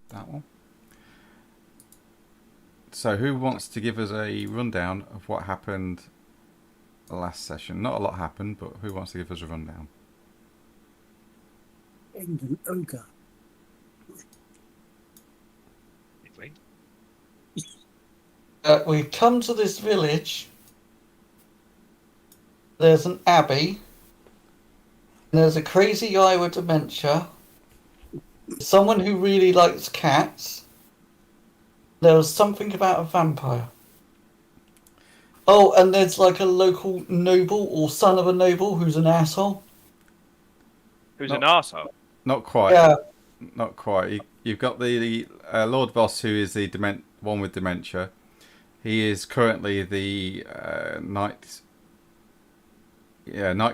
That one. So who wants to give us a rundown of what happened last session? Not a lot happened, but who wants to give us a rundown? And an ogre. We come to this village. There's an abbey. And there's a crazy guy with dementia. Someone who really likes cats. There was something about a vampire. Oh, and there's like a local noble or son of a noble who's an asshole. Who's Not- an arsehole? Not quite. Yeah. Not quite. You've got the Lord Voss, who is the one with dementia. He is currently the knight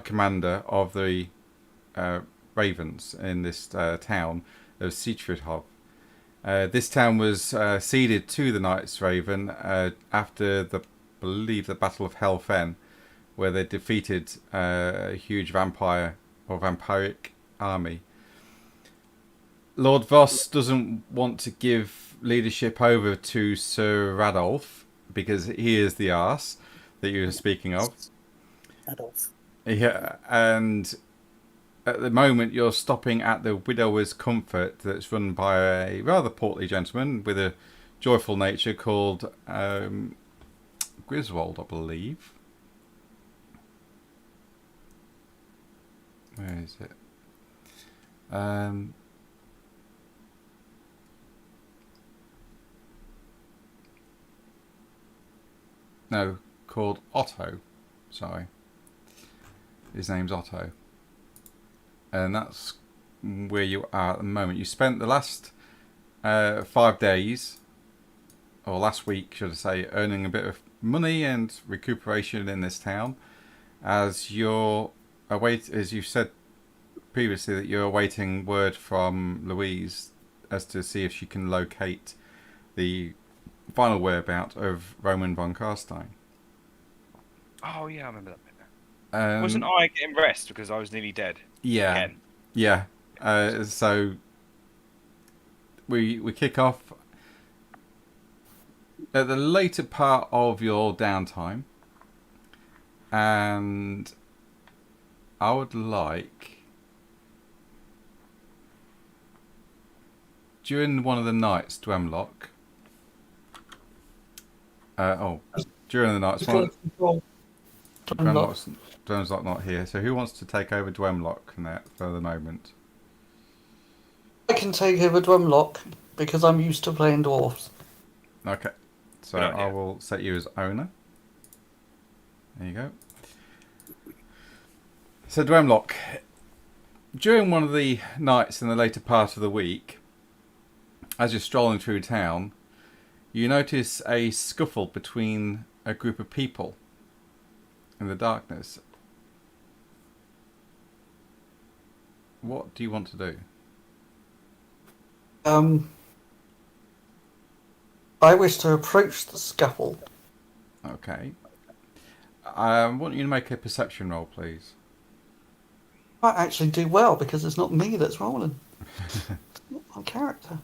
commander of the Ravens in this town of Siegfriedhof. This town was ceded to the Knights Raven after the Battle of Helfen, where they defeated a huge vampire or vampiric army. Lord Voss doesn't want to give leadership over to Sir Radolf because he is the arse that you were speaking of. Adolf. Yeah, and at the moment you're stopping at the Widower's Comfort that's run by a rather portly gentleman with a joyful nature called Griswold, I believe. Where is it? No, called Otto. Sorry. His name's Otto. And that's where you are at the moment. You spent the last 5 days, or last week, should I say, earning a bit of money and recuperation in this town, as you said previously, that you're awaiting word from Louise as to see if she can locate the final whereabout of Roman von Karstein. Oh yeah, I remember that bit now. Wasn't I getting rest because I was nearly dead? Yeah. Again. Yeah. So we kick off at the later part of your downtime, and I would like, during one of the nights, Dwemlock. During the nights, Dwemlock not here. So who wants to take over Dwemlock for the moment? I can take over Drumlock because I'm used to playing dwarves. Okay. So I will set you as owner. There you go. So Dwemlock, during one of the nights in the later part of the week, as you're strolling through town, you notice a scuffle between a group of people in the darkness. What do you want to do? I wish to approach the scuffle. Okay. I want you to make a perception roll, please. I actually do well because it's not me that's rolling. It's not my character.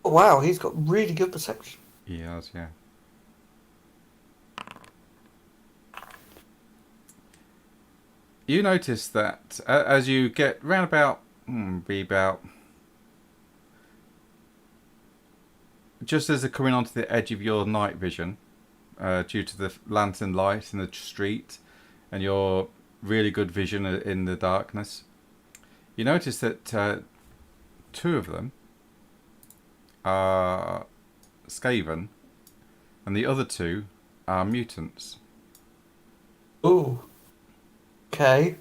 Oh, wow, he's got really good perception. He has, yeah. You notice that as you get round about, just as they're coming onto the edge of your night vision, due to the lantern light in the street and your really good vision in the darkness, you notice that two of them are Skaven and the other two are mutants. Ooh. Okay.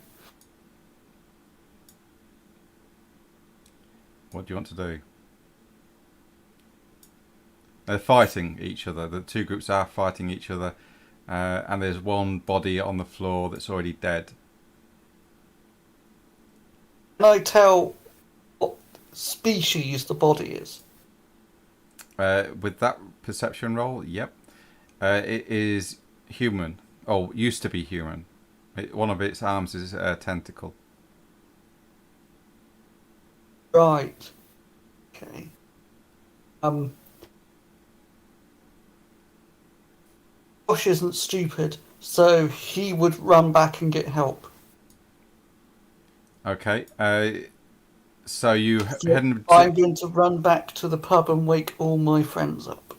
What do you want to do? They're fighting each other. The two groups are fighting each other, and there's one body on the floor that's already dead. Can I tell what species the body is? With that perception roll, yep. It is human. Oh, used to be human. One of its arms is a tentacle. Right. Okay. Josh isn't stupid, so he would run back and get help. Okay. So you So heading I'm to... going to run back to the pub and wake all my friends up.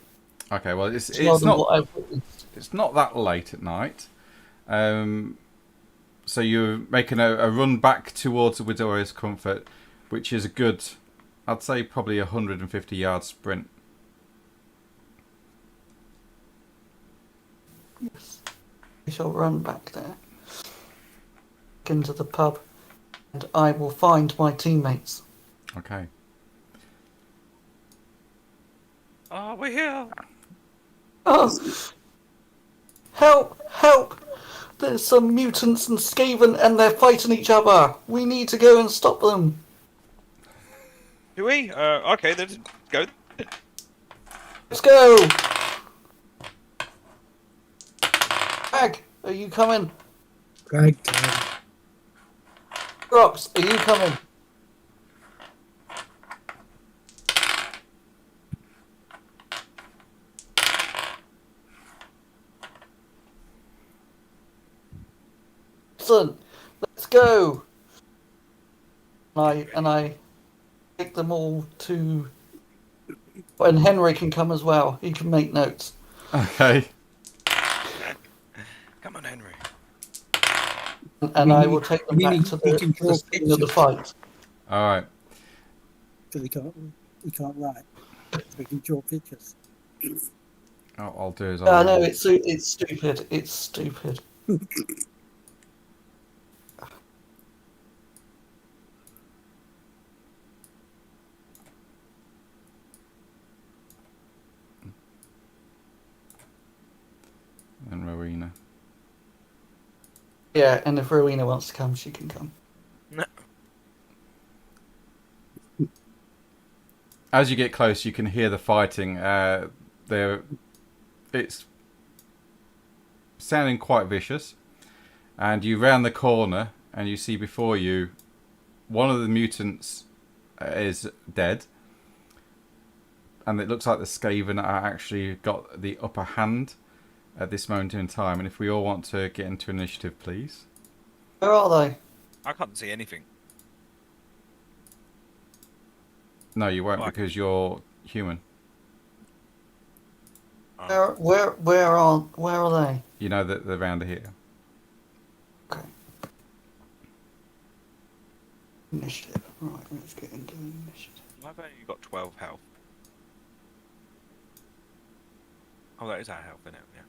Okay, well, Tell them what I've witnessed. it's not that late at night. So you're making a run back towards the Widow's Comfort, which is a good, I'd say probably 150-yard sprint. Yes. I shall run back there, into the pub, and I will find my teammates. Okay. Oh, we're here. Oh, help! Help! There's some mutants and Skaven, and they're fighting each other. We need to go and stop them. Do we? Okay, let's go. Let's go! Ag, are you coming? Greg, Grox, are you coming? Listen, let's go. And I take them all to. And Henry can come as well. He can make notes. Okay. Come on, Henry. And I will take them back meaning to he can draw the scene of the pictures. fight. All right. because he can't write. So he can draw pictures. What I'll do is No, it's stupid. It's stupid. And Rowena. Yeah, and if Rowena wants to come, she can come. No. As you get close, you can hear the fighting. It's sounding quite vicious. And you round the corner, and you see before you one of the mutants is dead. And it looks like the Skaven are actually got the upper hand at this moment in time. And if we all want to get into initiative, please. Where are they? I can't see anything. No, you won't Why? because you're human. Oh. Where are they? You know that they're around here. Okay. Initiative. Right, let's get into initiative. I've only got 12 health. Oh, that is our health, isn't it? Yeah.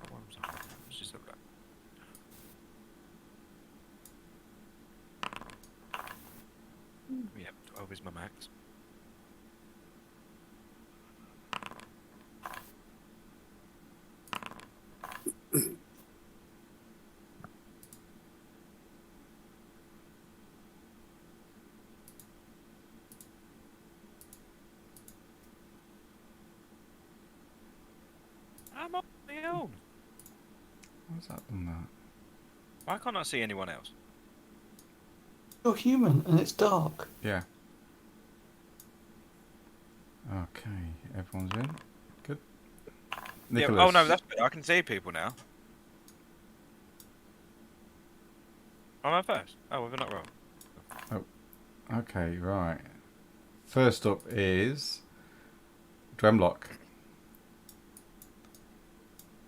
What was that? Let's just look at that. Yeah, 12 is my max. I'm on my own. What's that done that? Why can't I see anyone else? You're human, and it's dark. Yeah. Okay, everyone's in. Good. Nicholas. Yeah, oh no, that's better. I can see people now. Am I first? Oh, we're not wrong. Okay, right. First up is Dremlock.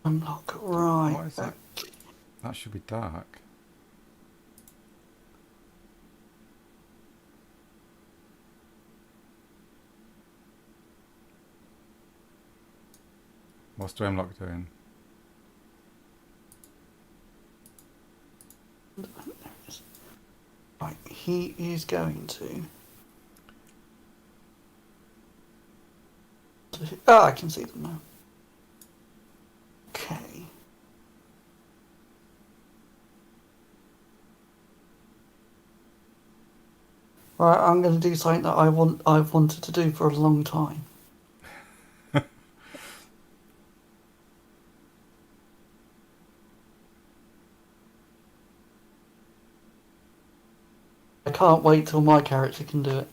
Unlock. Right. What is that? That should be dark. What's Dremlock doing? Right, he is going to. Oh, I can see them now. Okay. Right, I'm going to do something that I've wanted to do for a long time. I can't wait till my character can do it.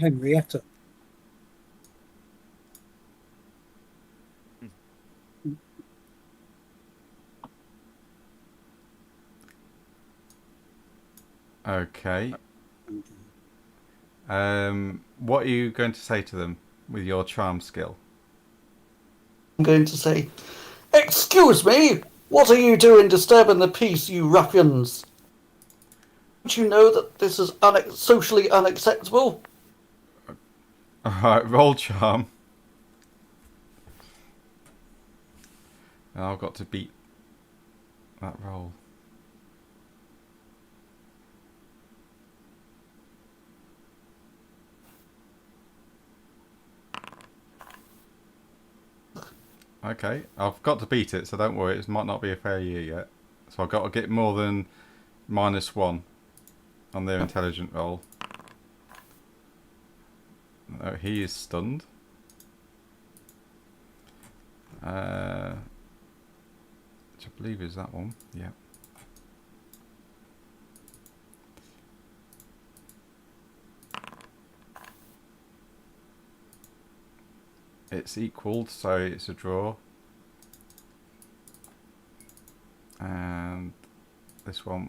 Henrietta. Okay. What are you going to say to them with your charm skill? I'm going to say, "Excuse me, what are you doing disturbing the peace, you ruffians? Don't you know that this is socially unacceptable?" Alright, roll charm. And I've got to beat that roll. Okay, I've got to beat it, so don't worry, it might not be a fair year yet. So I've got to get more than -1 on their intelligent roll. No, he is stunned. Which I believe is that one, yeah. It's equalled, so it's a draw. And this one,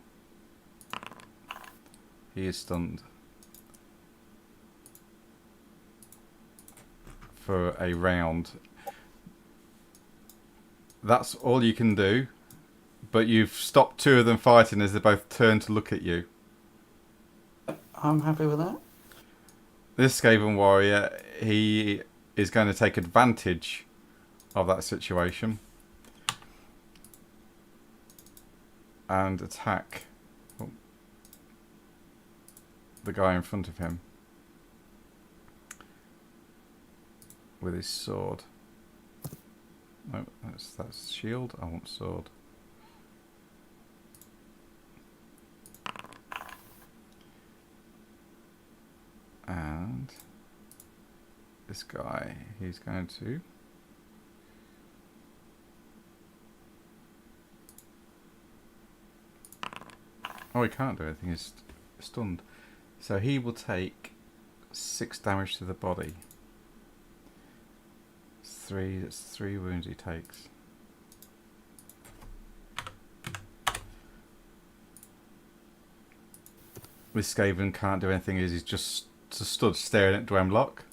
he is stunned for a round. That's all you can do, but you've stopped 2 of them fighting as they both turn to look at you. I'm happy with that. This Skaven warrior, he is going to take advantage of that situation and attack the guy in front of him with his sword. No, that's shield. I want sword. And this guy, he's going to he can't do anything, he's stunned. So he will take 6 damage to the body. That's 3 wounds he takes. This Skaven can't do anything, he's just stood staring at Dwemlock.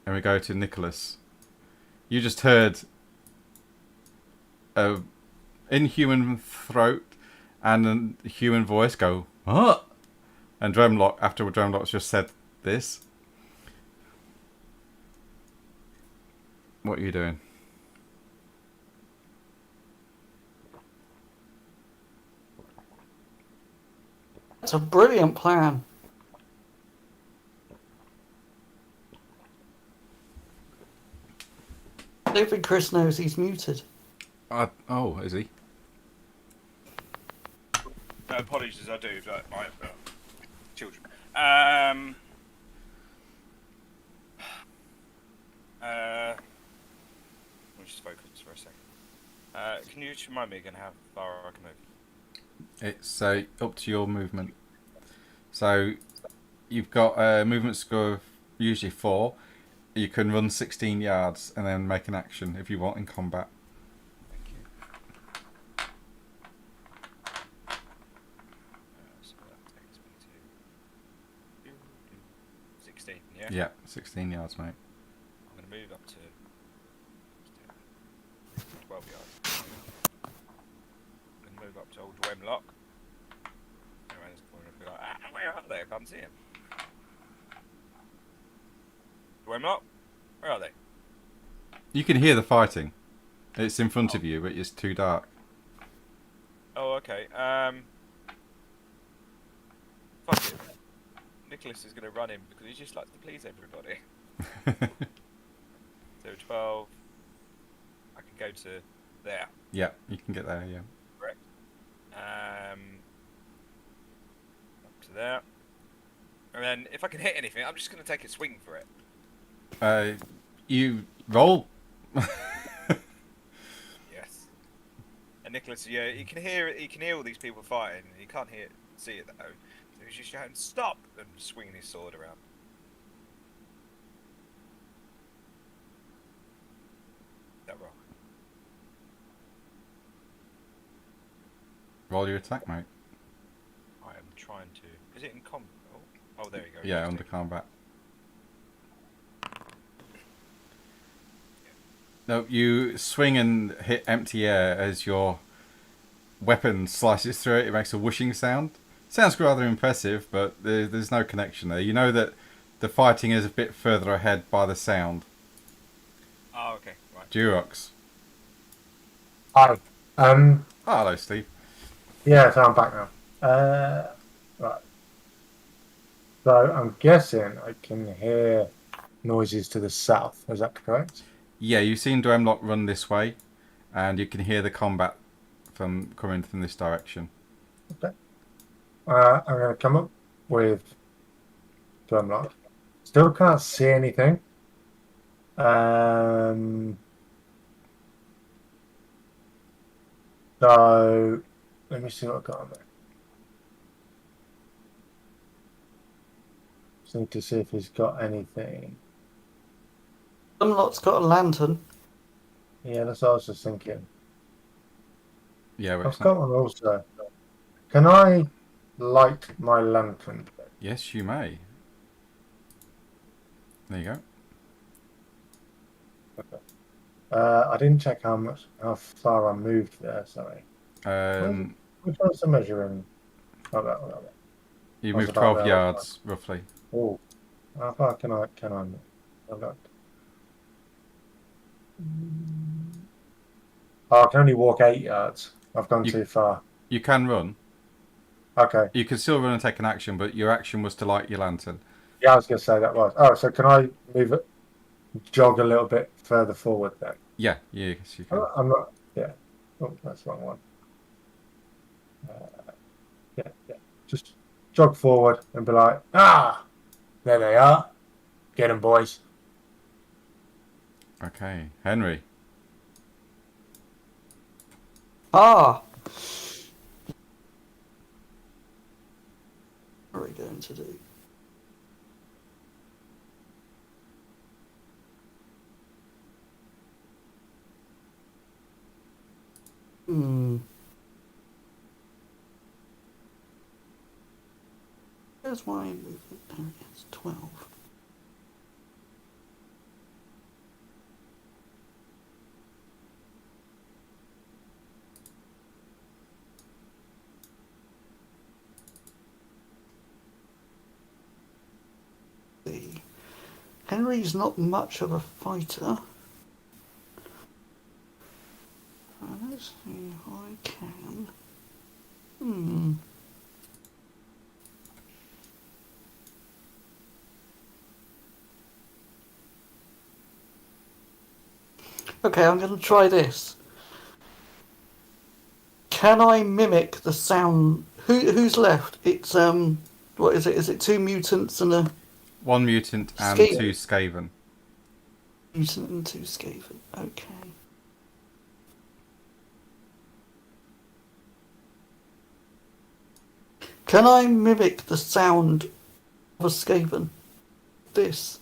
And we go to Nicholas. You just heard a inhuman throat and a human voice go, "What?" And Dwemlock, after Dwemlock's just said this. What are you doing? It's a brilliant plan. I don't think Chris knows he's muted. Oh, is he? Apologies, I do, but I have children. Let me just focus for a second. Can you just remind me again how far I can move? It's up to your movement. So you've got a movement score of usually 4. You can run 16 yards and then make an action if you want in combat. Thank you. So that takes me to 16, yeah? Yeah, 16 yards, mate. I'm going to move up to 12 yards. I'm going to move up to old Dwemlock. Around this corner and be like, where are they? I can't see him. Dwemlock? Where are they? You can hear the fighting. It's in front of you, but it's too dark. Oh, okay. Fuck it. Nicholas is going to run him because he just likes to please everybody. So 12. I can go to there. Yeah, you can get there, yeah. Correct. Up to there. And then if I can hit anything, I'm just going to take a swing for it. You roll. Yes. And Nicholas, yeah, he can hear all these people fighting. He can't see it though. Who's just shouting, "Stop!" and swinging his sword around. Is that wrong? Roll your attack, mate. I am trying to. Is it in combat? Oh, there you go. Yeah, under combat. No, you swing and hit empty air as your weapon slices through it. It makes a whooshing sound. Sounds rather impressive, but there's no connection there. You know that the fighting is a bit further ahead by the sound. Oh, okay, right. Durox. Hi. Oh, hello, Steve. Yeah, so I'm back now. Right. So I'm guessing I can hear noises to the south. Is that correct? Yeah, you've seen Dwemlock run this way, and you can hear the combat coming from this direction. Okay. I'm going to come up with Drumlock. Still can't see anything. So let me see what I've got on there. Just need to see if he's got anything. Unlock's got a lantern. Yeah, that's what I was just thinking. Yeah, I've got one also. Can I light my lantern? Yes, you may. There you Okay. I didn't check how far I moved there. Sorry. go. Which one's the measuring? Oh, that. You That's move about 12 there. yards, roughly. Oh, how far can I move? I've got. Oh, I can only walk 8 yards. I've gone too far. You can run. Okay. You can still run and take an action, but your action was to light your lantern. Yeah, I was going to say that was. Oh, so can I move it, jog a little bit further forward then? Yeah, yes, you can. I'm not. Yeah. Oh, that's the wrong one. Yeah. Just jog forward and be like, there they are. Get them, boys. Okay, Henry. What are we going to do? Where's my movement? There it is, 12. Henry's not much of a fighter. Let's see if I can. Okay, I'm going to try this. Can I mimic the sound? Who's left? It's what is it? Is it 2 mutants and a 1 mutant and Skaven. 2 Skaven. mutant and 2 Skaven? Okay. Can I mimic the sound of a Skaven? This.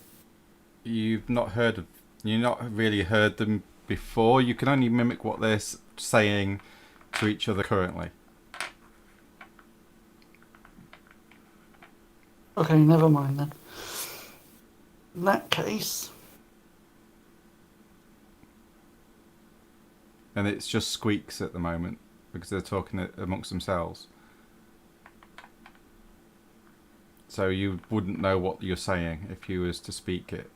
You've not really heard them before. You can only mimic what they're saying to each other currently. Okay, never mind then. In that case, And it's just squeaks at the moment because they're talking amongst themselves. So you wouldn't know what you're saying if you was to speak it.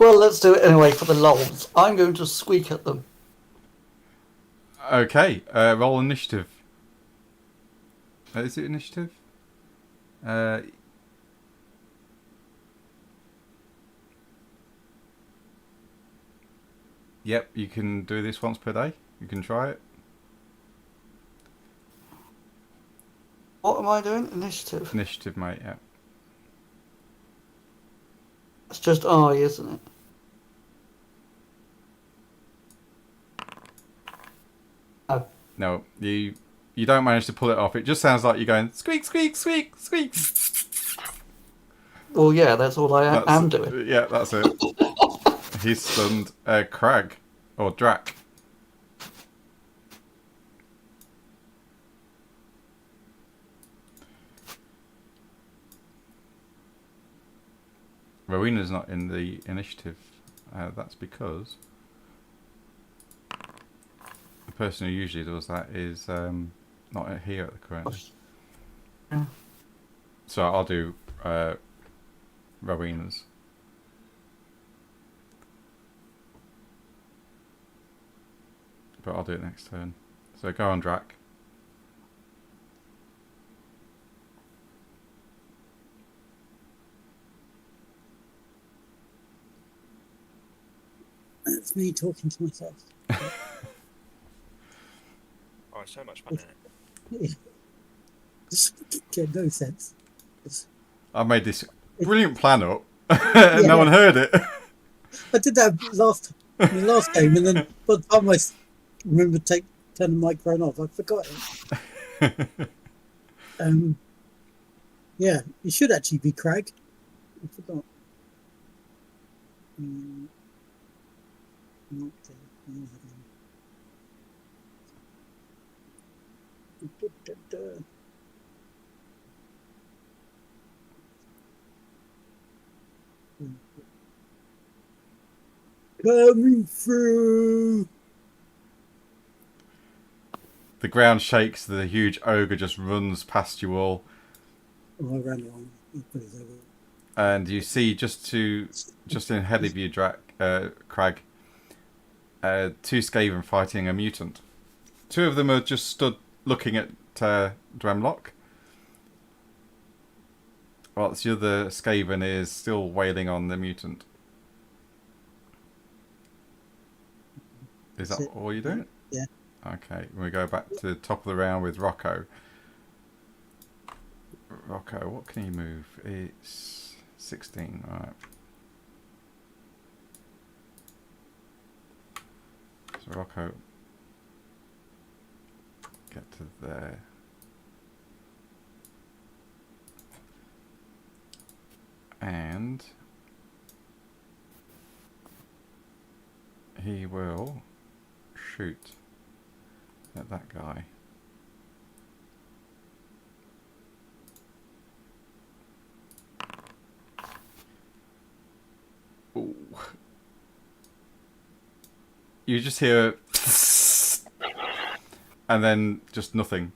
well, let's do it anyway for the lols. I'm going to squeak at them. Okay, roll initiative. Is it initiative? Yep, you can do this once per day. You can try it. What am I doing? Initiative. Initiative, mate, yeah. It's just I, isn't it? Oh. No, you don't manage to pull it off. It just sounds like you're going squeak, squeak, squeak, squeak. Well, yeah, that's all I am doing. Yeah, that's it. He's stunned. Crag or Drac. Rowena's not in the initiative. That's because the person who usually does that is not here at the current. Yeah. So I'll do Rowena's. But I'll do it next turn. So go on, Drac. That's me talking to myself. Oh, it's so much fun, isn't it? Just get no sense. I made this brilliant plan up, and no one heard it. I did that in the last game, and then by the time I remember turn the microphone off, I forgot it. Yeah, it should actually be Crag. I forgot. Not coming through. The ground shakes. The huge ogre just runs past you all, Oh, I ran along. I'll put it over. and you see just in ahead of you, Crag, two Skaven fighting a mutant. Two of them are just stood looking at Dremlock, whilst the other Skaven is still wailing on the mutant. Is that all you're doing? Yeah. Okay, we go back to the top of the round with Rocco. Rocco, what can he move? It's 16, right. So Rocco, get to there. And he will shoot at that guy. Ooh. You just hear and then just nothing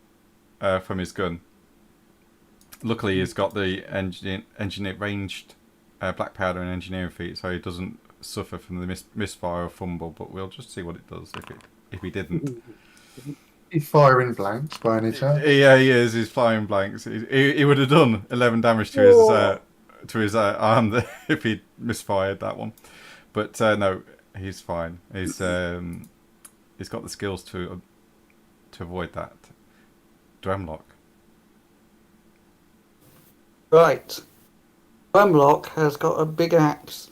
from his gun. Luckily he's got the engineer ranged black powder and engineering feat, so he doesn't suffer from the misfire or fumble, but we'll just see what it does if he didn't. He's firing blanks by any chance? Yeah, he is. He's firing blanks. He would have done 11 damage to his arm if he'd misfired that one. But no, he's fine. He's got the skills to avoid that. Dremlock. Right. Dremlock has got a big axe.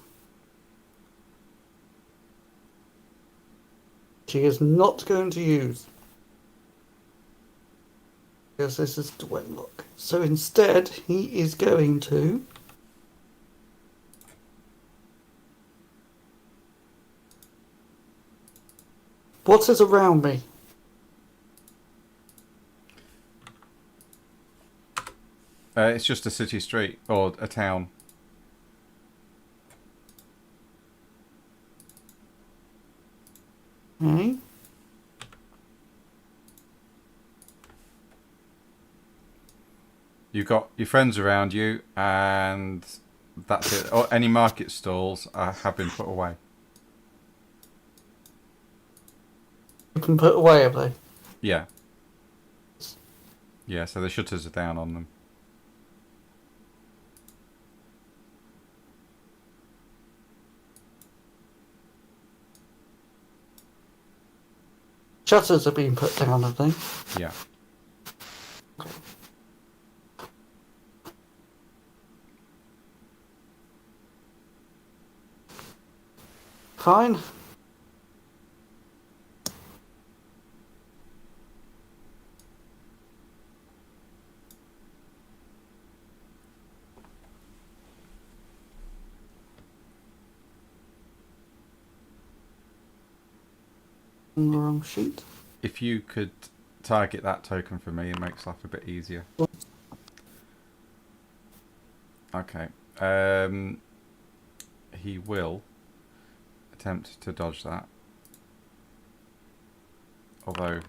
She is not going to use. Because this is Dremlock. So instead, he is going to... What is around me? It's just a city street or a town. Okay. You've got your friends around you, and that's it. Or any market stalls have been put away. You can put away, have they? Yeah. Yeah, so the shutters are down on them. Shutters have been put down, have they? Yeah. Fine. On the wrong sheet. If you could target that token for me, it makes life a bit easier. Okay. He will attempt to dodge that. Although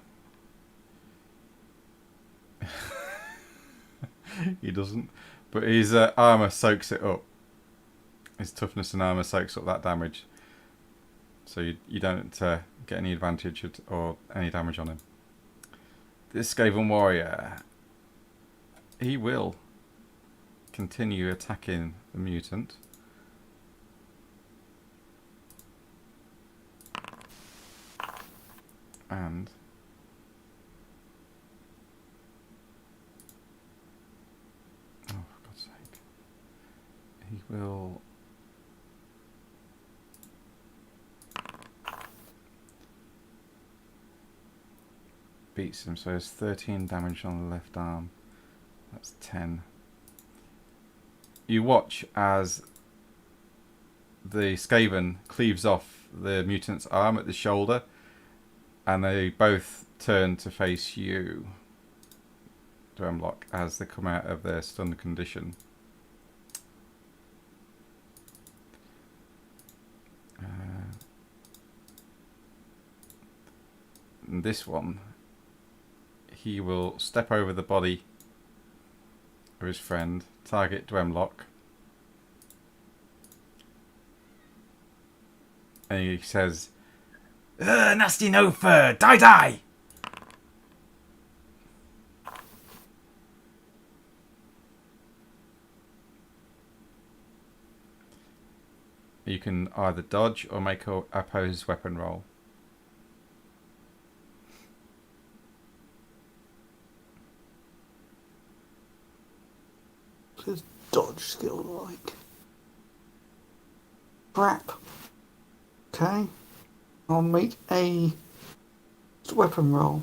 he doesn't. But his armour soaks it up. His toughness and armour soaks up that damage. So you don't get any advantage or any damage on him. This Skaven warrior, he will continue attacking the mutant. And oh, for God's sake, he will beats him, so there's 13 damage on the left arm. That's 10. You watch as the Skaven cleaves off the mutant's arm at the shoulder, and they both turn to face you, Dremlock, as they come out of their stunned condition. And this one, he will step over the body of his friend, target Dwemlock, and he says, "Nasty no fur, die die!" You can either dodge or make a opposed weapon roll. What's his dodge skill like? Crap. Okay. I'll make a weapon roll.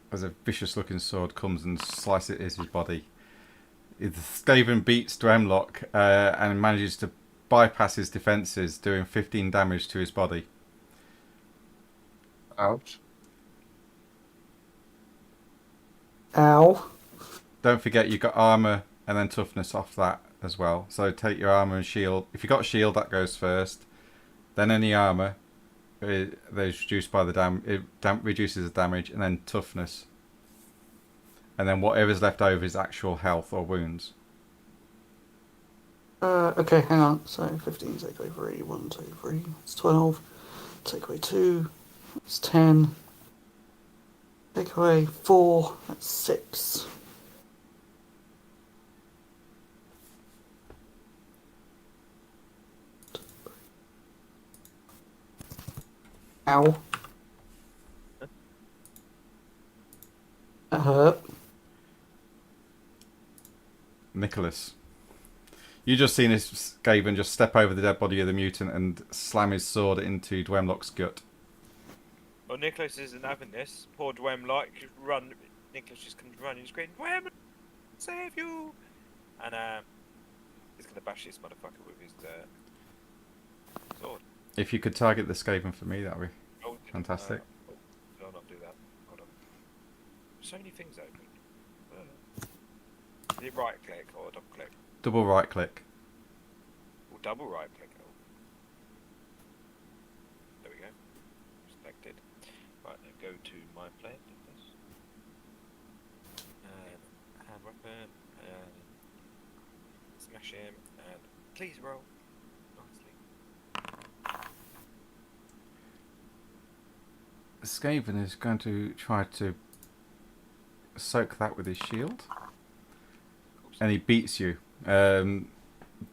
As a vicious looking sword comes and slices his body. The Skaven beats Dwemlock and manages to bypass his defences, doing 15 damage to his body. Ouch. Ow. Don't forget you've got armour and then toughness off that as well. So take your armour and shield. If you've got shield, that goes first. Then any armour, they're reduced by the reduces the damage, and then toughness. And then whatever's left over is actual health or wounds. Okay, hang on. So 15 take away 3, 1, 2, 3, it's 12. Take away 2, that's 10. Take away 4, that's 6. Ow. That hurt. Nicholas. You just seen this Skaven just step over the dead body of the mutant and slam his sword into Dwemlock's gut. Well, Nicholas isn't having this. Poor Dwem just run. Nicholas just comes running, screaming, "Dwem, save you!" And he's gonna bash this motherfucker with his sword. If you could target the Skaven for me, that would be Oh, fantastic. I'll not do that. Hold on. So many things open. Is it right click or double click? Double right click. Or double right click? Oh. There we go. Selected. Right, now go to my play. Hand weapon. Smash him. And please roll. Nicely. The Skaven is going to try to soak that with his shield. And he beats you,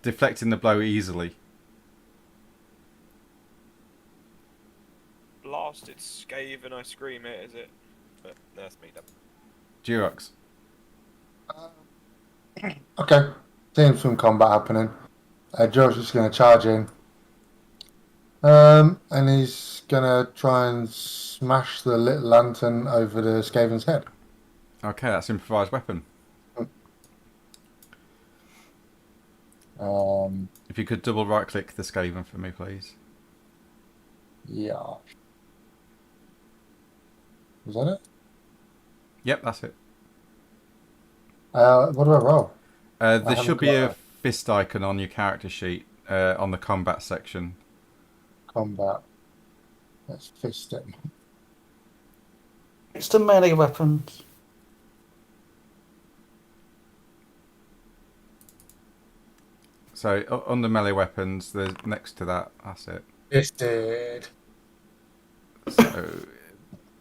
deflecting the blow easily. Blasted Skaven, I scream it, is it? But that's me done. Durox. Okay. Seeing some combat happening. George is going to charge in. And he's going to try and smash the lit lantern over the Skaven's head. Okay, that's improvised weapon. If you could double right click the Skaven for me, please. Yeah. Was that it? Yep, that's it. What do I roll? There haven't should be got a fist icon on your character sheet on the combat section. Combat. Let's fist it. It's to melee weapons. So under melee weapons, there's next to that. That's it. Fisted. So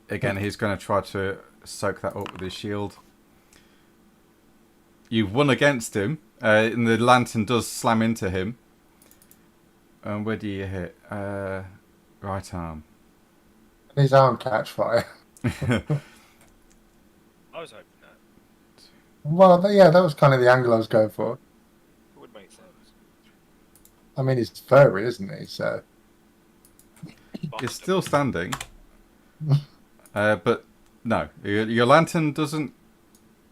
again, he's going to try to soak that up with his shield. You've won against him, and the lantern does slam into him. And where do you hit? Right arm. His arm catch fire. I was hoping that. Well, yeah, that was kind of the angle I was going for. It would make sense. I mean, he's furry, isn't he? So It's still standing. But no, your lantern doesn't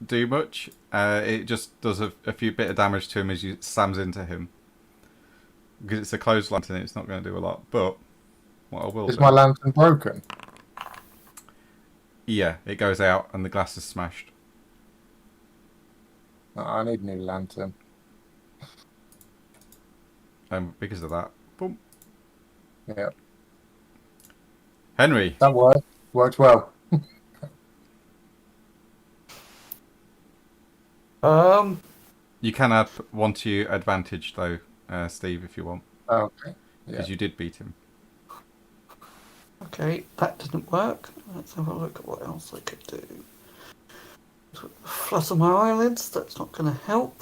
do much. It just does a few bit of damage to him as you slams into him. Because it's a closed lantern, it's not going to do a lot. But what I will is do... my lantern broken? Yeah, it goes out and the glass is smashed. Oh, I need a new lantern. And because of that, boom. Yeah, Henry, that worked. Worked well. you can add one to your advantage though, Steve, if you want, Okay. because Yeah. you did beat him. Okay, that didn't work. Let's have a look at what else I could do. Flutter my eyelids, that's not going to help.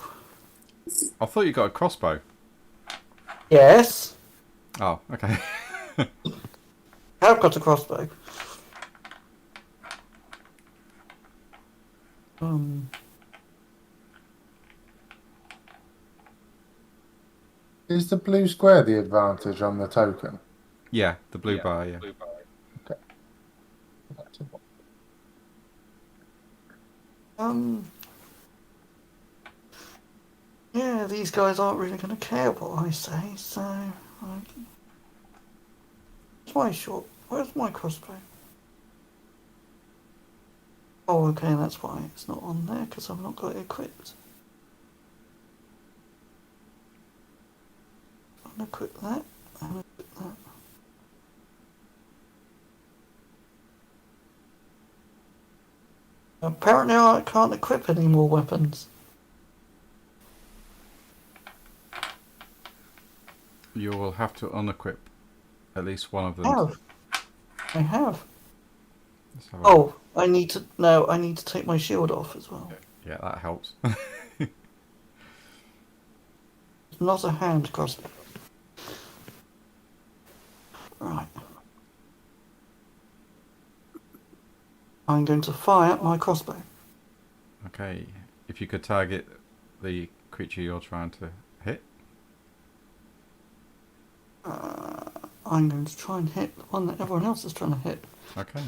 I thought you got a crossbow. Yes, Oh, okay. I've got a crossbow. Is the blue square the advantage on the token? Yeah, the blue bar, yeah. Okay. Yeah, these guys aren't really going to care what I say, so... Where's my crossbow? Oh, okay, that's why it's not on there, because I've not got it equipped. Unequip that, unequip that. Apparently I can't equip any more weapons. You will have to unequip at least one of them. I have. Let's have a look. Oh, I need to take my shield off as well. Yeah, that helps. It's not a hand crossbow. Right. I'm going to fire my crossbow. Okay, if you could target the creature you're trying to hit. I'm going to try and hit the one that everyone else is trying to hit. Okay.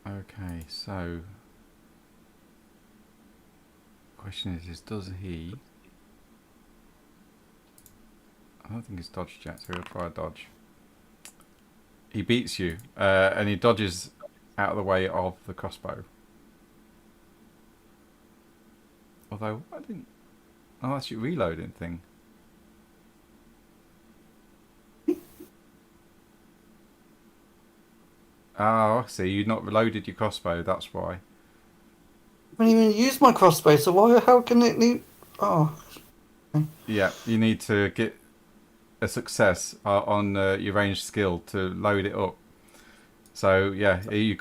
Okay, so question is does he... I don't think he's dodged yet, so he'll try a dodge. He beats you, and he dodges out of the way of the crossbow. Although, I didn't... Oh, that's your reloading thing. Oh, I see. You've not reloaded your crossbow, that's why. I haven't even used my crossbow, so how can it need... Oh. Yeah, you need to get a success on your ranged skill to load it up. So, yeah, you've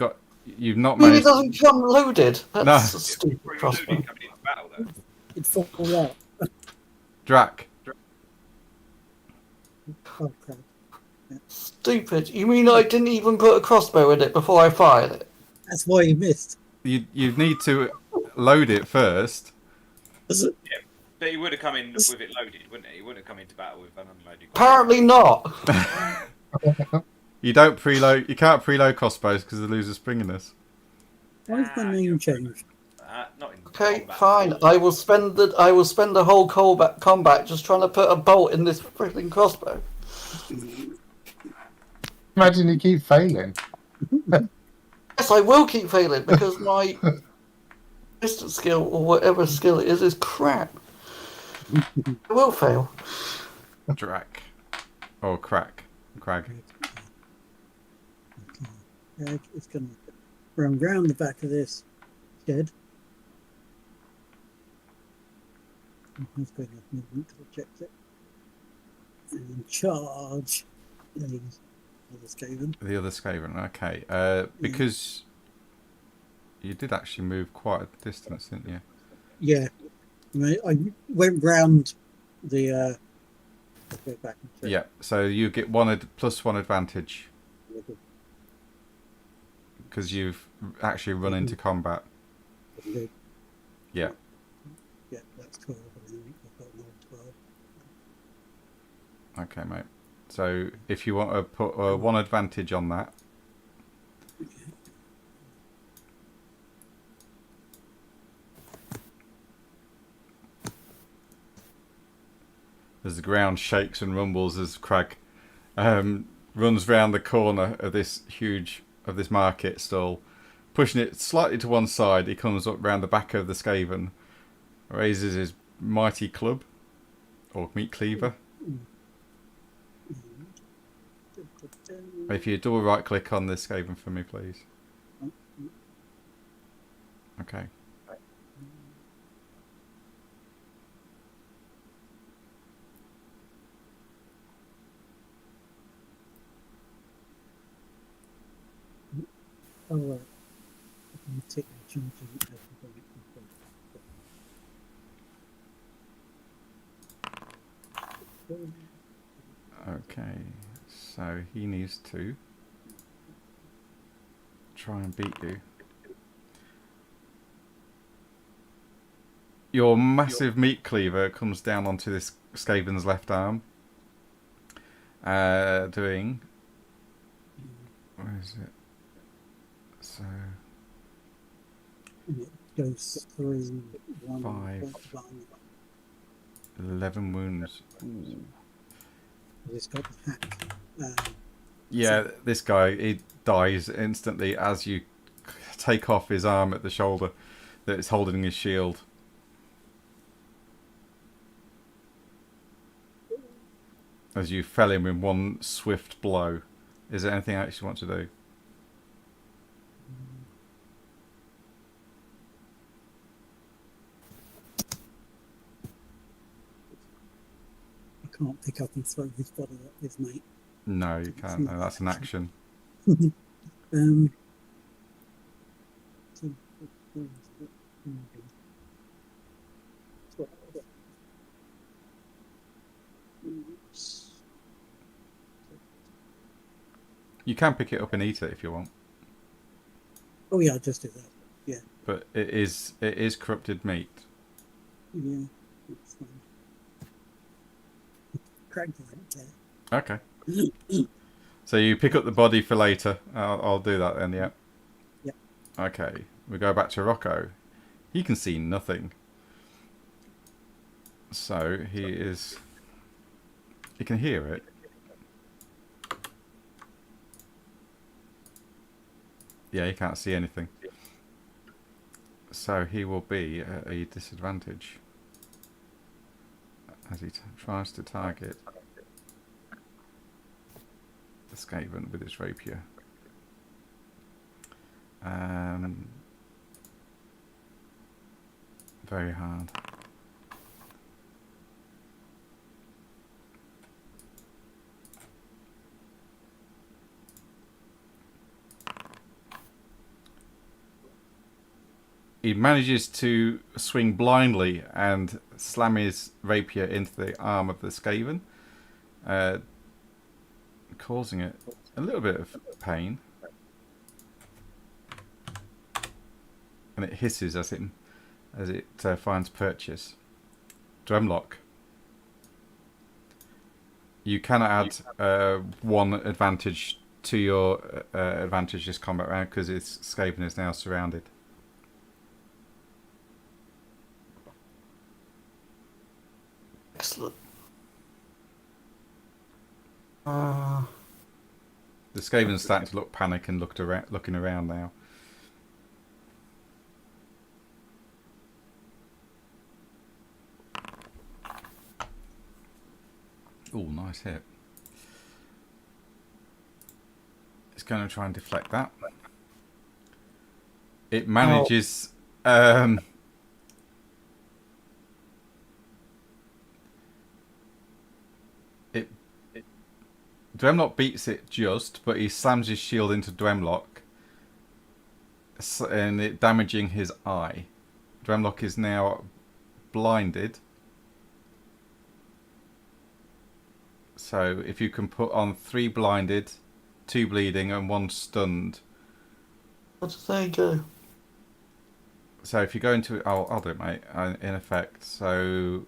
not I mean, it managed... doesn't come loaded. That's No. a stupid crossbow. Coming into battle, though. It'd fall out. Drac. Oh, crap. Stupid. You mean I didn't even put a crossbow in it before I fired it? That's why you missed. You need to load it first. Was it? But he would have come in with it loaded, wouldn't he? He wouldn't have come into battle with an unloaded. Apparently not. You don't preload. You can't preload crossbows because they lose the springiness. Why is my name changed? Not in Okay, combat. fine. I will spend the whole combat just trying to put a bolt in this freaking crossbow. Imagine you keep failing. Yes, I will keep failing because my distance skill or whatever skill it is crap. I will fail. Drac. Or crack. Crag. Okay. It's going to run round the back of this shed. Has got enough movement to reject it. And charge the other Skaven. The other Skaven, okay. Because you did actually move quite a distance, didn't you? Yeah. I went round the go back and check. Yeah, so you get plus one advantage because you've actually run into combat. Yeah. Yeah, that's 12. I think I've got another 12. Okay, mate. So if you want to put one advantage on that. As the ground shakes and rumbles as Crag runs round the corner of this market stall, pushing it slightly to one side. He comes up round the back of the Skaven, raises his mighty club or meat cleaver. If you double right click on this Skaven for me, please. Okay. Oh, right. I'm taking a charge of Okay. So he needs to try and beat you. Your massive meat cleaver comes down onto this Skaven's left arm. Doing... Where is it? So... and it goes through 5. 1.1. 11 wounds. Ooh. It's got the hack. Yeah, this guy, he dies instantly as you take off his arm at the shoulder that is holding his shield. As you fell him in one swift blow. Is there anything else you want to do? I can't pick up and throw his body at his mate. No, you can't. No, that's an action. You can pick it up and eat it if you want. Oh yeah, I'll just do that. Yeah. But it is corrupted meat. Yeah. That's fine. Craig doesn't care. Okay. So you pick up the body for later. I'll do that then, yeah. Yep. Okay. We go back to Rocco. He can see nothing. So he can hear it. Yeah, he can't see anything. So he will be at a disadvantage as he tries to target the Skaven with his rapier. Very hard. He manages to swing blindly and slam his rapier into the arm of the Skaven, causing it a little bit of pain. And it hisses as it finds purchase. Drumlock. You cannot add one advantage to your advantage this combat round because its Skaven is now surrounded. Excellent. Uh, The Skaven's starting to look panic and looking around now. Oh, nice hit. It's going to try and deflect that. It manages. Dwemlock beats it just, but he slams his shield into Dwemlock, and it damaging his eye. Dwemlock is now blinded. So if you can put on 3 blinded, 2 bleeding, and 1 stunned. there you go. So if you go into it, I'll do it, mate. In effect, so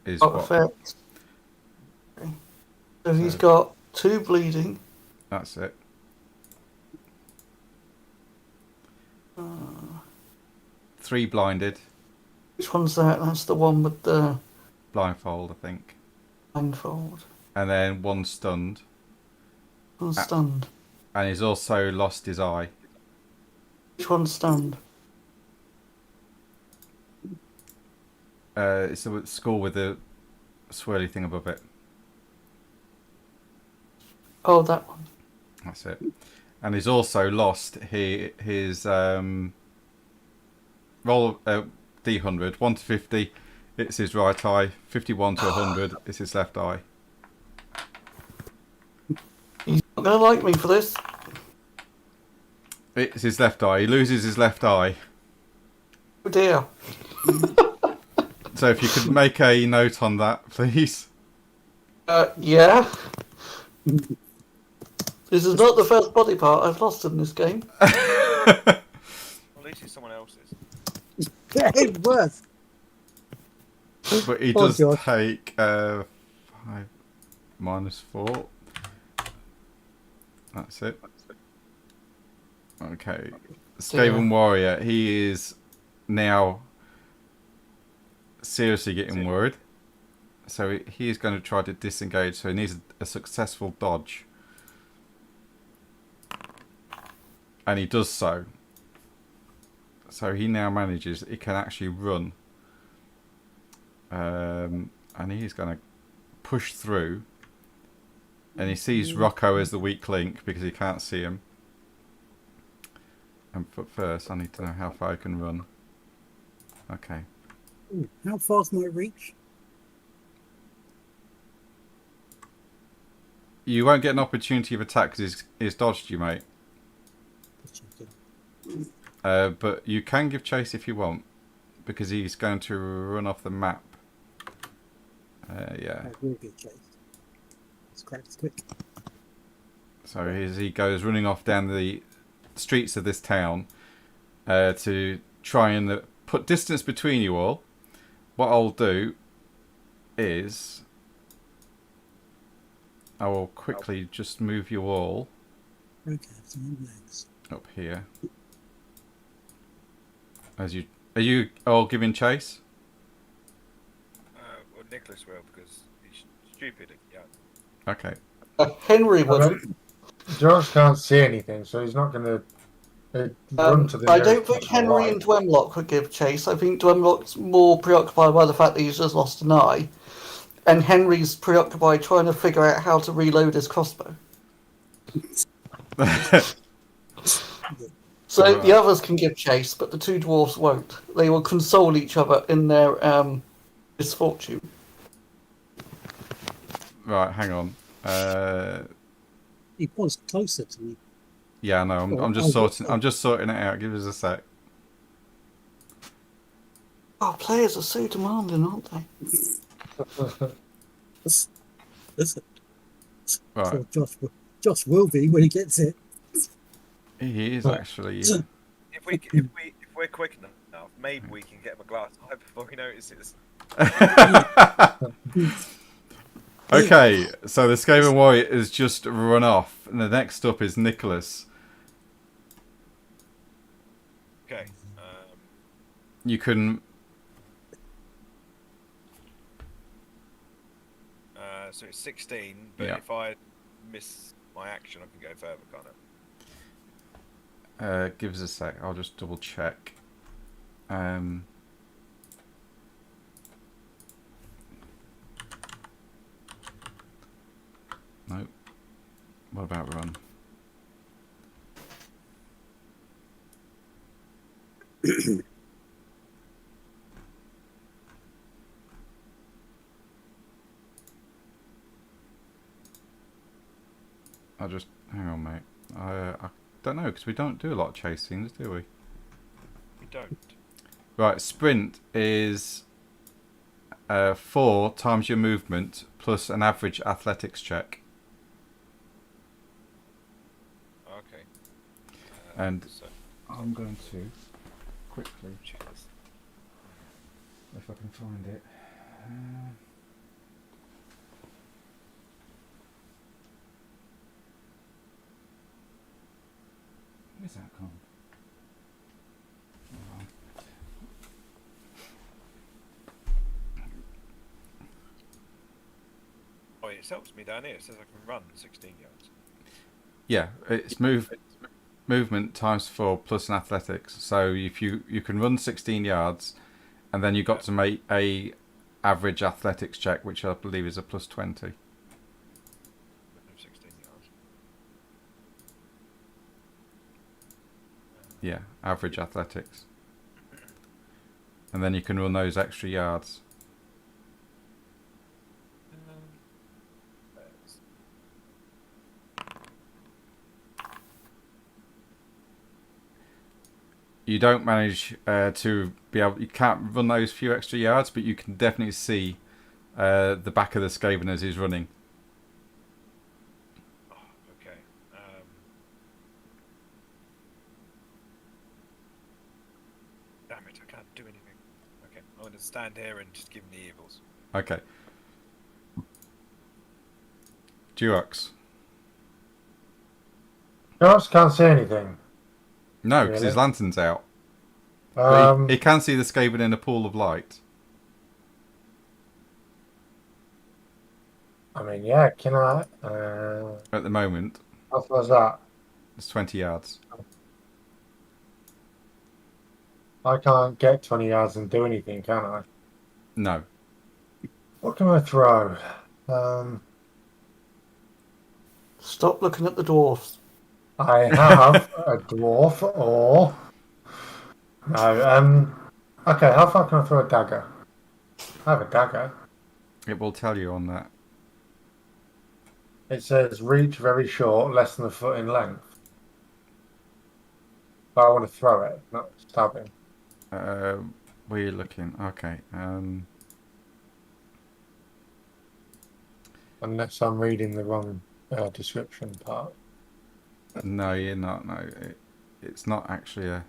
is Got what? effect. Okay. So he's got 2 bleeding. That's it. 3 blinded, Which one's that? That's the one with the blindfold, I think, blindfold. and then 1 stunned, One's stunned. and he's also lost his eye. Which one's stunned? It's a skull with a swirly thing above it. Oh, that one. That's it. And he's also lost his roll D100, 1 to 50. It's his right eye. 51 to 100. It's his left eye. He's not going to like me for this. It's his left eye. He loses his left eye. Oh dear. So if you could make a note on that, please. Yeah. This is not the first body part I've lost in this game. Well, at least it's someone else's. It's worse. But he Oh, does God. take 5 minus 4. That's it. Okay. Skaven Warrior, he is now seriously getting worried. So he is going to try to disengage, so he needs a successful dodge. And he does so. So he now manages, he can actually run. And he's going to push through. And he sees Rocco as the weak link because he can't see him. But first, I need to know how far I can run. Okay. Ooh, how far's my reach? You won't get an opportunity of attack because he's dodged you, mate. But you can give chase if you want, because he's going to run off the map. Yeah. I will get chased. Let's crack this quick. So as he goes running off down the streets of this town to try and put distance between you all. What I'll do is I will quickly just move you all Okay, some legs. up here. Are you all giving chase? Well, Nicholas will because he's stupid. Yeah. Okay. Henry wouldn't. Josh can't see anything, so he's not going to run to the. I don't nearest think one on the Henry right. and Dwemlock would give chase. I think Dwemlock's more preoccupied by the fact that he's just lost an eye. And Henry's preoccupied trying to figure out how to reload his crossbow. So Alright. the others can give chase, but the 2 dwarfs won't. They will console each other in their misfortune. Right, hang on. He was closer to me. Yeah, no, I'm just sorting it out. Give us a sec. Oh, players are so demanding, aren't they? Listen. Right. So Josh will be when he gets it. He is actually. If we're quick enough, maybe we can get him a glass eye before he notices. Okay, so the Skaven Warrior has just run off, and the next up is Nicholas. Okay. You can. So it's 16, but Yeah. if I miss my action, I can go further, can't I? Give us a sec. I'll just double check. Nope. What about run? I'll just hang on, mate. I don't know because we don't do a lot of chase scenes, do we? We don't. Right, sprint is 4 times your movement plus an average athletics check. Okay. And So, I'm going to quickly check this. if I can find it. Where's that gone? Hold on. Oh, it helps me down here. It says I can run 16 yards. Yeah, it's movement times 4 plus an athletics. So if you can run 16 yards, and then you got to make a average athletics check, which I believe is a plus 20. 16 yards. Yeah, average athletics. And then you can run those extra yards. You don't manage to be able. You can't run those few extra yards, but you can definitely see the back of the Skaven as he's running. Oh, okay. Damn it! I can't do anything. Okay, I'm going to stand here and just give him the evils. Okay. Durox. Josh can't see anything. No, because Really? his lantern's out. But Um, he can see the Skaven in a pool of light. I mean, yeah, can I? At the moment, How far is that? it's 20 yards. I can't get 20 yards and do anything, can I? No. What can I throw? Stop looking at the dwarfs. I have a dwarf or... No, okay, how far can I throw a dagger? I have a dagger. It will tell you on that. It says reach very short, less than a foot in length. But I want to throw it, not stab him. Where are you looking? Okay. Unless I'm reading the wrong description part. No, you're not. No, it's not actually a...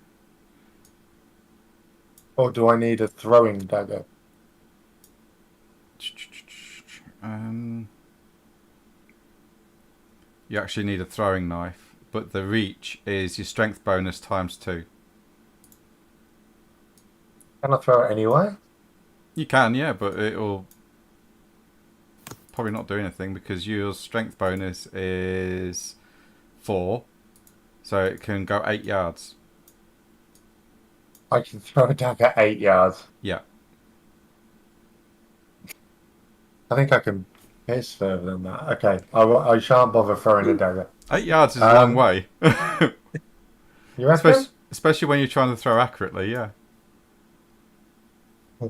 Or do I need a throwing dagger? You actually need a throwing knife, but the reach is your strength bonus times 2. Can I throw it anyway? You can, yeah, but it'll probably not do anything because your strength bonus is 4, so it can go 8 yards. I can throw a dagger 8 yards. Yeah. I think I can pierce further than that. Okay, I shan't bother throwing a dagger. 8 yards is a long way. You reckon? Especially when you're trying to throw accurately, yeah. I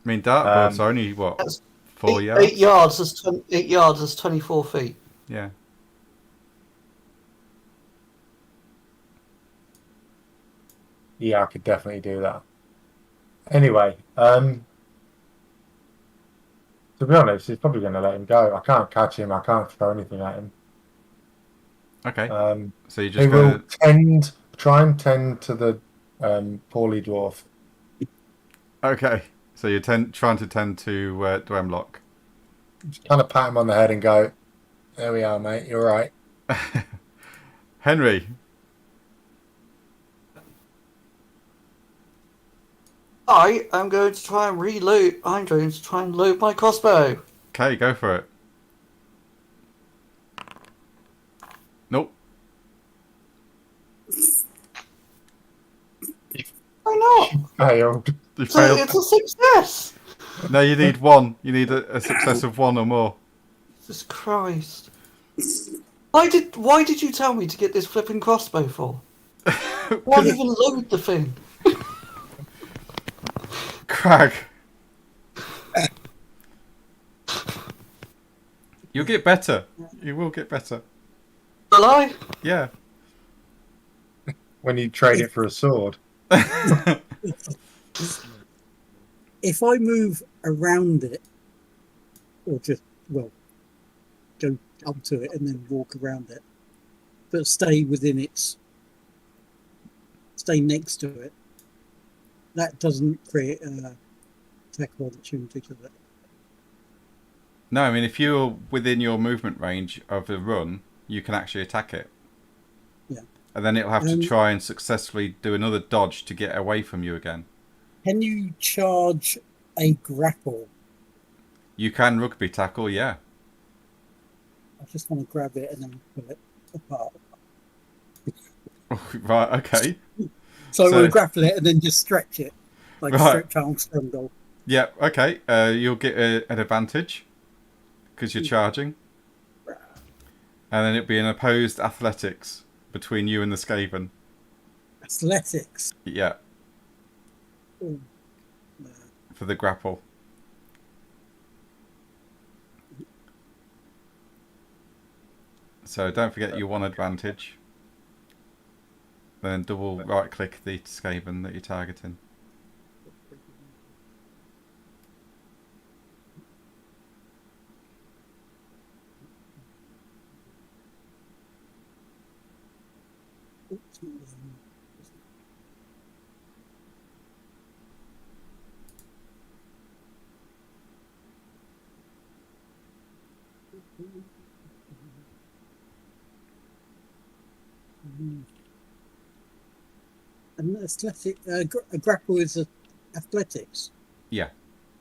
mean, dartboards are only, what, That's 4 yards? 8 yards is 8 yards is 24 feet. Yeah. Yeah, I could definitely do that. Anyway, to be honest, he's probably going to let him go. I can't catch him. I can't throw anything at him. Okay. So you're He just will going to... try and tend to the poorly dwarf. Okay. So you're trying to tend to Dwemlock. Just kind of pat him on the head and go, there we are, mate. You're right. Henry. I am going to try and reload. I'm going to try and load my crossbow. Okay, go for it. Why not? Failed. You So failed. it's a success. No, you need one. You need a success of one or more. Jesus Christ. Why did you tell me to get this flipping crossbow for? Why even load the thing? Crag. You'll get better. You will get better. Will I? Yeah. When you trade it for a sword. If I move around it, or just, well, go up to it and then walk around it, but stay next to it, that doesn't create a attack opportunity to it. No, I mean, if you're within your movement range of the run, you can actually attack it. Yeah. And then it'll have to try and successfully do another dodge to get away from you again. Can you charge a grapple? You can rugby tackle, yeah. I just want to grab it and then pull it apart. Right, okay. So I want to grapple it and then just stretch it. Like Right. stretch Armstrong goal. Yeah, okay. You'll get an advantage because you're charging. And then it'll be an opposed athletics between you and the Skaven. Athletics. Yeah, Oh, no. for the grapple. So don't forget your one advantage. Then double right click the Skaven that you're targeting. Oops, not there. An athletic, a grapple is athletics. Yeah.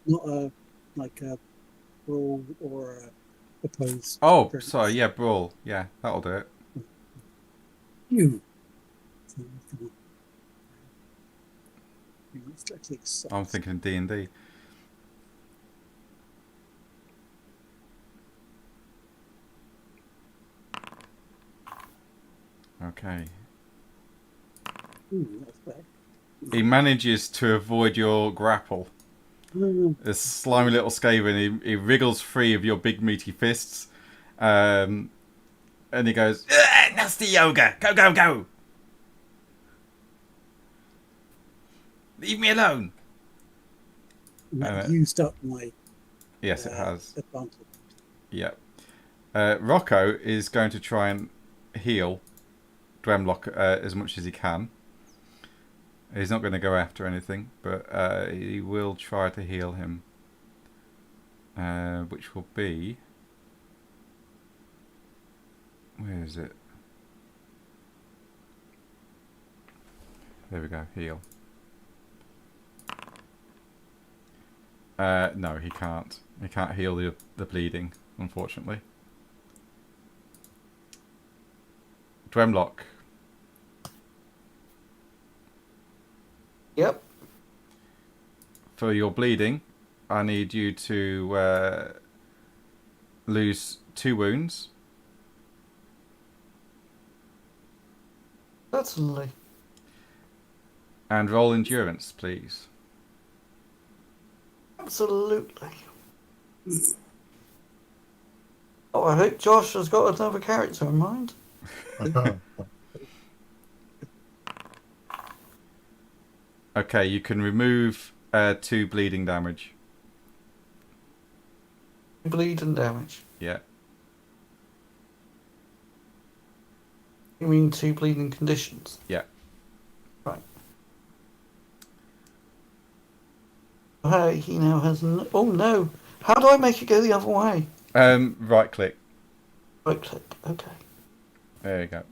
Not a brawl or a opposed. Oh, strength. sorry. Yeah, brawl. Yeah, that'll do it. You. Athletics. I'm thinking D&D. Okay. Ooh, that's bad. He manages to avoid your grapple. This slimy little Skaven, he wriggles free of your big meaty fists. And he goes, nasty yoga, go, go, go. Leave me alone. That used up my Yes, it has. advantage. Yeah. Rocco is going to try and heal Dwemlock as much as he can. He's not going to go after anything, but he will try to heal him. Which will be... Where is it? There we go, heal. No, he can't. He can't heal the bleeding, unfortunately. Dwemlock. Yep. For your bleeding, I need you to lose 2 wounds. Certainly. And roll endurance, please. Absolutely. Oh, I hope Josh has got another character in mind. Okay, you can remove 2 bleeding damage. Bleed and damage. Yeah. You mean 2 bleeding conditions? Yeah. Right. Hey, he now has no... Oh no! How do I make it go the other way? Right click. Right click. Okay. There you go.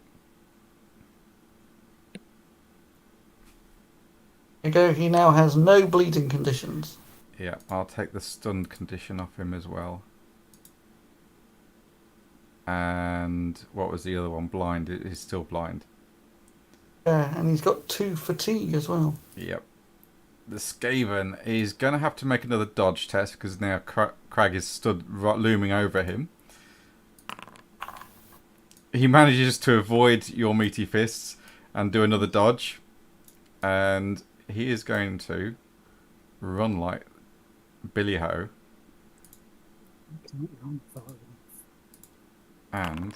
There you go. He now has no bleeding conditions. Yeah, I'll take the stunned condition off him as well. And what was the other one? Blind. He's still blind. Yeah, and he's got 2 fatigue as well. Yep. The Skaven is going to have to make another dodge test because now Crag is stood looming over him. He manages to avoid your meaty fists and do another dodge. And he is going to run like Billy Ho. Can't run far enough. And...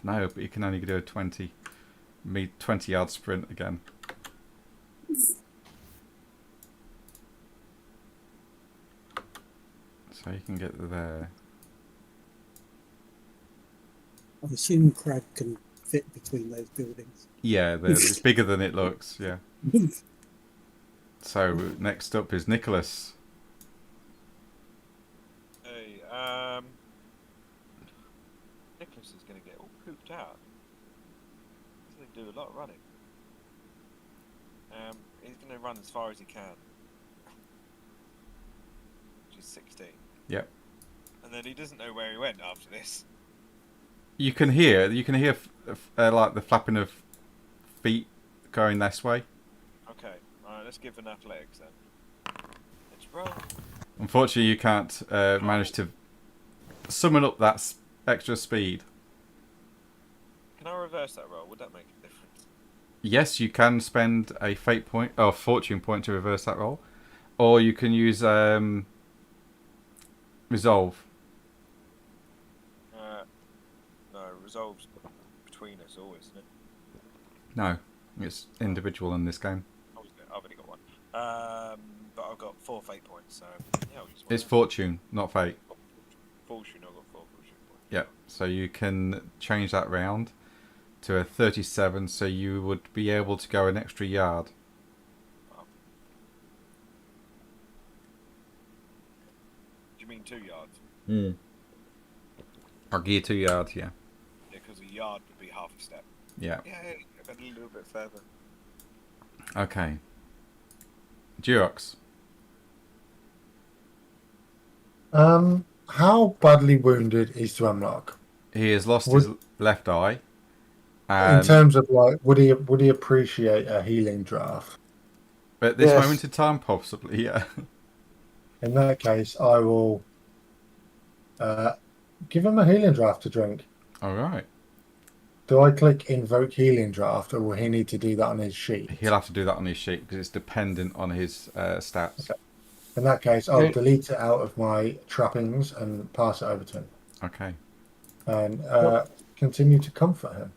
no, but he can only do a 20-yard sprint again. So you can get there. I assume Crag can fit between those buildings. Yeah, it's bigger than it looks, yeah. So next up is Nicholas. Hey, Nicholas is going to get all pooped out. He's going to do a lot of running. He's going to run as far as he can. Which is 16. Yep. And then he doesn't know where he went after this. You can hear like the flapping of feet going this way. Okay, alright, let's give an athletics then. Let's roll. Unfortunately, you can't manage to summon up that extra speed. Can I reverse that roll? Would that make a difference? Yes, you can spend a fate point or fortune point to reverse that roll, or you can use resolve. No, resolves between us always, isn't it? No, it's individual in this game. I've only got one. But I've got 4 fate points, so yeah, I'll use one. It's fortune, not fate. Fortune, I've got 4 fortune points. Yeah, so you can change that round to a 37, so you would be able to go an extra yard. Wow. Do you mean 2 yards? I'll give you 2 yards, yeah. Yeah, because a yard would be half a step. Yeah. Yeah, I've got a little bit further. Okay. Durox. How badly wounded is Drumlock? He has lost Would- his left eye. In And terms of like, would he appreciate a healing draft? at this Yes. moment in time, possibly, yeah. In that case, I will give him a healing draft to drink. All right. Do I click invoke healing draft, or will he need to do that on his sheet? He'll have to do that on his sheet because it's dependent on his stats. Okay. In that case, I'll Okay. delete it out of my trappings and pass it over to him, Okay. and continue to comfort him.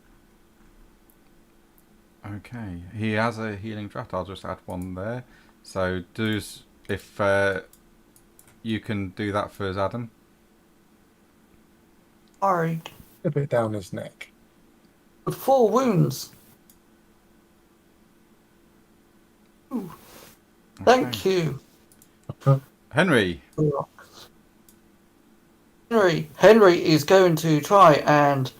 Okay. He has a healing draft. I'll just add one there. So, if you can do that for us, Adam. Sorry. A bit down his neck. With 4 wounds. Ooh. Thank you. Henry. Henry is going to try and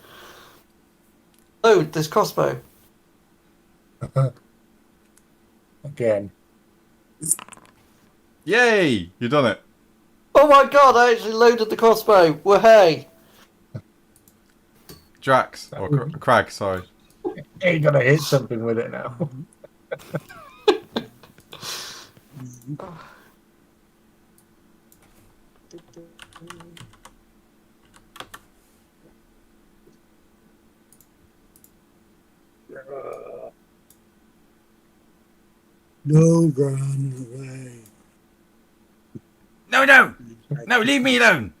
load this crossbow. Again. Yay! You've done it. Oh my god, I actually loaded the crossbow. Well, hey. Drax. Or Crag, sorry. You're gonna hit something with it now. No, run away. No, no! No, leave me alone!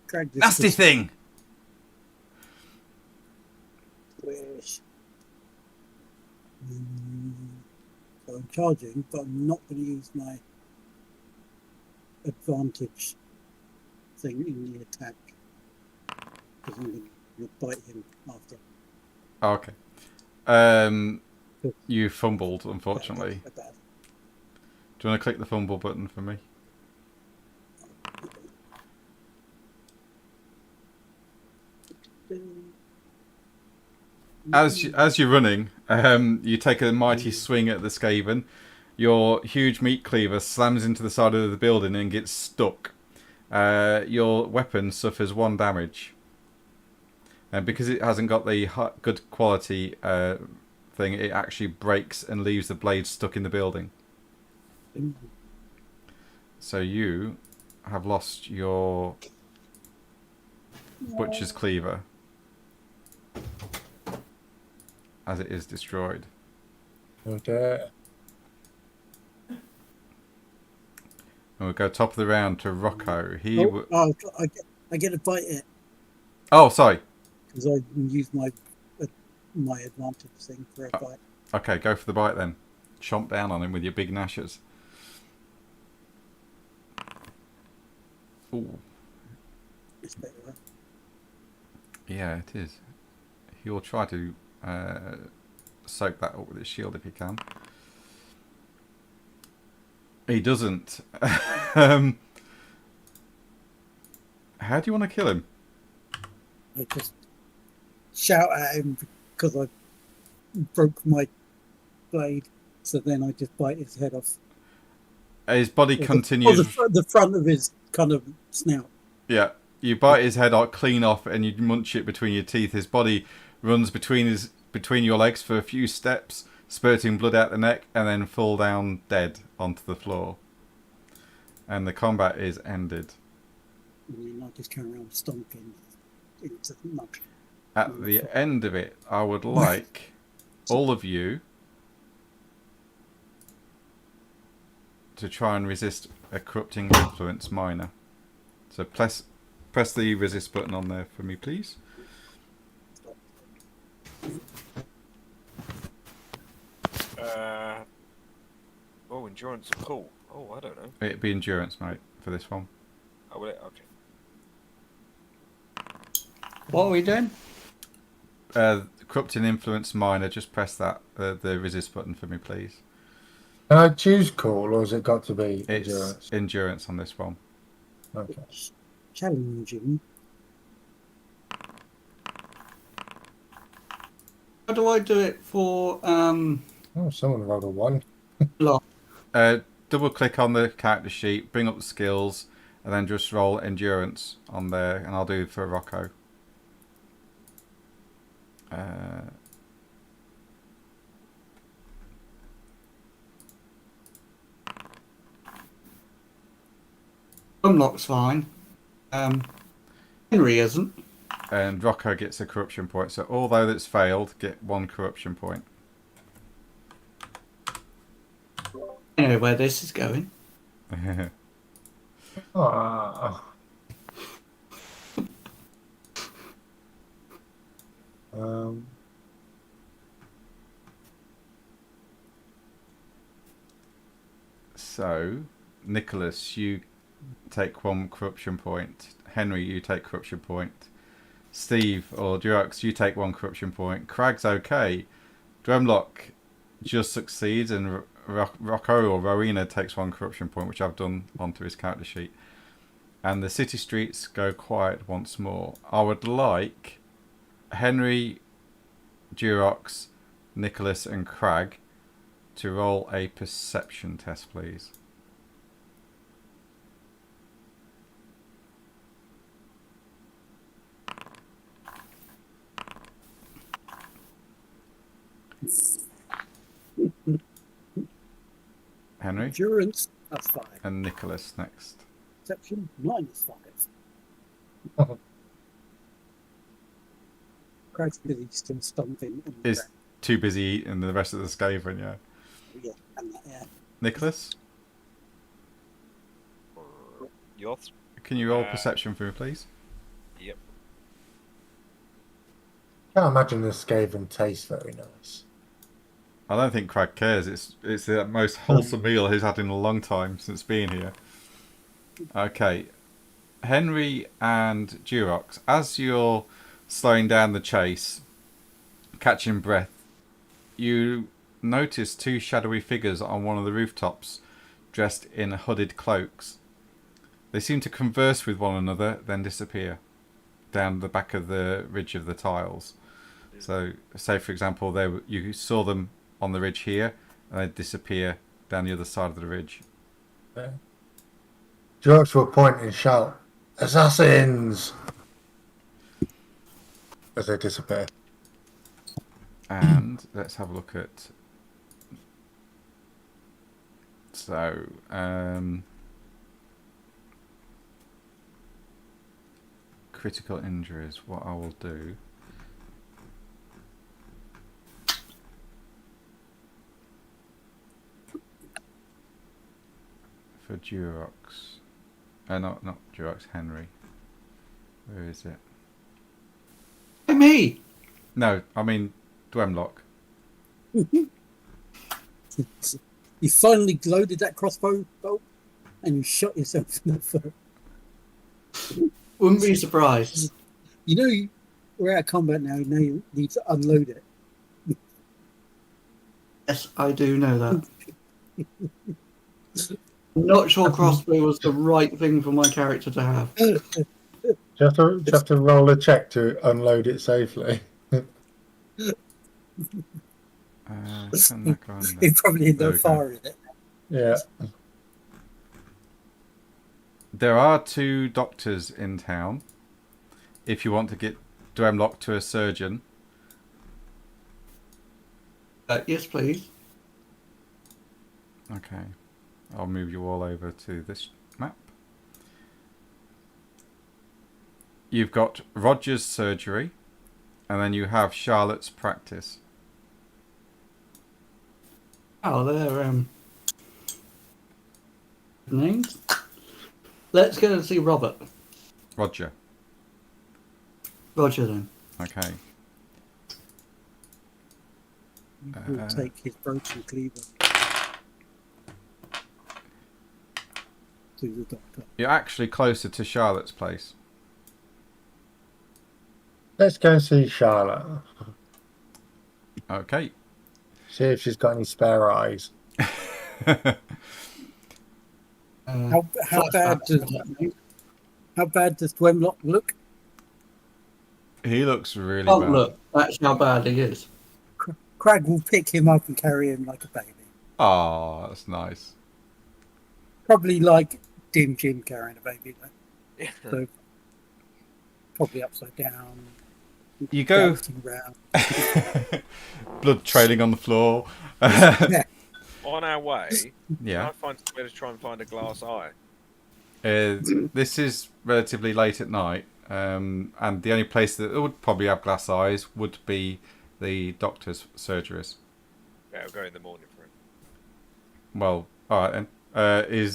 Crag just Nasty thing! squish. So I'm charging, but I'm not going to use my advantage thing in the attack because I'm going to bite him after. Oh, okay. You fumbled, unfortunately. Bad. Do you want to click the fumble button for me? As you're running, you take a mighty swing at the Skaven. Your huge meat cleaver slams into the side of the building and gets stuck. Your weapon suffers 1 damage. And because it hasn't got the good quality thing, it actually breaks and leaves the blade stuck in the building. So you have lost your butcher's cleaver as it is destroyed. Okay. And we'll go top of the round to Rocco. I get to bite it Oh, sorry. because I use my advantage thing for a bite. Okay, go for the bite then. Chomp down on him with your big gnashers. Ooh. It's better. Huh? Yeah, it is. He'll try to soak that up with his shield if he can. He doesn't. How do you want to kill him? I just shout at him because I broke my blade. So then I just bite his head off. His body continues. The front of his kind of snout. Yeah, you bite his head out clean off, and you munch it between your teeth. His body runs between your legs for a few steps, spurting blood out the neck, and then fall down dead onto the floor. And the combat is ended. And then I just turn around stomping into the mud. At the end of it, I would like all of you to try and resist a corrupting influence minor. So press the resist button on there for me, please. Endurance. Cool. Oh, I don't know. It'd be endurance, mate, for this one. Oh, will it? Okay. What are we doing? Corrupting influence minor. Just press that the resist button for me, please. Can I choose cool, or has it got to be It's endurance? endurance on this one. Okay. Challenging. How do I do it for Oh, someone rolled a 1. Double click on the character sheet, bring up the skills, and then just roll endurance on there, and I'll do it for Rocco. Unlock's fine. Henry isn't. And Rocco gets a corruption point. So although that's failed, get 1 corruption point. I know where this is going. Ah. So, Nicholas, you take 1 corruption point. Henry, you take corruption point. Steve or Durax, you take 1 corruption point. Crag's okay. Drumlock just succeeds, and Rocco or Rowena takes 1 corruption point, which I've done onto his character sheet. And the city streets go quiet once more. I would like Henry, Durox, Nicholas, and Crag to roll a perception test, please. Henry Endurance, that's 5. and Nicholas next. Perception, -5. Craig's busy still stomping. On the Is too busy eating the rest of the Skaven, yeah. ground. Yeah, and that, yeah. Nicholas, Yoth. can you roll perception for me, please? Yep. Can't imagine this Skaven tastes very nice. I don't think Crag cares. It's the most wholesome meal he's had in a long time since being here. Okay. Henry and Durox, as you're slowing down the chase, catching breath, you notice 2 shadowy figures on one of the rooftops dressed in hooded cloaks. They seem to converse with one another, then disappear down the back of the ridge of the tiles. So, say for example, you saw them on the ridge here, and they disappear down the other side of the ridge. Okay. Jokes will point and shout, "Assassins!" as they disappear. And let's have a look at. So, critical injuries. What I will do. For Durox. Not Durox, Henry. Where is it? Hey, me! No, I mean Dwemlock. You finally loaded that crossbow bolt and you shot yourself in the foot. Wouldn't be surprised. You know, we're out of combat now. Now you need to unload it. Yes, I do know that. I'm not sure crossbow was the right thing for my character to have. Do you have to roll a check to unload it safely? Can knock on the- It probably ended There up we go. firing it. Yeah. There are 2 doctors in town. If you want to get Dwemlock to a surgeon. Yes, please. Okay. I'll move you all over to this map. You've got Roger's surgery, and then you have Charlotte's practice. Oh, they're names. Let's go and see Robert. Roger. Roger then. Okay. We'll take his broken cleaver to the doctor. You're actually closer to Charlotte's place. Let's go and see Charlotte. Okay. See if she's got any spare eyes. How bad does Dwemlock look? He looks really Oh, bad. look, that's how bad he is. Crag will pick him up and carry him like a baby. Oh, that's nice. Probably like Dim Jim carrying a baby, though. Yeah. So probably upside down. You go bouncing around. blood trailing on the floor. Yeah. On our way, Yeah. I find somewhere to try and find a glass eye. This is relatively late at night, and the only place that would probably have glass eyes would be the doctor's surgeries. Yeah, we'll go in the morning for it. Well, all right then.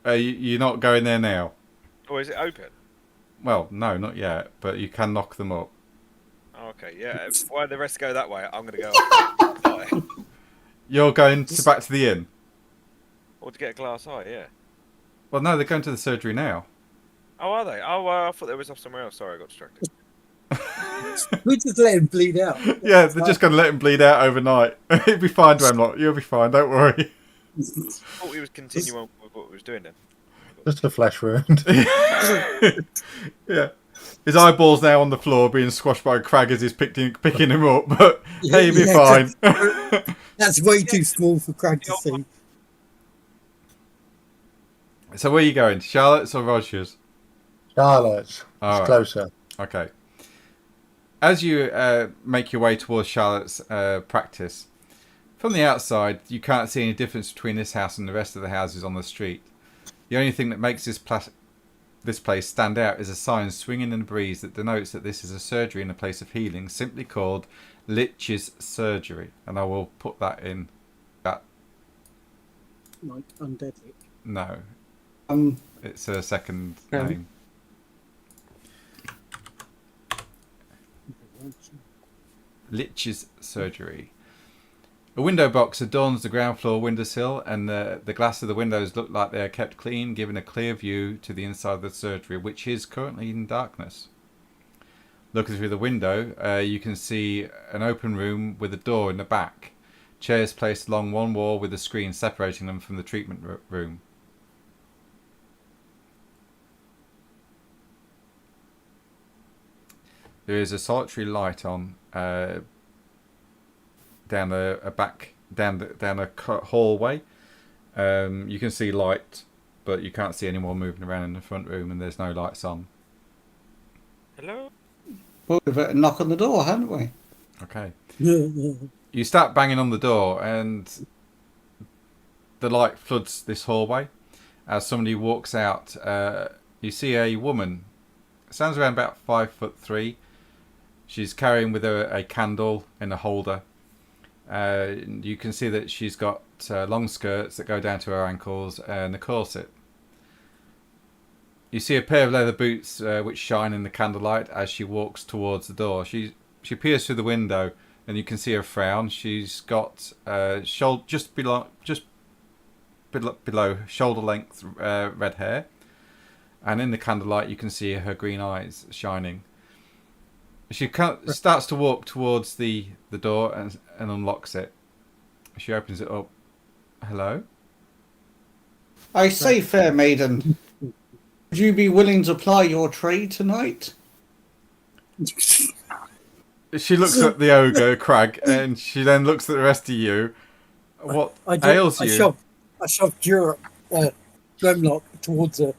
You're not going there now? Oh, is it open? Well, no, not yet. But you can knock them up. Oh, okay, yeah. Why the rest go that way? I'm going to go up. Eye. You're going back to the inn. Or to get a glass eye, yeah. Well, no, they're going to the surgery now. Oh, are they? Oh, I thought they was off somewhere else. Sorry, I got distracted. We just let him bleed out. Yeah, they're just going to let him bleed out overnight. He'll be fine, Dwemlock. You'll be fine. Don't worry. I thought we was continuing with what we was doing then. Just a flesh wound. Yeah. His eyeball's now on the floor being squashed by Crag as he's picking him up, but Yeah, he'll be yeah, fine. That's way too small for Crag to see. So where are you going? Charlotte's or Roger's? Charlotte. All It's right. closer. Okay. As you make your way towards Charlotte's practice, from the outside, you can't see any difference between this house and the rest of the houses on the street. The only thing that makes this place stand out is a sign swinging in the breeze that denotes that this is a surgery and a place of healing, simply called Lich's Surgery. And I will put that in that. Like undead lich. No, it's a second Okay. name. Lich's Surgery. A window box adorns the ground floor windowsill, and the glass of the windows look like they are kept clean, giving a clear view to the inside of the surgery, which is currently in darkness. Looking through the window, you can see an open room with a door in the back. Chairs placed along one wall with a screen separating them from the treatment room. There is a solitary light on down a hallway. You can see light, but you can't see anyone moving around in the front room, and there's no lights on. Hello? Well, we've had a knock on the door, haven't we? Okay. You start banging on the door, and the light floods this hallway. As somebody walks out, you see a woman. Sounds around about 5'3". She's carrying with her a candle in a holder. You can see that she's got long skirts that go down to her ankles and a corset. You see a pair of leather boots which shine in the candlelight as she walks towards the door. She peers through the window and you can see her frown. She's got just below shoulder length red hair, and in the candlelight you can see her green eyes shining. She starts to walk towards the door and unlocks it. She opens it up. Hello? I say, fair maiden, would you be willing to ply your trade tonight? She looks at the ogre, Crag, and she then looks at the rest of you. What ails you? I shoved Grimlock towards her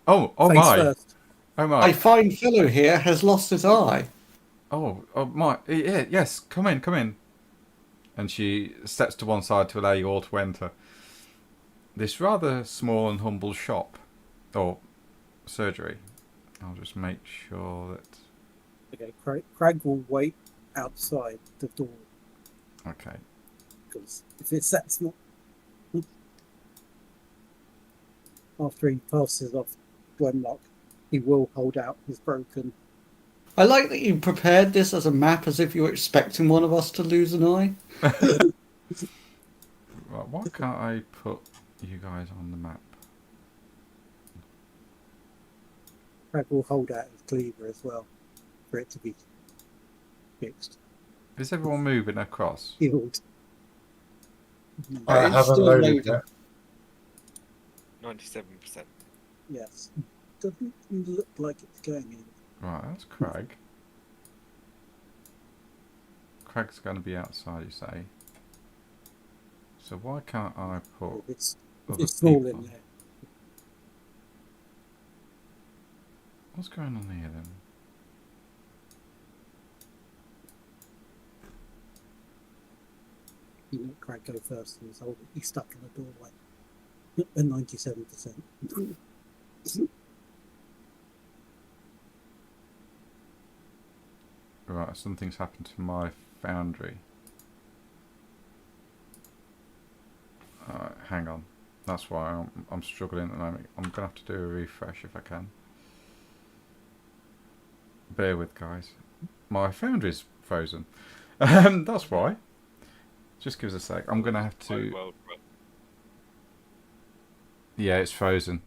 Oh face my. first. Oh my. My fine fellow here has lost his eye. Oh my. Yeah, yes, come in. And she steps to one side to allow you all to enter this rather small and humble shop, or surgery. I'll just make sure that... Okay, Craig will wait outside the door. Okay. Because if that's not... After he passes off Grimlock, he will hold out his broken... I like that you prepared this as a map as if you were expecting one of us to lose an eye. Right, why can't I put you guys on the map? Craig will hold out his cleaver as well, for it to be fixed. Is everyone moving across? Healed. I It's haven't still loaded loading. yet. 97%. Yes. Doesn't look like it's going in. Right, that's Craig. Craig's going to be outside, you say. So why can't I put It's other small people? in there. What's going on here then? You let Craig go first. He's stuck in the doorway. At 97%. Right, something's happened to my foundry. Alright, hang on. That's why I'm struggling at the moment. I'm going to have to do a refresh if I can. Bear with, guys. My foundry's frozen. That's why. Just give us a sec. I'm going to have to... Well, Yeah, it's frozen.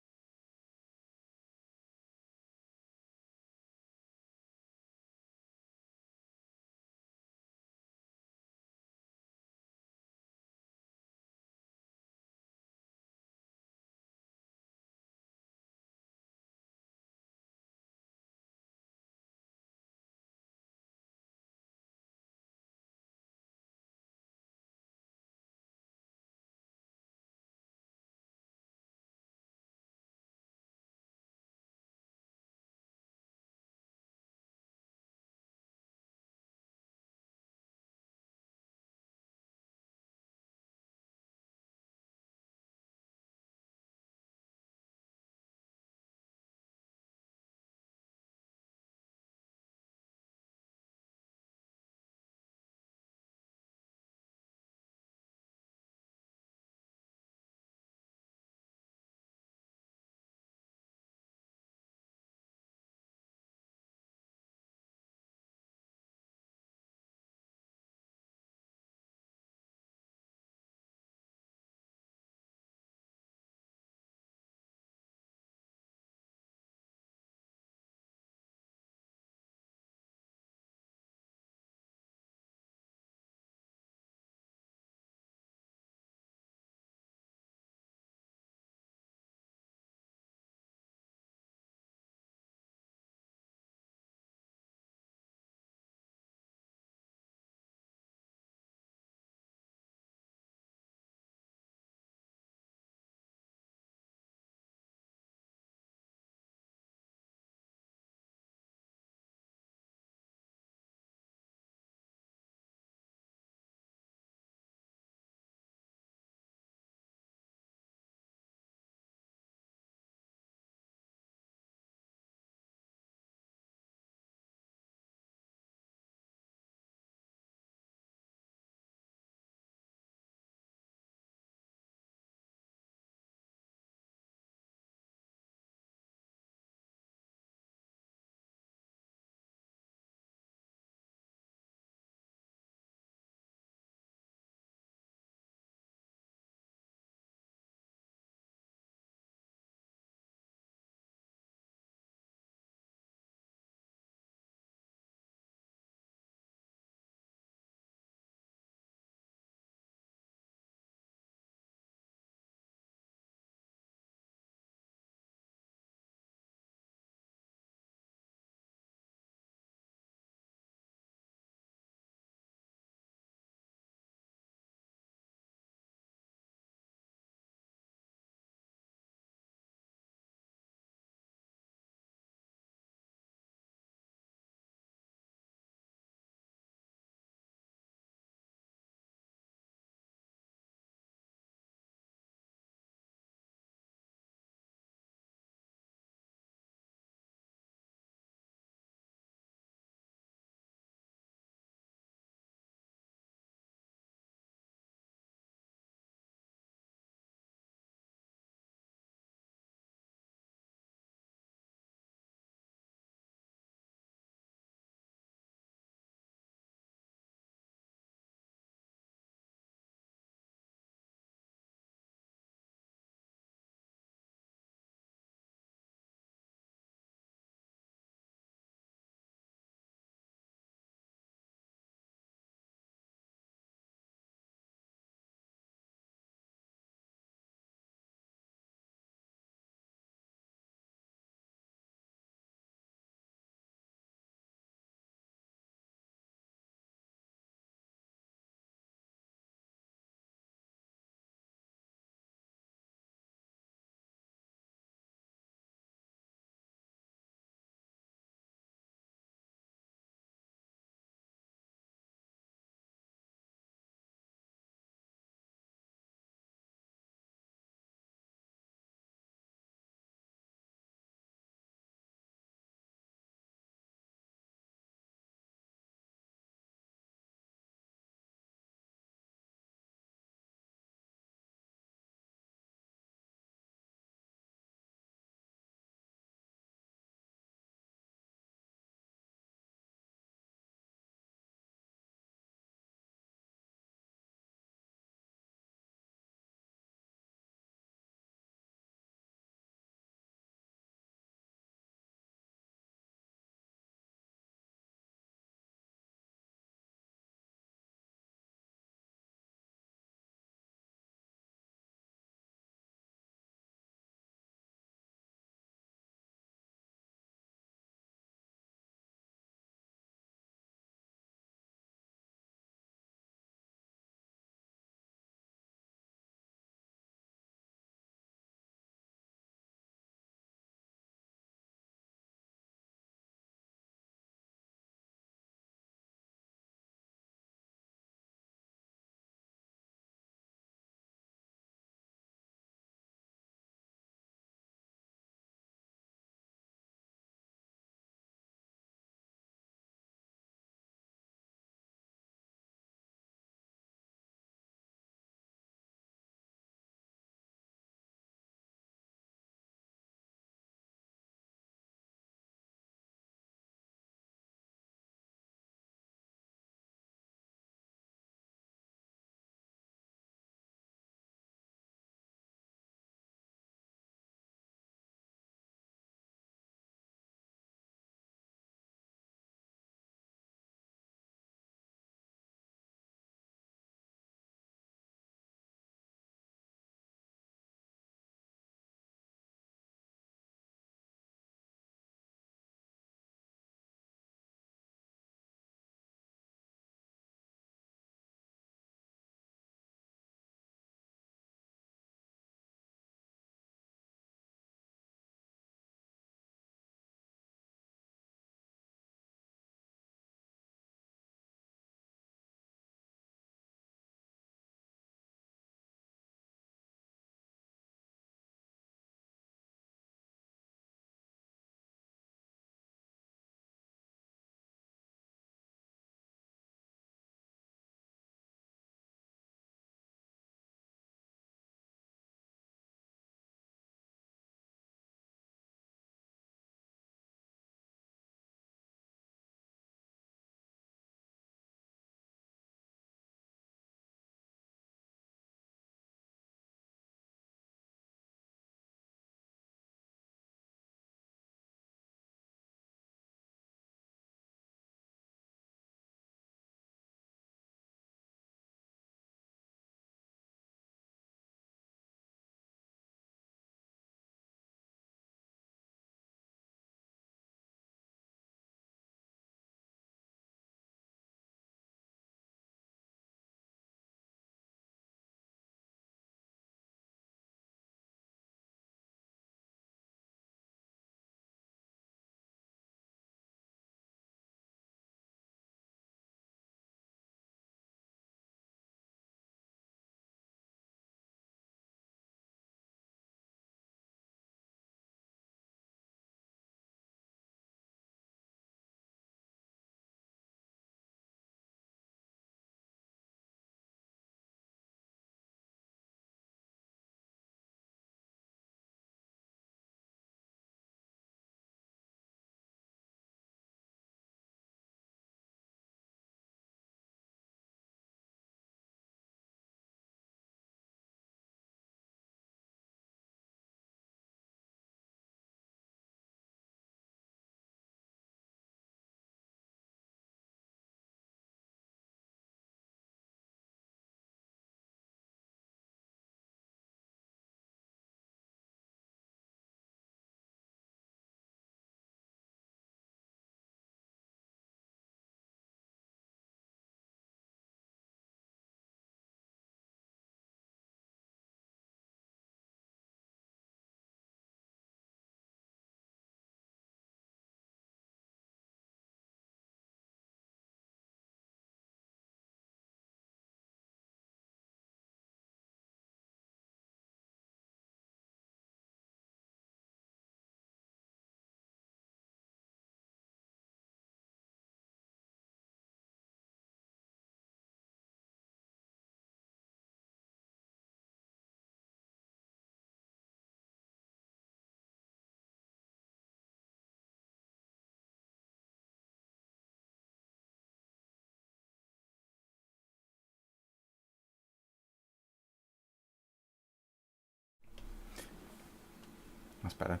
That's better.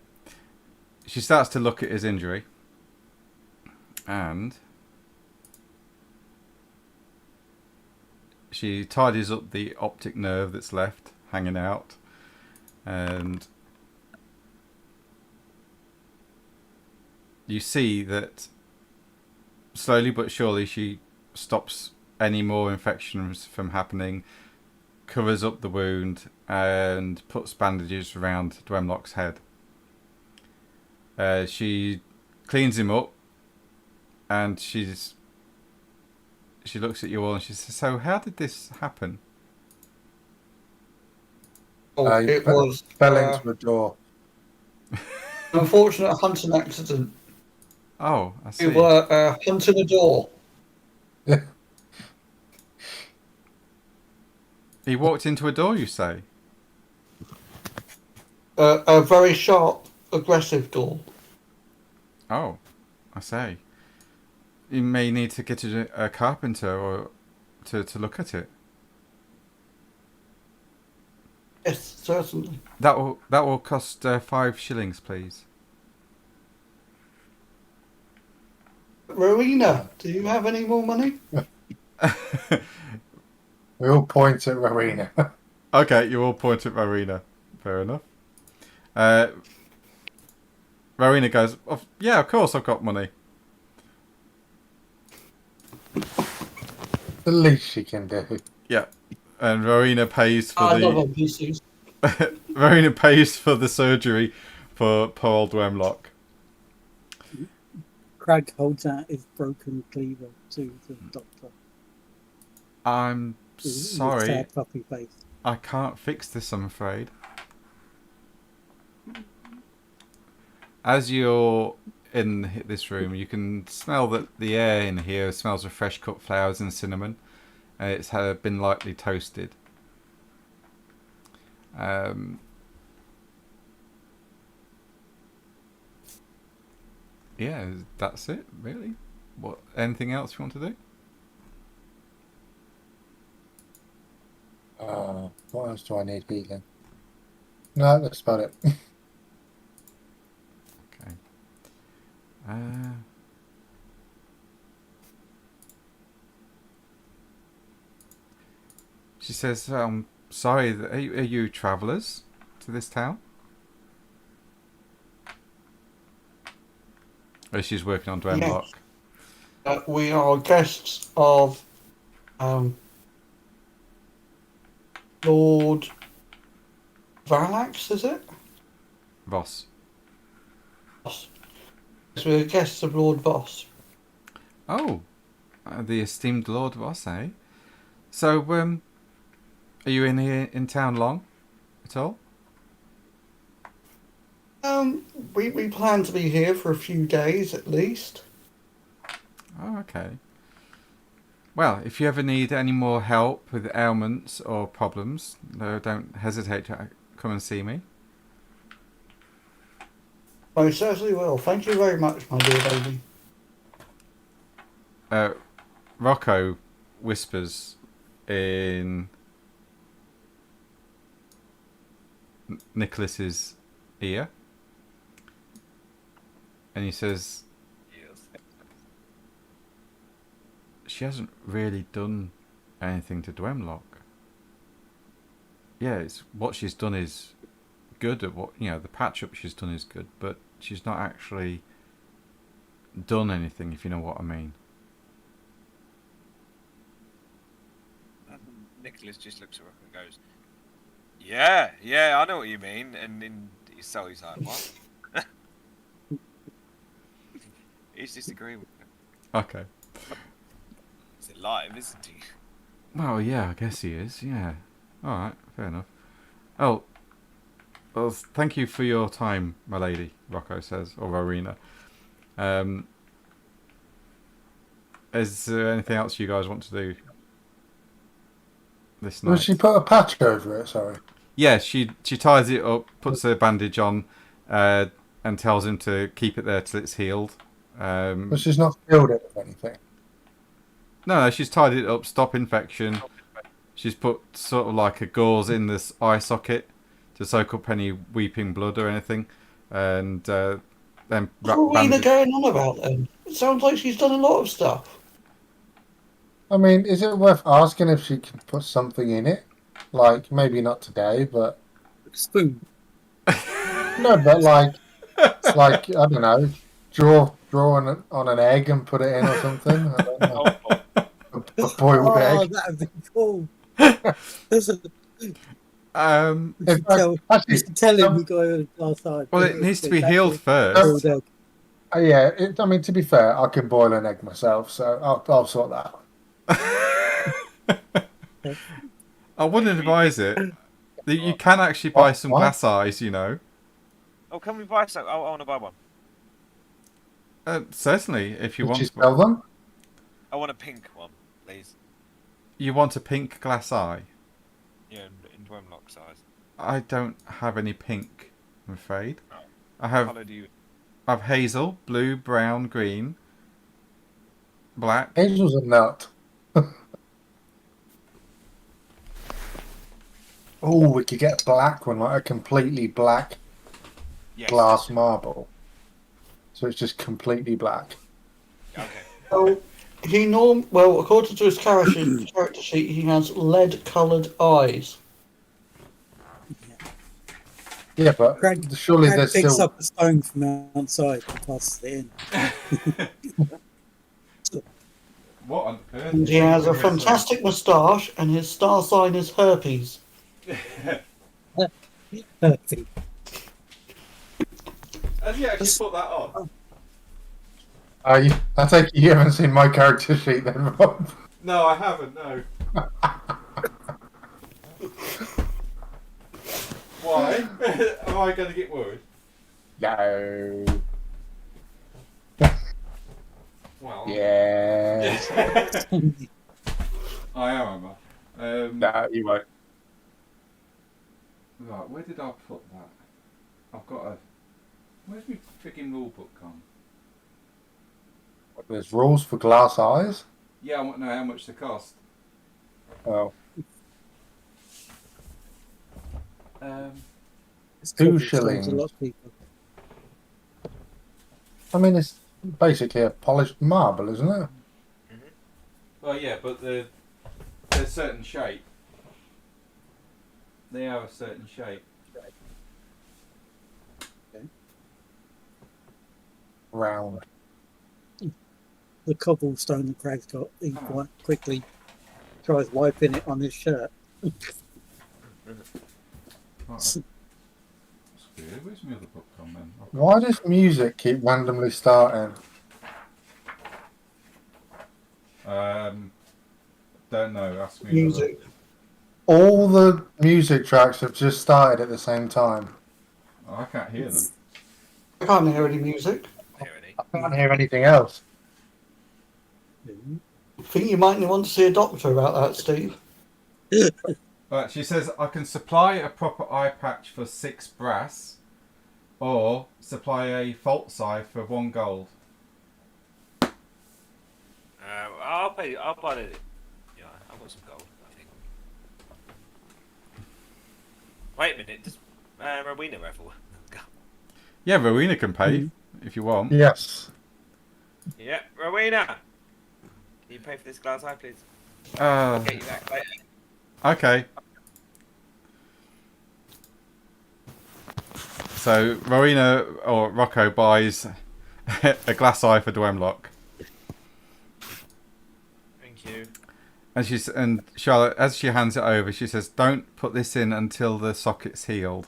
She starts to look at his injury. And she tidies up the optic nerve that's left hanging out. And you see that slowly but surely she stops any more infections from happening, covers up the wound, and puts bandages around Dwemlock's head. She cleans him up, and she looks at you all and she says, "So how did this happen?" Oh, You it was fell into a door. an unfortunate hunting accident. Oh, I see. We were hunting a door. He walked into a door, you say? A very sharp, aggressive door. Oh, I say. You may need to get a carpenter or to look at it. Yes, certainly. That will cost 5 shillings, please. Rowena, do you have any more money? We all point at Rowena. Okay, you all point at Rowena. Fair enough. Rowena goes, "Oh, yeah, of course I've got money." The least she can do. Yeah. And Rowena pays for I love the NPCs. Rowena pays for the surgery for poor old Dwemlock. Crag holds out his broken cleaver to the doctor. I'm with a sorry, sad puppy face. I can't fix this, I'm afraid. As you're in this room, you can smell that the air in here smells of fresh cut flowers and cinnamon. It's been lightly toasted. Yeah, that's it, really. What? Anything else you want to do? What else do I need healing? No, that's about it. Okay. She says, sorry, are you travellers to this town? Or she's working on Dwemlock. Yes. We are guests of Lord Valax, is it? Voss. Voss. Yes, we're guests of Lord Voss. Oh, the esteemed Lord Voss, eh? So, are you in town long at all? We plan to be here for a few days at least. Oh, okay. Well, if you ever need any more help with ailments or problems, don't hesitate to come and see me. I certainly will. Thank you very much, my dear baby. Rocco whispers in Nicholas's ear, and he says, Yes. "She hasn't really done anything to Dwemlock. Yeah, it's what she's done is good. At what the patch up she's done is good, but she's not actually done anything. If you know what I mean." Nicholas just looks at Rock and goes, yeah, I know what you mean. And then so he's like, what? He's disagreeing with him. Okay. He's alive, isn't he? Well, yeah, I guess he is. Yeah. All right, fair enough. Oh, well, thank you for your time, my lady. Rocco says, or Rowena. Is there anything else you guys want to do this night? Will she put a patch over it? Sorry. Yeah, she ties it up, puts a bandage on, and tells him to keep it there till it's healed. But she's not filled it with anything. No, she's tied it up, stop infection. She's put sort of like a gauze in this eye socket to soak up any weeping blood or anything. and then What's Rowena bandage. going on about then? It sounds like she's done a lot of stuff. I mean, is it worth asking if she can put something in it? Like, maybe not today, but Spoon. no, but like I don't know, draw on an egg and put it in or something. I don't know. A boiled Oh, egg. that'd be cool. In fact, actually, You should tell him we got it last time. Well, it needs to be healed first. Boiled egg. yeah. I mean, to be fair, I can boil an egg myself, so I'll sort that. I wouldn't advise it. You can actually buy some What? glass eyes, you know. Oh, can we buy some? I want to buy one. Certainly, if you Would want. you sell them? I want a pink one, please. You want a pink glass eye? Yeah, in Dwemlock size. I don't have any pink, I'm afraid. Oh. I have Colour do you? hazel, blue, brown, green, black. Hazel's a nut. Oh, we could get a black one, like a completely black Yes. glass marble. So it's just completely black. Okay. Well, well, according to his character sheet, he has lead-coloured eyes. Yeah, but Craig- surely Craig there's picks still. up a stone from outside and passes it in. What on earth? And he has a fantastic moustache, and his star sign is herpes. Perfect. Has he actually put that on? I take it you haven't seen my character sheet then, Rob. No, I haven't. No. Why? Am I going to get worried? No. Well. Yes. I am I? No, you won't. Right, where did I put that? I've got a. Where's my freaking rule book gone? There's rules for glass eyes. Yeah, I want to know how much they cost. Oh, It's 2 cool, it shillings. saves a lot of people. I mean it's basically a polished marble, isn't it? Well, yeah, but they're a certain shape. They are a certain shape. Round. The cobblestone that Craig's got, he quite quickly tries wiping it on his shirt. Oh, that's weird. Where's my other book gone then? Why does music keep randomly starting? Don't know. Ask me. Music. All the music tracks have just started at the same time. Oh, I can't hear them. I can't hear any music. I can't hear anything else. I think you might want to see a doctor about that, Steve. Right, she says I can supply a proper eye patch for 6 brass, or supply a false eye for 1 gold. I'll pay. I'll buy it. Yeah, I've got some gold. I think. Wait a minute. Does Rowena raffle? Yeah, Rowena can pay if you want. Yes. Yeah, Rowena. Can you pay for this glass eye, please? Uh, Get you back later. okay. So Rowena or Rocco buys a glass eye for Dwemlock. Thank you. And Charlotte, as she hands it over, she says, "Don't put this in until the socket's healed.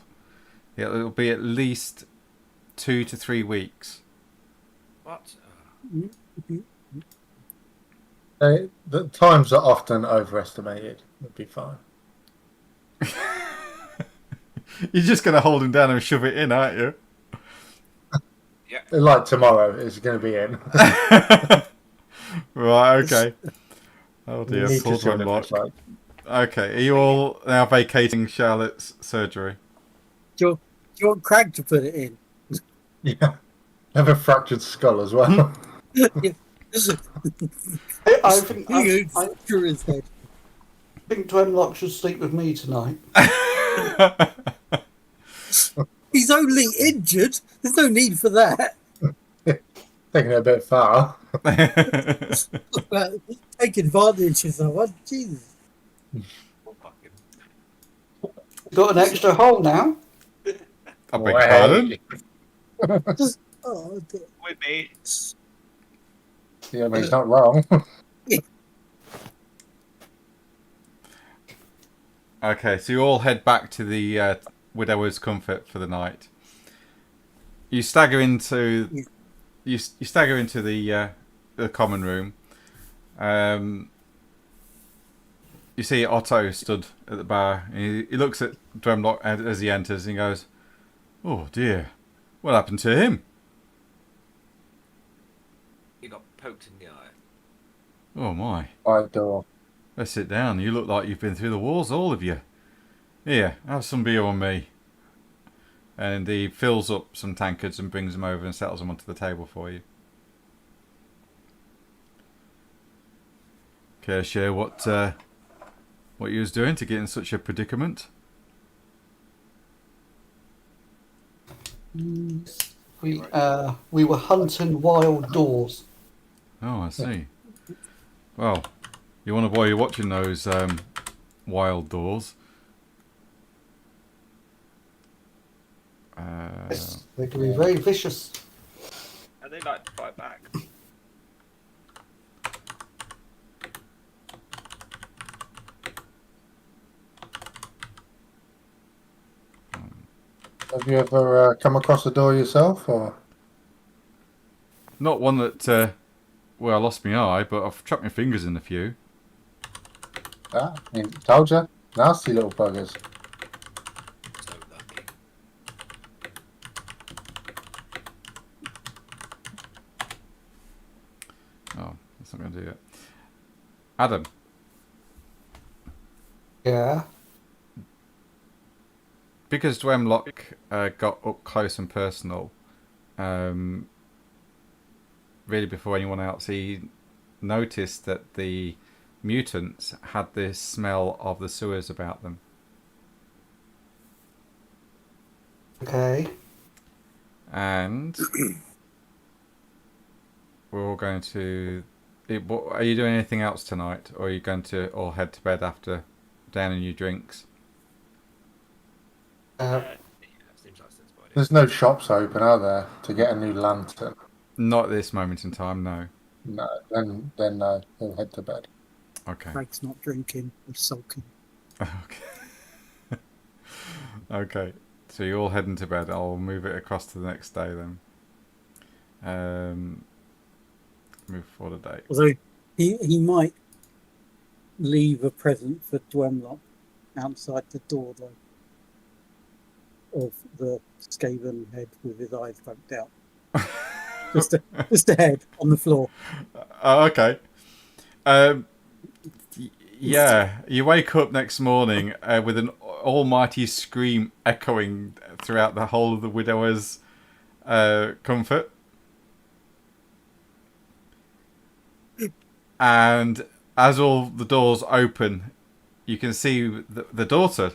It'll be at least 2 to 3 weeks." What? The times are often overestimated. It'd be fine. You're just going to hold him down and shove it in, aren't you? Yeah. Like tomorrow is going to be in. Right, okay. Oh dear, You need to poor see what it looks Dwemlock. like. Okay, are you all now vacating Charlotte's surgery? Do you want Craig to put it in? Yeah. Have a fractured skull as well. I think Through his head. Dwemlock should sleep with me tonight. He's only injured. There's no need for that. Taking it a bit far. Take advantage of someone. Jesus. Oh, fucking. Got an extra hole now. I beg your pardon? Just, oh, dear. With me. Yeah, but he's not wrong. Okay, so you all head back to the Widower's Comfort for the night. You stagger into you stagger into the common room. You see Otto stood at the bar. He looks at Dwemlock as he enters and he goes, "Oh dear, what happened to him?" He got poked in the eye. "Oh my. By door. Let's sit down. You look like you've been through the wars, all of you. Here, have some beer on me." And he fills up some tankards and brings them over and settles them onto the table for you. Care to share what you was doing to get in such a predicament? We were hunting wild doors. Oh, I see. Well, you wonder why you're watching those wild doors. Yes, they can be very vicious. And they like to fight back. Have you ever come across a door yourself, or? Not one that where I lost my eye, but I've chucked my fingers in a few. Ah, I told you. Nasty little buggers. So lucky. Oh, that's not going to do it. Adam, Yeah. because Dwemlock got up close and personal, really before anyone else, he noticed that the mutants had this smell of the sewers about them. Okay. And we're all going to... Are you doing anything else tonight? Or are you going to all head to bed after downing your drinks? Yeah, seems like a sensible idea. There's no shops open, are there, to get a new lantern? Not at this moment in time, no. No, then no. He'll head to bed. Okay. Craig's not drinking. He's sulking. Okay. Okay. So you're all heading to bed. I'll move it across to the next day then. Move forward a date. Although he might leave a present for Dwemlock outside the door, though, of the Skaven head with his eyes poked out. just a head on the floor. Oh, okay. Yeah, you wake up next morning with an almighty scream echoing throughout the whole of the Widower's Comfort. And as all the doors open, you can see the daughter.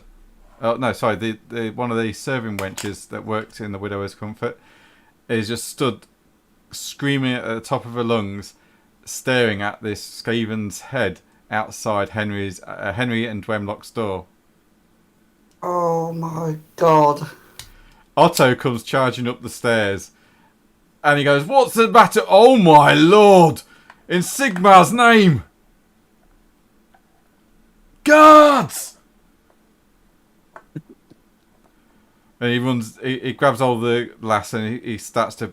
Oh no, sorry, the one of the serving wenches that worked in the Widower's Comfort is just stood screaming at the top of her lungs, staring at this Skaven's head outside Henry and Dwemlock's door. Oh my god. Otto comes charging up the stairs, and he goes, "What's the matter? Oh my lord! In Sigmar's name! Guards!" And he grabs hold of the lass and he starts to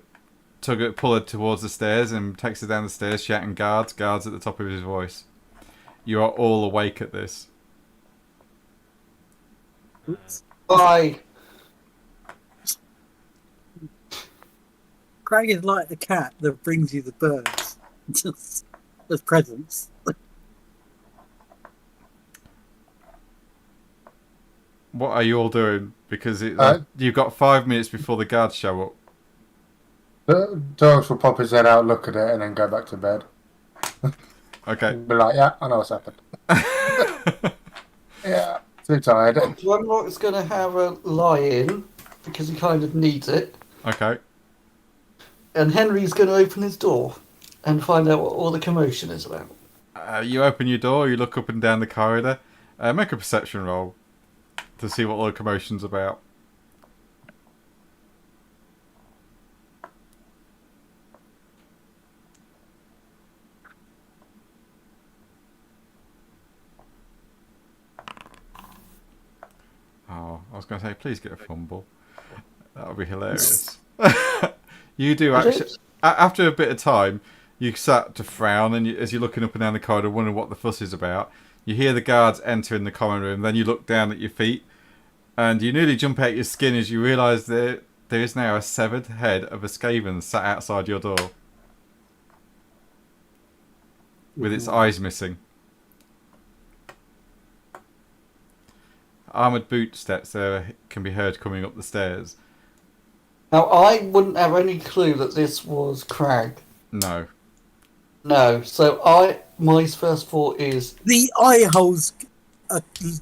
pull her towards the stairs and takes her down the stairs, shouting, "Guards, guards," at the top of his voice. You are all awake at this. Oops. Bye. Craig is like the cat that brings you the birds just as presents. What are you all doing? Because you've got 5 minutes before the guards show up. The dogs will pop his head out, look at it, and then go back to bed. Okay. Be like, yeah, I know what's happened. Yeah, too tired. Dwemlock is going to have a lie-in because he kind of needs it. Okay. And Henry's going to open his door and find out what all the commotion is about. You open your door, you look up and down the corridor. Make a perception roll to see what all the commotion's about. Oh, I was going to say, please get a fumble. That would be hilarious. You do actually. After a bit of time, you start to frown, and as you're looking up and down the corridor, wondering what the fuss is about, you hear the guards enter in the common room. Then you look down at your feet, and you nearly jump out your skin as you realise there is now a severed head of a Skaven sat outside your door, with its eyes missing. Armoured boot steps can be heard coming up the stairs. Now, I wouldn't have any clue that this was Crag. No. No, so my first thought is... The eye holes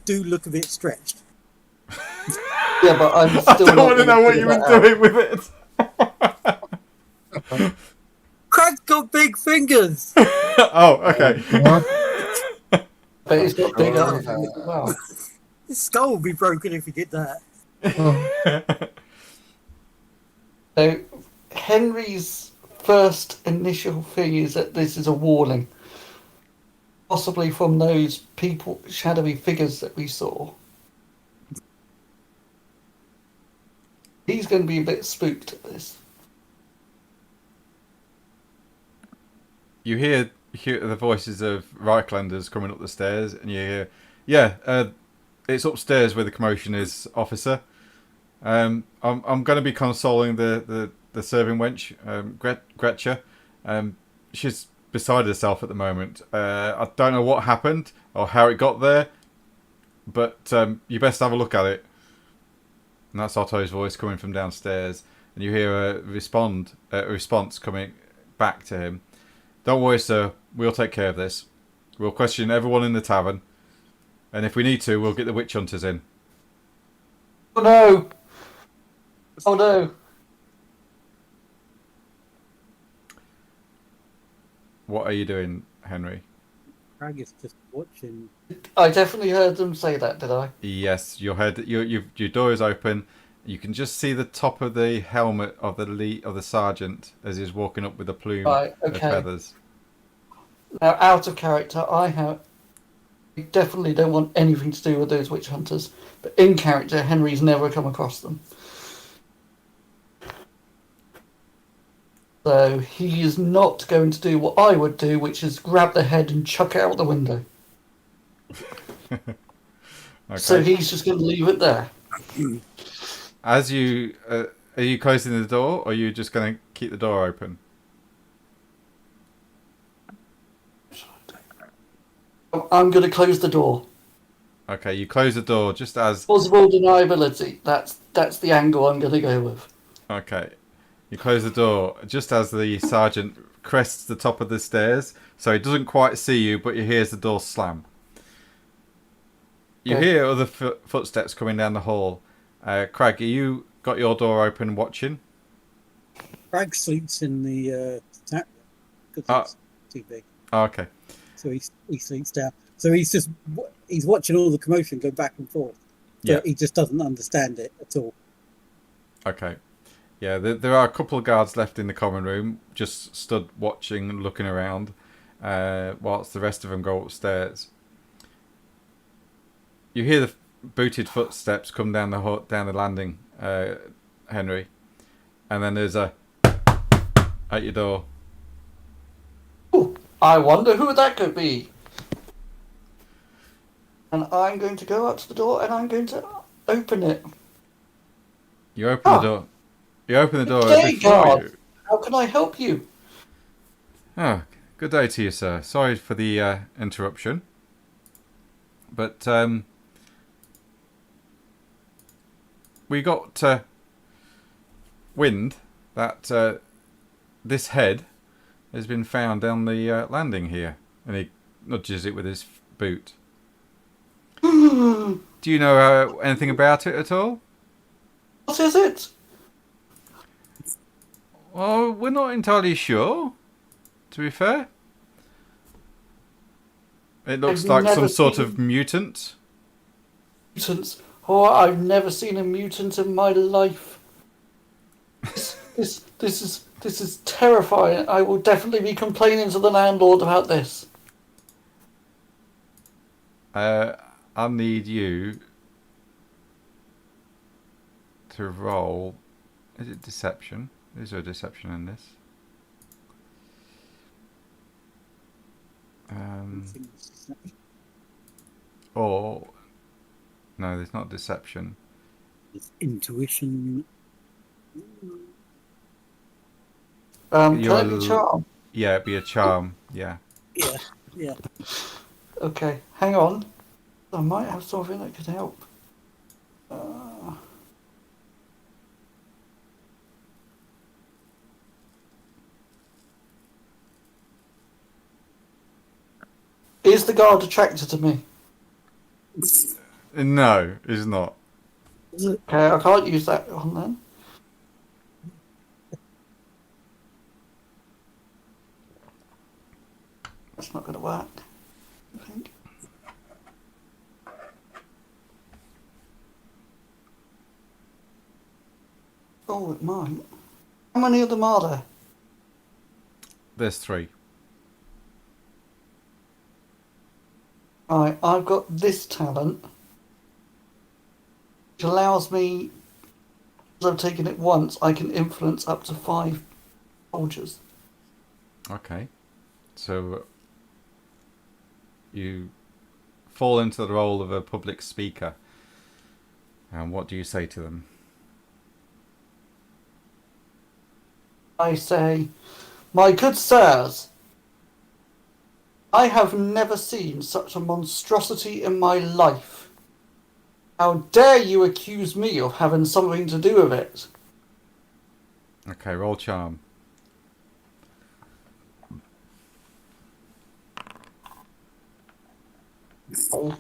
do look a bit stretched. Yeah, but I'm I still don't not want to know what you've been doing with it. Crag's got big fingers! Oh, okay. But it's got big eyes as well. His skull would be broken if he did that. So, Henry's first initial thing is that this is a warning. Possibly from those people, shadowy figures that we saw. He's going to be a bit spooked at this. You hear the voices of Reichlanders coming up the stairs, and you hear, it's upstairs where the commotion is, officer. I'm going to be consoling the serving wench, Gretchen. She's beside herself at the moment. I don't know what happened or how it got there, but you best have a look at it. And that's Otto's voice coming from downstairs, and you hear a response coming back to him. Don't worry, sir. We'll take care of this. We'll question everyone in the tavern, and if we need to, we'll get the witch hunters in. Oh no! Oh no! What are you doing, Henry? Crag is just watching. I definitely heard them say that, did I? Yes, your door is open. You can just see the top of the helmet of the sergeant as he's walking up with a plume Right, of okay. feathers. Now, out of character, I definitely don't want anything to do with those witch hunters. But in character, Henry's never come across them. So he is not going to do what I would do, which is grab the head and chuck it out the window. Okay. So he's just going to leave it there. As you are you closing the door, or are you just going to keep the door open? I'm going to close the door. Okay, you close the door just as. Plausible deniability. That's the angle I'm going to go with. Okay, you close the door just as the sergeant crests the top of the stairs, so he doesn't quite see you, but he hears the door slam. You Okay. hear other footsteps coming down the hall. Craig, you got your door open watching? Crag sleeps in the tap room because it's too big. Oh, okay. So he sleeps down. So he's watching all the commotion go back and forth. But Yeah. he just doesn't understand it at all. Okay. Yeah, there are a couple of guards left in the common room, just stood watching and looking around, whilst the rest of them go upstairs. You hear the booted footsteps come down the landing, Henry, and then there's a at your door. Ooh, I wonder who that could be. And I'm going to go up to the door and I'm going to open it. You open the door. You open the door Good day, before guard. you. How can I help you? Oh, good day to you, sir. Sorry for the interruption, but we got wind that this head has been found down the landing here, and he nudges it with his boot. Do you know anything about it at all? What is it? Well, we're not entirely sure, to be fair. It looks I've like some never sort seen- of mutant. Mutants. Oh, I've never seen a mutant in my life. This is terrifying. I will definitely be complaining to the landlord about this. I need you to roll. Is it deception? Is there a deception in this? Or no, there's not deception. It's intuition. Can You're it be charm? Yeah, it'd be a charm. Yeah. Yeah, yeah. Okay, hang on. I might have something that could help. Is the guard attracted to me? No, it's not. Okay, I can't use that one then. That's not going to work, I think. Oh, it might. How many of them are there? There's 3. Right, I've got this talent, which allows me, because I've taken it once, I can influence up to 5 soldiers. Okay. So you fall into the role of a public speaker. And what do you say to them? I say, my good sirs, I have never seen such a monstrosity in my life. How dare you accuse me of having something to do with it? Okay, roll charm. Oh,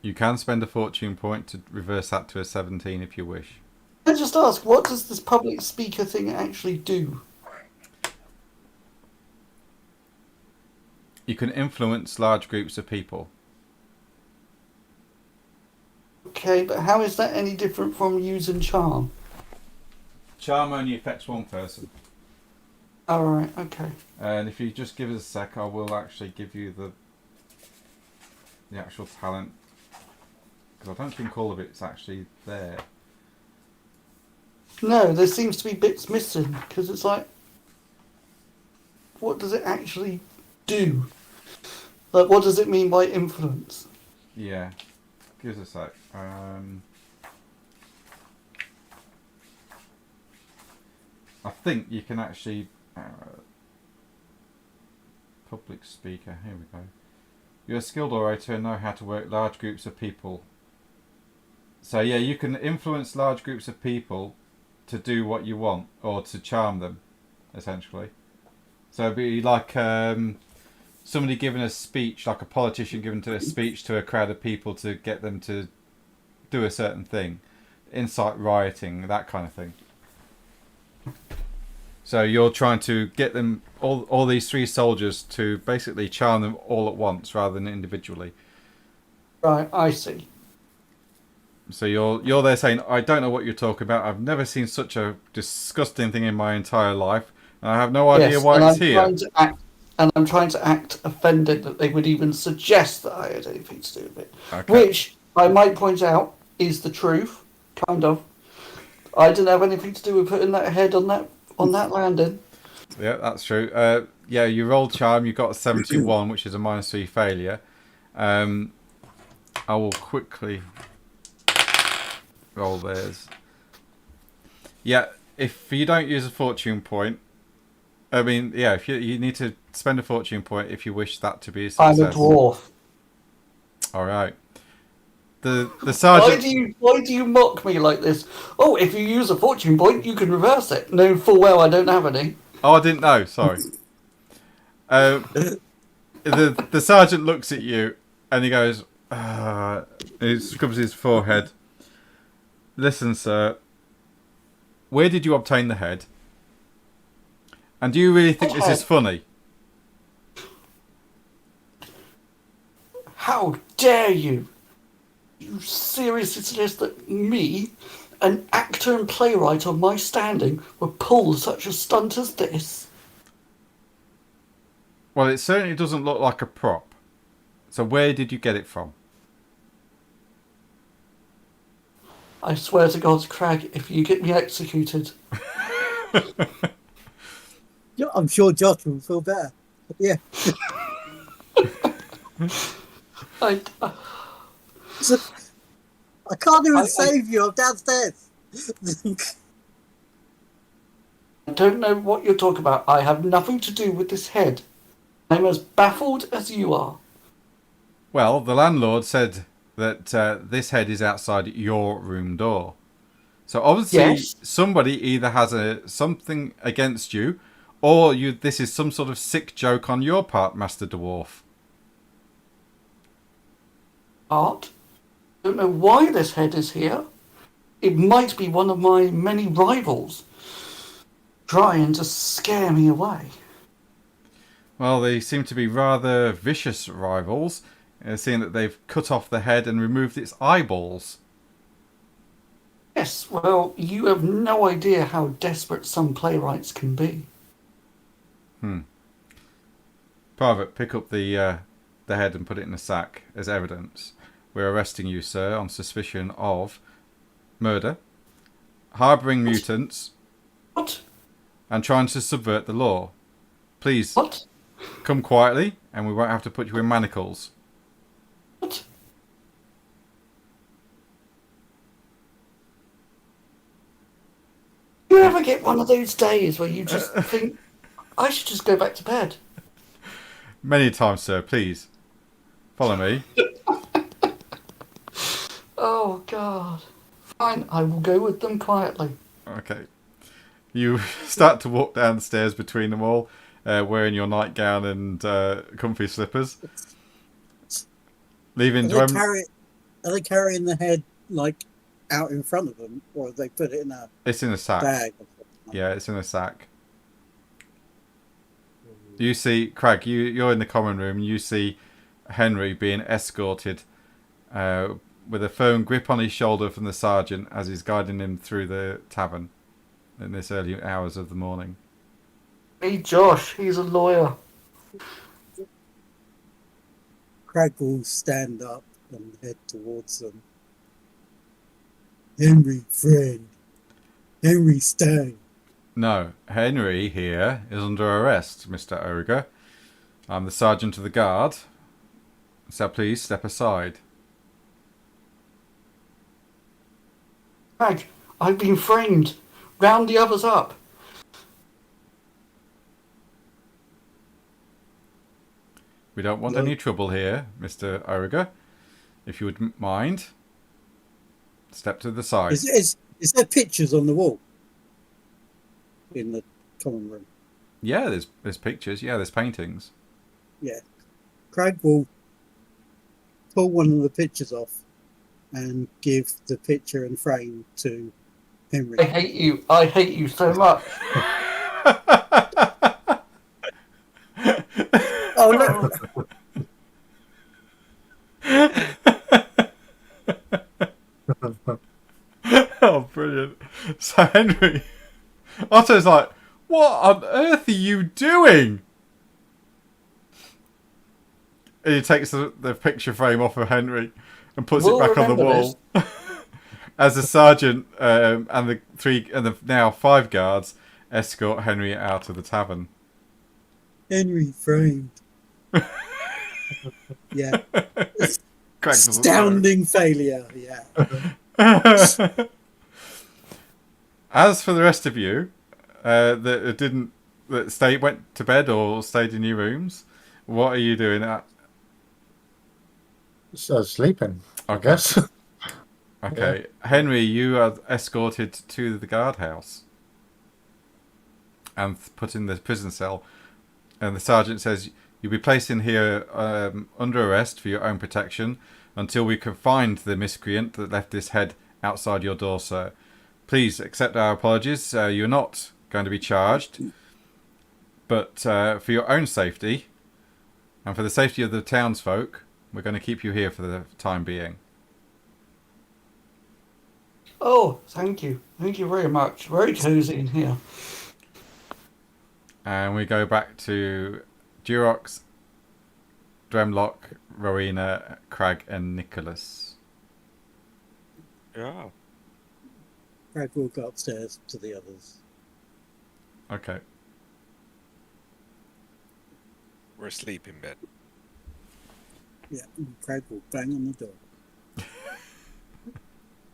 You can spend a fortune point to reverse that to a 17 if you wish. I just ask, what does this public speaker thing actually do? You can influence large groups of people. Okay, but how is that any different from using charm? Charm only affects one person. Alright, okay. And if you just give us a sec, I will actually give you the actual talent. Because I don't think all of it's actually there. No, there seems to be bits missing, because it's like, what does it actually do? Like, what does it mean by influence? Yeah. Give us a sec. I think you can actually... public speaker, here we go. You're a skilled orator and know how to work large groups of people. So yeah, you can influence large groups of people to do what you want, or to charm them, essentially. So it'd be like somebody giving a speech, like a politician giving a speech to a crowd of people to get them to do a certain thing. Incite rioting, that kind of thing. So you're trying to get them, all these 3 soldiers, to basically charm them all at once rather than individually. Right, I see. So you're there saying, I don't know what you're talking about. I've never seen such a disgusting thing in my entire life. And I have no idea why it's here. I'm trying to act offended that they would even suggest that I had anything to do with it. Okay. Which, I might point out, is the truth. Kind of. I didn't have anything to do with putting that head on that landing. Yeah, that's true. Yeah, you rolled charm. You got a 71, which is a -3 failure. I will quickly roll theirs. Yeah, if you don't use a fortune point, I mean, yeah, if you need to spend a fortune point if you wish that to be a success. I'm a dwarf. All right. The sergeant. Why do you mock me like this? Oh, if you use a fortune point, you can reverse it. No, full well I don't have any. Oh, I didn't know. Sorry. The sergeant looks at you and he goes, he scrubs his forehead. Listen, sir. Where did you obtain the head? And do you really think this is funny? How dare you? You seriously suggest that me, an actor and playwright of my standing, would pull such a stunt as this? Well, it certainly doesn't look like a prop. So where did you get it from? I swear to God's Crag, if you get me executed. Yeah, I'm sure Josh will feel better. But yeah. So, I can't even save you. I'm downstairs. I don't know what you're talking about. I have nothing to do with this head. I'm as baffled as you are. Well, the landlord said that this head is outside your room door. So obviously Yes. somebody either has something against you, or this is some sort of sick joke on your part, Master Dwarf. Art? I don't know why this head is here. It might be one of my many rivals trying to scare me away. Well, they seem to be rather vicious rivals, seeing that they've cut off the head and removed its eyeballs. Yes, well, you have no idea how desperate some playwrights can be. Private, pick up the head and put it in a sack as evidence. We're arresting you, sir, on suspicion of murder, harbouring mutants, What? and trying to subvert the law. Please, What? come quietly, and we won't have to put you in manacles. What? You ever get one of those days where you just think, I should just go back to bed? Many times, sir, please. Follow me. Oh, God. Fine, I will go with them quietly. Okay. You start to walk down the stairs between them all, wearing your nightgown and comfy slippers. Leaving Are they carrying the head, like, out in front of them? Or have they put it in a It's in a sack. bag? Or something? Yeah, it's in a sack. You see, Craig, you're in the common room. You see Henry being escorted with a firm grip on his shoulder from the sergeant as he's guiding him through the tavern in this early hours of the morning. Hey, Josh, he's a lawyer. Craig will stand up and head towards them. Henry, friend. Henry, stay. No, Henry here is under arrest, Mr. Ogre. I'm the sergeant of the guard, so please step aside. Craig, I've been framed. Round the others up. We don't want No. any trouble here, Mr. Ogre. If you would mind, step to the side. Is there pictures on the wall? In the common room? Yeah, there's pictures. Yeah, there's paintings. Yeah. Craig will pull one of the pictures off and give the picture and frame to Henry. I hate you. I hate you so much. Oh, look. Oh, brilliant. So Henry, Otto's like, what on earth are you doing? And he takes the picture frame off of Henry and puts We'll it back on the remember wall. As the sergeant and the now 5 guards escort Henry out of the tavern. Henry framed. Yeah. Craig doesn't know. Astounding failure. Yeah. As for the rest of you that went to bed or stayed in your rooms, what are you doing? So sleeping, I Okay. guess. Okay, Henry, you are escorted to the guardhouse and put in the prison cell. And the sergeant says you'll be placed in here under arrest for your own protection until we can find the miscreant that left this head outside your door, sir. Please accept our apologies. You're not going to be charged. But for your own safety, and for the safety of the townsfolk, we're going to keep you here for the time being. Oh, thank you. Thank you very much. Very cozy in here. And we go back to Durox, Dremlock, Rowena, Crag, and Nicholas. Yeah. Crag will go upstairs to the others. Okay. We're asleep in bed. Yeah, and Crag will bang on the door.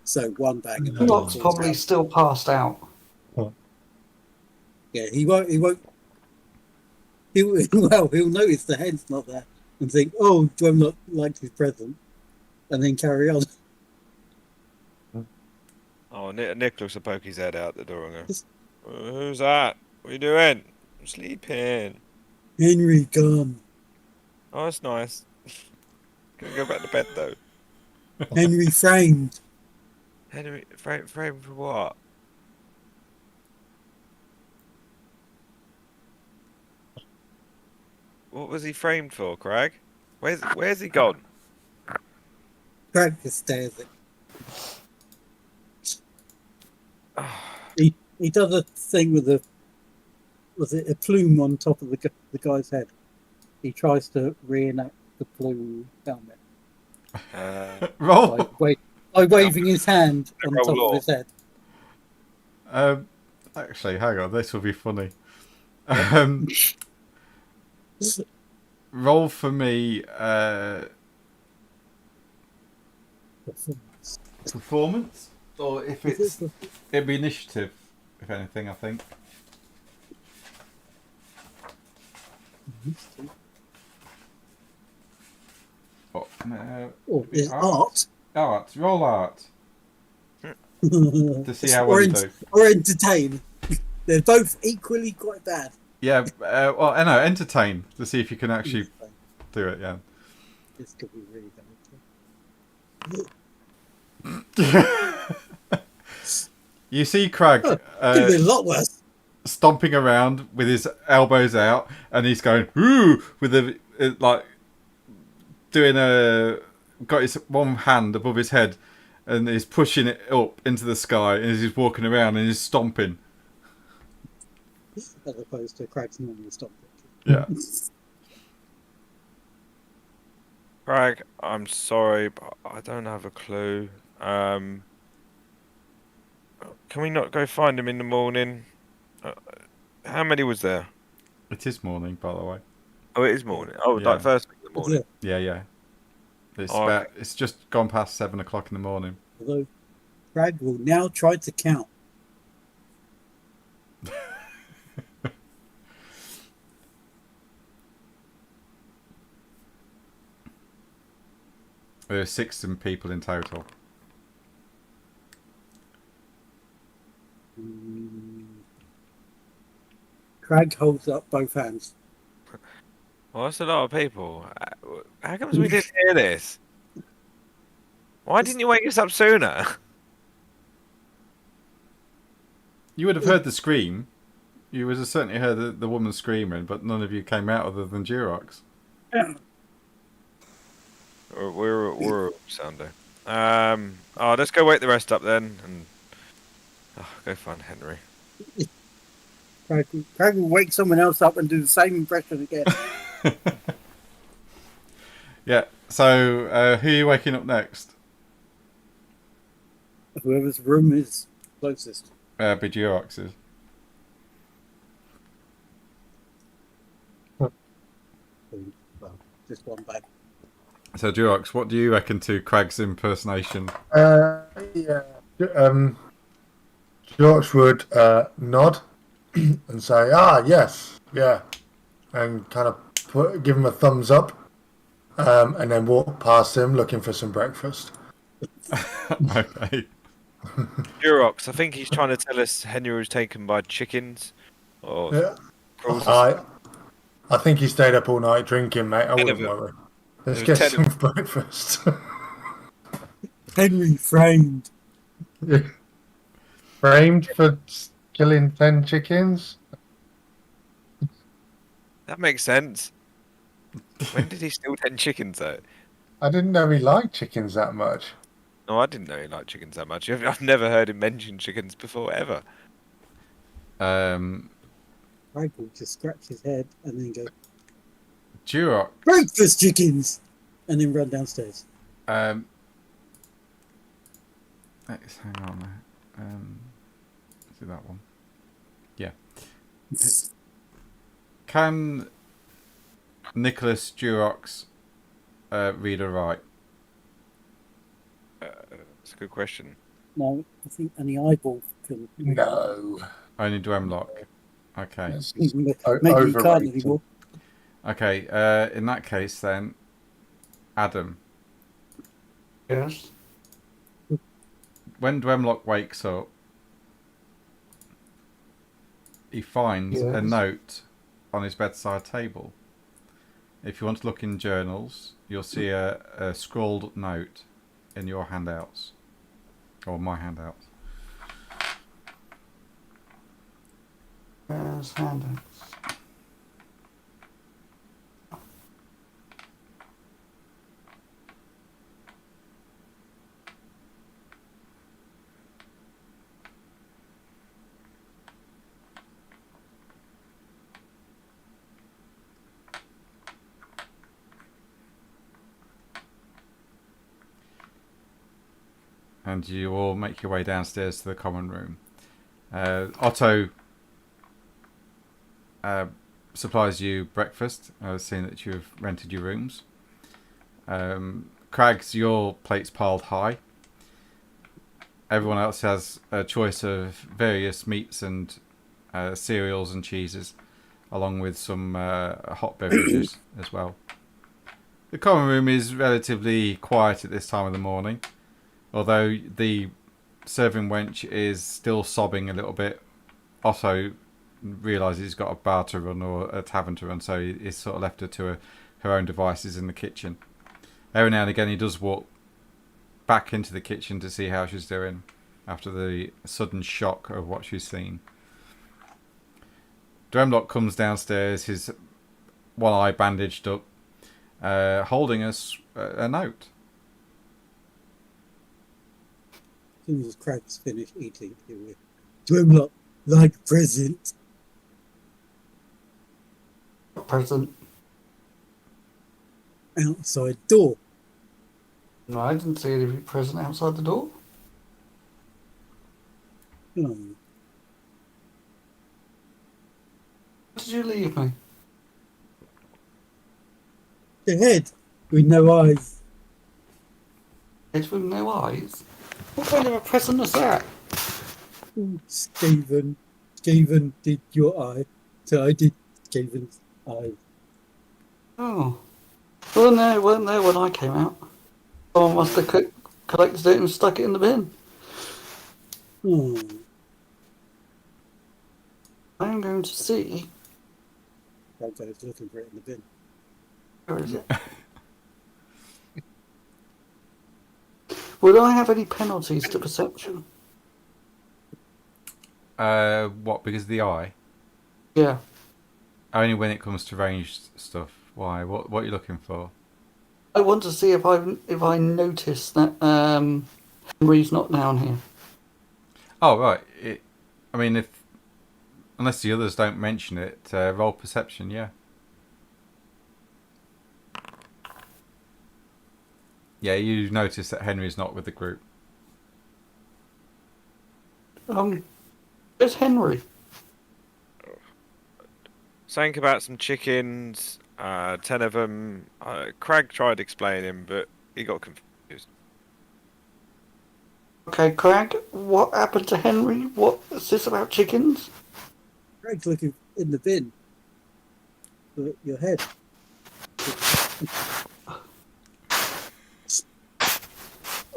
So one bang and the door Locke's falls probably out. still passed out. Yeah, he won't. He'll notice the head's not there and think, "Oh, Dremlock liked his present," and then carry on. Oh, Nicholas will poke his head out the door and go, "Who's that? What are you doing?" "I'm sleeping." Henry, come. "Oh, that's nice." Gonna go back to bed though. Henry framed. Henry, frame for what? What was he framed for, Craig? Where's he gone? Crag just stares at. Ah, He does a thing with a plume on top of the guy's head. He tries to reenact the plume helmet Roll. by waving his hand on Roll top off. of his head. Actually, hang on. This will be funny. Roll for me performance, or if it'd be initiative, if anything. I think. Or is art. Art. Roll art to see how well or, you do. or entertain. They're both equally quite bad. Yeah. Well, I know. Entertain to see if you can actually do it. Yeah. This could be really bad. You see Crag Could be a lot worse. stomping around with his elbows out, and he's going "Ooh" with like doing got his one hand above his head, and he's pushing it up into the sky, and he's walking around and he's stomping. As opposed to Crag's normal stomping. Yeah. Craig, I'm sorry, but I don't have a clue. Can we not go find him in the morning? How many was there? It is morning, by the way. Oh, it is morning. Oh, Yeah. like first thing in the morning. Yeah. It's Oh, about. It's just gone past 7 o'clock in the morning. Although Crag will now try to count. There are 6 people in total. Crag holds up both hands. Well, that's a lot of people. How comes we didn't hear this? Why didn't you wake us up sooner? You would have heard the scream. You would have certainly heard the woman screaming, but none of you came out other than Durox. We're Sunday. Oh, let's go wake the rest up then, and go find Henry. Crag will wake someone else up and do the same impression again. Yeah. So who are you waking up next? Whoever's room is closest. Be Durox's. Well, just one bag. So Durox, what do you reckon to Crag's impersonation? Yeah. George would nod and say, yes, yeah, and kind of give him a thumbs up, and then walk past him looking for some breakfast. Okay. Durox, I think he's trying to tell us Henry was taken by chickens. Or Yeah. crows. I think he stayed up all night drinking, mate. I 10 wouldn't of them. worry. Let's There was get 10 some breakfast. Henry framed. Framed for killing 10 chickens? That makes sense. When did he steal 10 chickens, though? I didn't know he liked chickens that much. No, I didn't know he liked chickens that much. I've never heard him mention chickens before, ever. Um, Craig will just scratch his head and then go, Duroc. breakfast chickens! And then run downstairs. Let's hang on there. Is it that one? Yeah. Can Nicholas Durox read or write? That's a good question. No, I think any eyeball can. No. Only Dwemlock. Okay. It's Maybe you can't overrated. anymore. Okay. In that case, then, Adam. Yes. When Dwemlock wakes up, he finds a Yes. note on his bedside table. If you want to look in journals, you'll see a scrawled note in your handouts, or my handouts. There's handouts. And you all make your way downstairs to the common room. Otto supplies you breakfast, seeing that you've rented your rooms. Crag's, your plate's piled high. Everyone else has a choice of various meats and cereals and cheeses, along with some hot beverages as well. The common room is relatively quiet at this time of the morning, although the serving wench is still sobbing a little bit. Otto realises he's got a bar to run or a tavern to run, so he's sort of left her to her own devices in the kitchen. Every now and again he does walk back into the kitchen to see how she's doing after the sudden shock of what she's seen. Dwemlock comes downstairs, his one eye bandaged up, holding us a note. As soon as Craig's finished eating, he will Dwemlock like present. Present. Outside door. No, I didn't see any present outside the door. Oh, Where did you leave me? the head with no eyes. Head with no eyes? What kind of a present is that? Oh, Stephen did your eye, so I did Stephen's eye. Oh. Well, no, it weren't there when I came out. Someone must have collected it and stuck it in the bin. Oh, I'm going to see. Craig goes looking for it in the bin. Where is it? Would I have any penalties to perception? What, because of the eye? Yeah. Only when it comes to ranged stuff. Why? What are you looking for? I want to see if I notice that Henry's not down here. Oh, right. I mean, unless the others don't mention it, roll perception, yeah. Yeah, you notice that Henry's not with the group. Where's Henry? Something about some chickens, 10 of them. Crag tried explaining, but he got confused. Okay, Craig, what happened to Henry? What is this about chickens? Craig's looking in the bin for your head.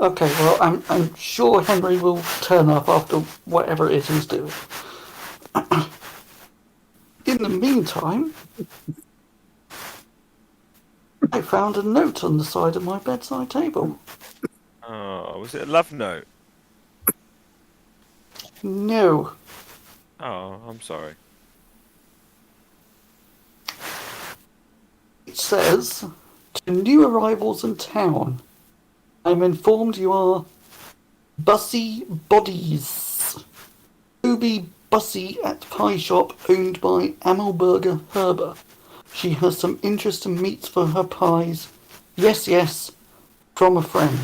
Okay, well, I'm sure Henry will turn up after whatever it is he's doing. In the meantime, I found a note on the side of my bedside table. Oh, was it a love note? No. Oh, I'm sorry. It says, to new arrivals in town, I'm informed you are Bussy Bodies. Ruby Bussy at pie shop owned by Amelberger Herber. She has some interesting meats for her pies. Yes, yes, from a friend.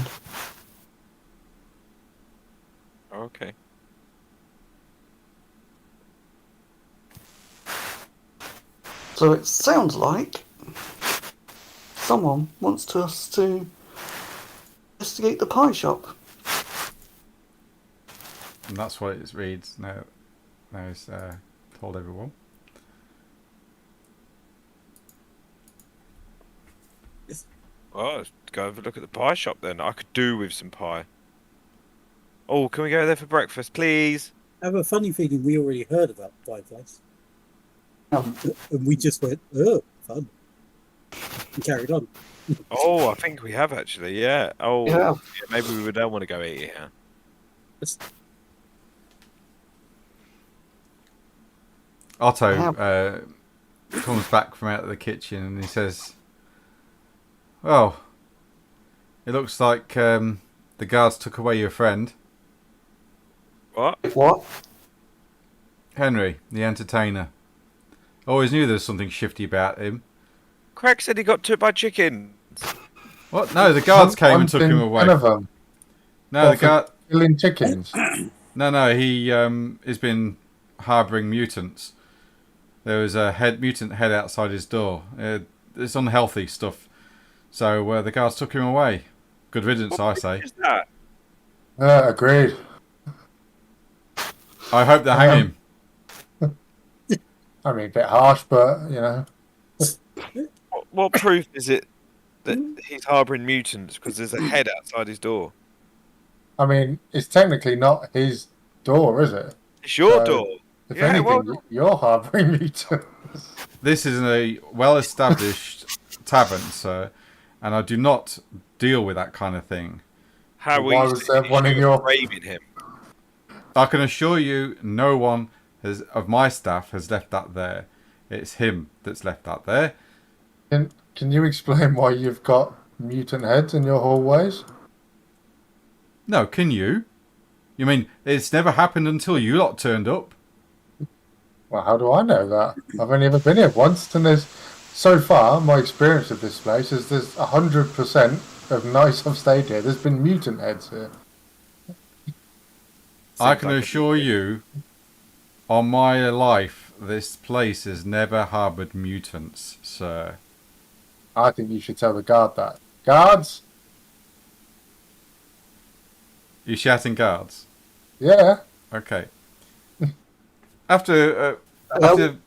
Okay. So it sounds like someone wants us to investigate the pie shop. And that's what it reads now. Now it's told everyone. Well, let's go have a look at the pie shop then. I could do with some pie. Oh, can we go there for breakfast, please? I have a funny feeling we already heard about Pie Place. Oh. And we just went, oh, fun. And carried on. Oh, I think we have actually, yeah. Oh, Yeah. maybe we don't want to go eat here. Otto comes back from out of the kitchen and he says, "Well, it looks like the guards took away your friend, What? What? Henry, the entertainer. Always knew there was something shifty about him." Craig said he got took by chickens. What? No, the guards came and took him away. One of them. No, the guard. Killing chickens. No. He has been harbouring mutants. There was a mutant head outside his door. It's unhealthy stuff. So the guards took him away. Good riddance, I say. What is that? Agreed. I hope they hang him. I mean, a bit harsh, but you know. What proof is it that he's harbouring mutants because there's a head outside his door? I mean, it's technically not his door, is it? It's your So, door. If Yeah, anything, well- you're harbouring mutants. This is a well-established tavern, sir, and I do not deal with that kind of thing. How Why we was there one in your- braving him? I can assure you, no one of my staff has left that there. It's him that's left that there. Can you explain why you've got mutant heads in your hallways? No, can you? You mean it's never happened until you lot turned up? Well, how do I know that? I've only ever been here once, and so far, my experience of this place is there's 100% of nights I've stayed here. There's been mutant heads here. I can assure you, on my life, this place has never harboured mutants, sir. I think you should tell the guard that. Guards? You shouting guards? Yeah. Okay. After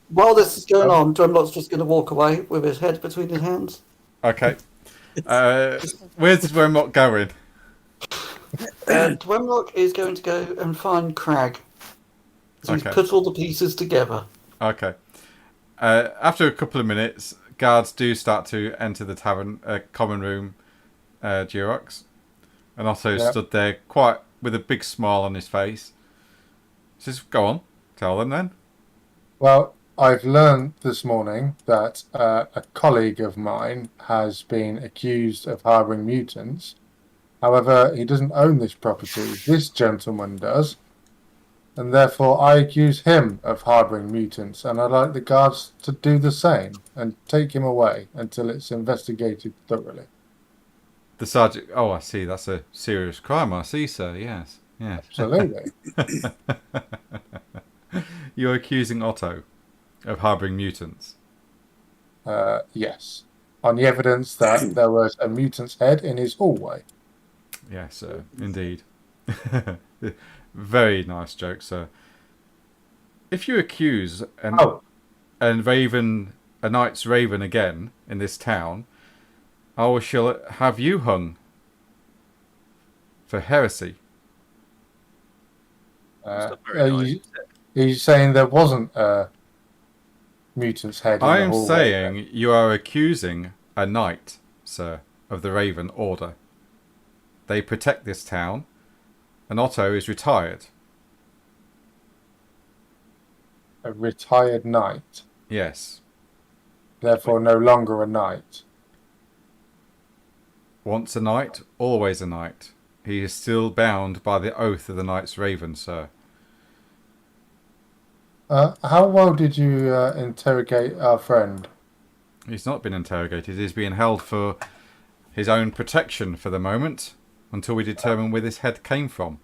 While this is going on, Drumlock's just going to walk away with his head between his hands. okay. Where's Dwemlock going? Drumlock is going to go and find Crag. So he's Okay. put all the pieces together. Okay. After a couple of minutes, guards do start to enter the tavern common room, Durox, and Otto Yep. stood there quite with a big smile on his face. Says, "Go on, tell them then." Well, I've learned this morning that a colleague of mine has been accused of harbouring mutants. However, he doesn't own this property. This gentleman does. And therefore, I accuse him of harbouring mutants, and I'd like the guards to do the same and take him away until it's investigated thoroughly. The sergeant. Oh, I see. That's a serious crime. I see, sir. Yes. Yes. Absolutely. You're accusing Otto of harbouring mutants. Yes. On the evidence that there was a mutant's head in his hallway. Yes, sir. Indeed. Very nice joke, sir. If you accuse and Raven, a knight's Raven again in this town, I shall have you hung for heresy. It's not very nice, is it? Are you saying there wasn't a mutant's head in I the am hallway? saying you are accusing a knight, sir, of the Raven Order. They protect this town, and Otto is retired. A retired knight, Yes. therefore no longer a knight. Once a knight, always a knight. He is still bound by the oath of the Knight's Raven, sir. How well did you interrogate our friend? He's not been interrogated. He's being held for his own protection for the moment, until we determine where this head came from.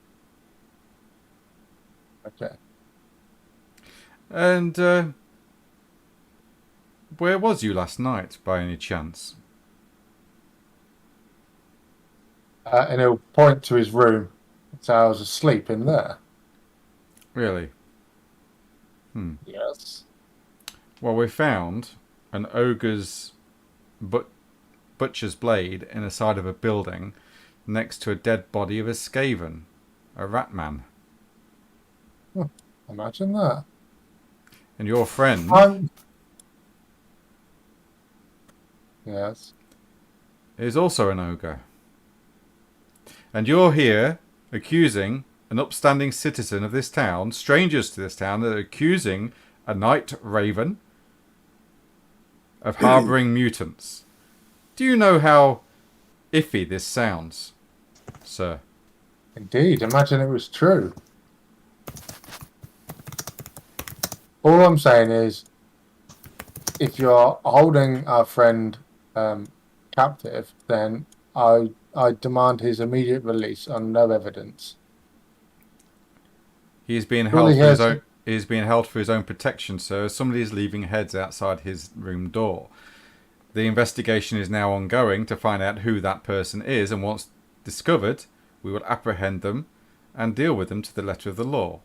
Okay. And where was you last night, by any chance? And he'll point to his room. So I was asleep in there. Really? Yes. Well, we found an ogre's butcher's blade in the side of a building next to a dead body of a skaven, a rat man. Imagine that. And your friend Yes. is also an ogre. And you're here accusing an upstanding citizen of this town, strangers to this town, that are accusing a knight raven of harbouring mutants. Do you know how iffy this sounds, sir? Indeed. Imagine it was true. All I'm saying is, if you're holding our friend captive, then I demand his immediate release on no evidence. He is being Surely held for his he has- own. He is being held for his own protection, sir. Somebody is leaving heads outside his room door. The investigation is now ongoing to find out who that person is, and once discovered, we will apprehend them and deal with them to the letter of the law,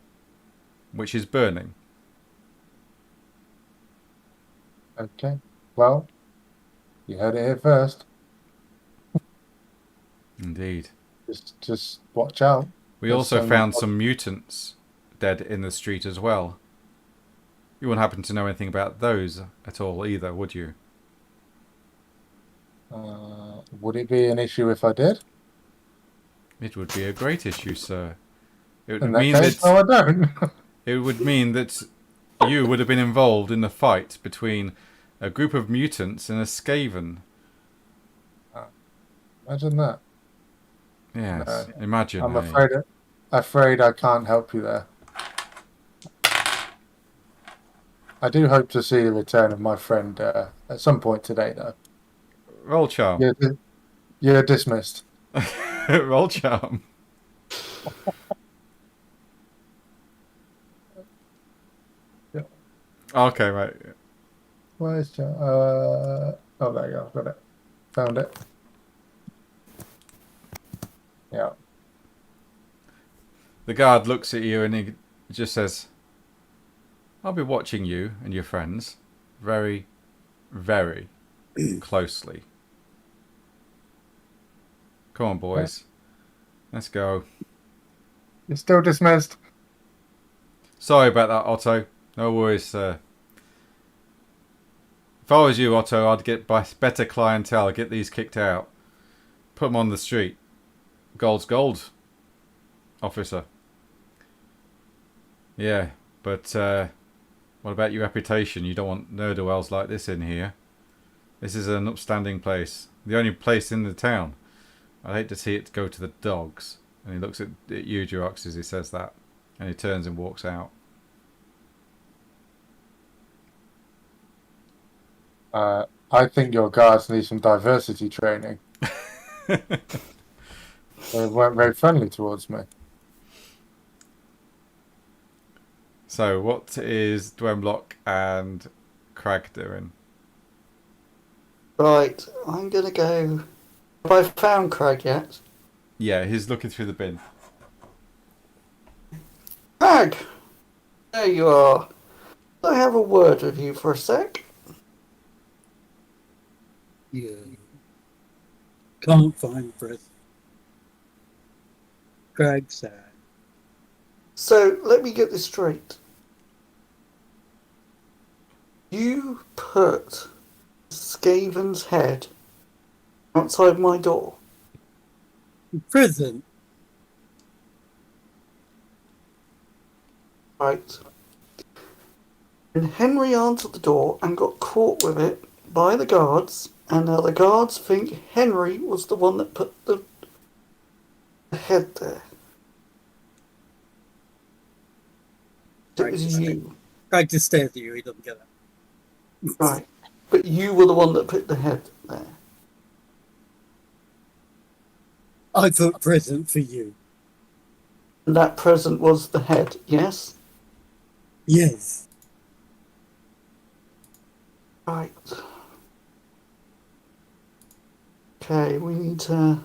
which is burning. Okay. Well, you heard it here first. Indeed. Just watch out. We There's also some- found some mutants dead in the street as well. You wouldn't happen to know anything about those at all either, would you? Would it be an issue if I did? It would be a great issue, sir. It would In that mean case, that no, I don't. it would mean that you would have been involved in the fight between a group of mutants and a Skaven. Imagine that. Yes, imagine. I'm eh? afraid I can't help you there. I do hope to see the return of my friend at some point today, though. Roll charm. You're dismissed. Roll charm. Yeah. Okay, right. Where's John? Oh, there you go. Got it. Found it. Yeah. The guard looks at you and he just says, I'll be watching you and your friends very, very closely. Come on, boys. Let's go. You're still dismissed. Sorry about that, Otto. No worries, sir. If I was you, Otto, I'd get better clientele, get these kicked out. Put them on the street. Gold's gold, officer. Yeah, but what about your reputation? You don't want ne'er-do-wells like this in here. This is an upstanding place. The only place in the town. I'd hate to see it go to the dogs. And he looks at you, Durox, as he says that. And he turns and walks out. I think your guards need some diversity training. They weren't very friendly towards me. So, what is Dwemlock and Crag doing? Right, I'm gonna go. Have I found Craig yet? Yeah, he's looking through the bin. Craig! There you are. Can I have a word with you for a sec? Yeah. Can't find present. Greg sad. So, let me get this straight. You put Skaven's head outside my door. Prison. Right. And Henry answered the door and got caught with it by the guards, and now the guards think Henry was the one that put the head there. It was you. I just stared at you. He doesn't get that. Right. But you were the one that put the head there. I put present for you. And that present was the head, yes? Yes. Right. Okay, we need to...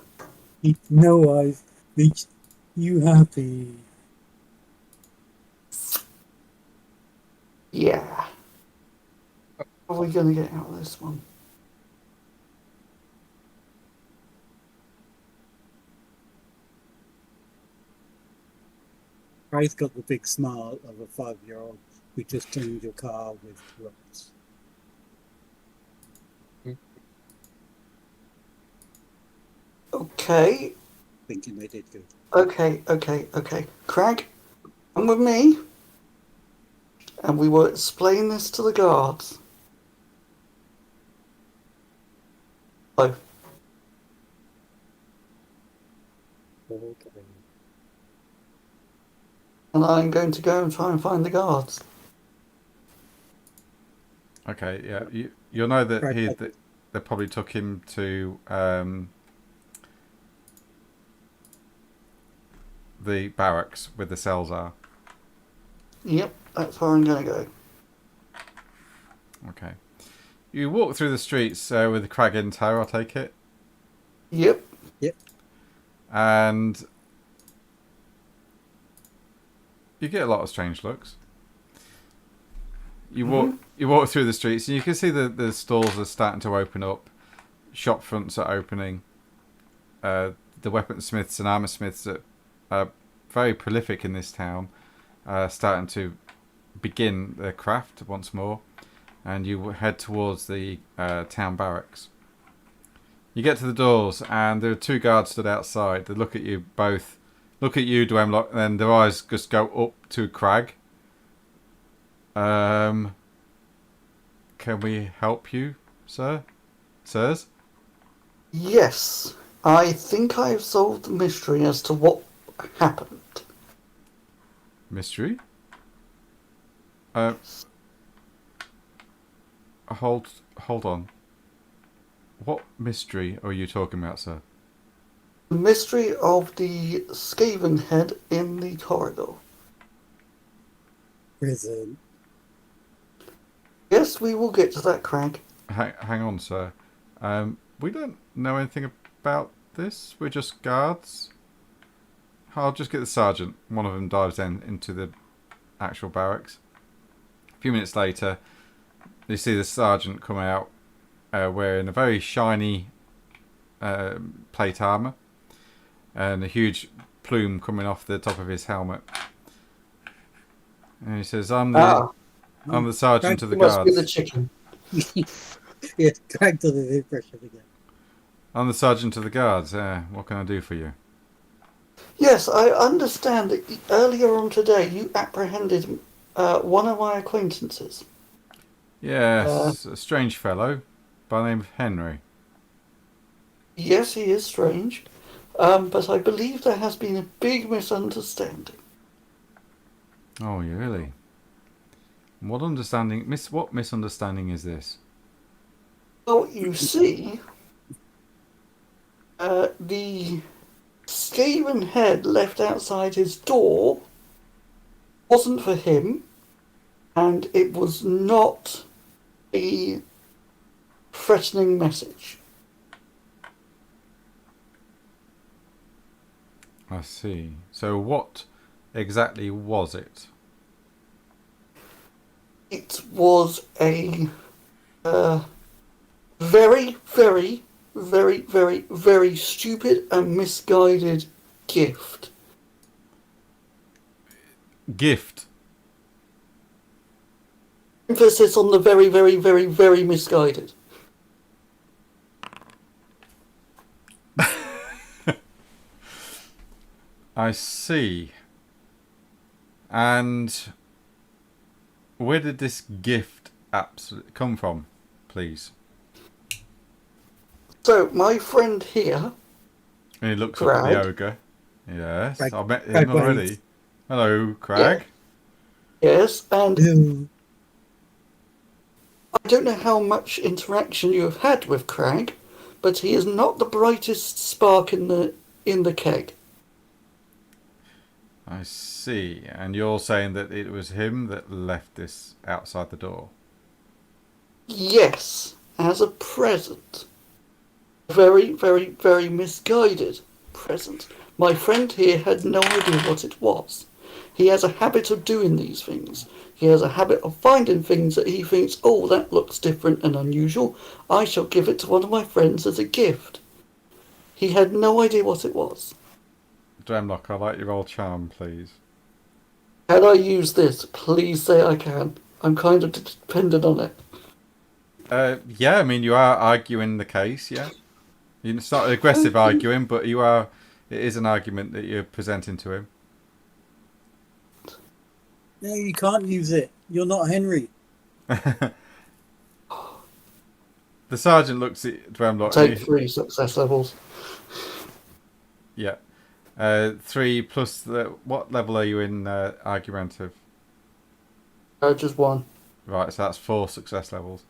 No, I've made you happy. Yeah. How are we going to get out of this one? Ray's got the big smile of a 5-year-old who just cleaned your car with rocks. Okay. Thinking they did good. Okay. Crag, come with me. And we will explain this to the guards. Oh, Okay. and I'm going to go and try and find the guards. Okay, yeah. You'll know that Right. they probably took him to the barracks where the cells are. Yep, that's where I'm going to go. Okay. You walk through the streets with the crag in tow, I take it. Yep. And you get a lot of strange looks. You walk through the streets and you can see the stores are starting to open up. Shop fronts are opening. The weaponsmiths and armorsmiths that are very prolific in this town are starting to begin their craft once more. And you head towards the town barracks. You get to the doors and there are two guards stood outside. They look at you both. Look at you, Dwemlock, and then their eyes just go up to Crag. Can we help you, sir? Sirs? Yes, I think I've solved the mystery as to what happened. Mystery? Hold on. What mystery are you talking about, sir? The mystery of the Skaven head in the corridor. Present. Yes, we will get to that, Crag. Hang on, sir. We don't know anything about this. We're just guards. I'll just get the sergeant. One of them dives into the actual barracks. A few minutes later, you see the sergeant come out wearing a very shiny plate armour and a huge plume coming off the top of his helmet. And he says, I'm the sergeant of the Must be the guards. chicken. Yeah, Craig does his impression again. I'm the sergeant of the guards. What can I do for you? Yes, I understand that earlier on today you apprehended one of my acquaintances. Yes, a strange fellow by the name of Henry. Yes, he is strange, but I believe there has been a big misunderstanding. Oh, really? What misunderstanding is this? Well, you see, the Skaven head left outside his door wasn't for him, and it was not a threatening message. I see. So what exactly was it? It was a very, very, very, very, very stupid and misguided gift. Gift. Emphasis on the very, very, very, very misguided. I see. And where did this gift come from, please? So, my friend here, And he looks up at the Crag. ogre. Yes, Crag- I've met Crag him already. waves. Hello, Crag. yes, and Ew. I don't know how much interaction you have had with Crag, but he is not the brightest spark in the keg. I see. And you're saying that it was him that left this outside the door? Yes, as a present. Very, very, very misguided present. My friend here had no idea what it was. He has a habit of doing these things. He has a habit of finding things that he thinks, oh, that looks different and unusual. I shall give it to one of my friends as a gift. He had no idea what it was. Dremlock, I'd like your old charm, please. Can I use this? Please say I can. I'm kind of dependent on it. Yeah, I mean, you are arguing the case, yeah? It's not aggressive arguing, but it is an argument that you're presenting to him. No, you can't use it. You're not Henry. The sergeant looks at Dremlock. Take 3 success levels. Yeah. 3 plus what level are you in argumentative? Just 1. Right, so that's 4 success levels.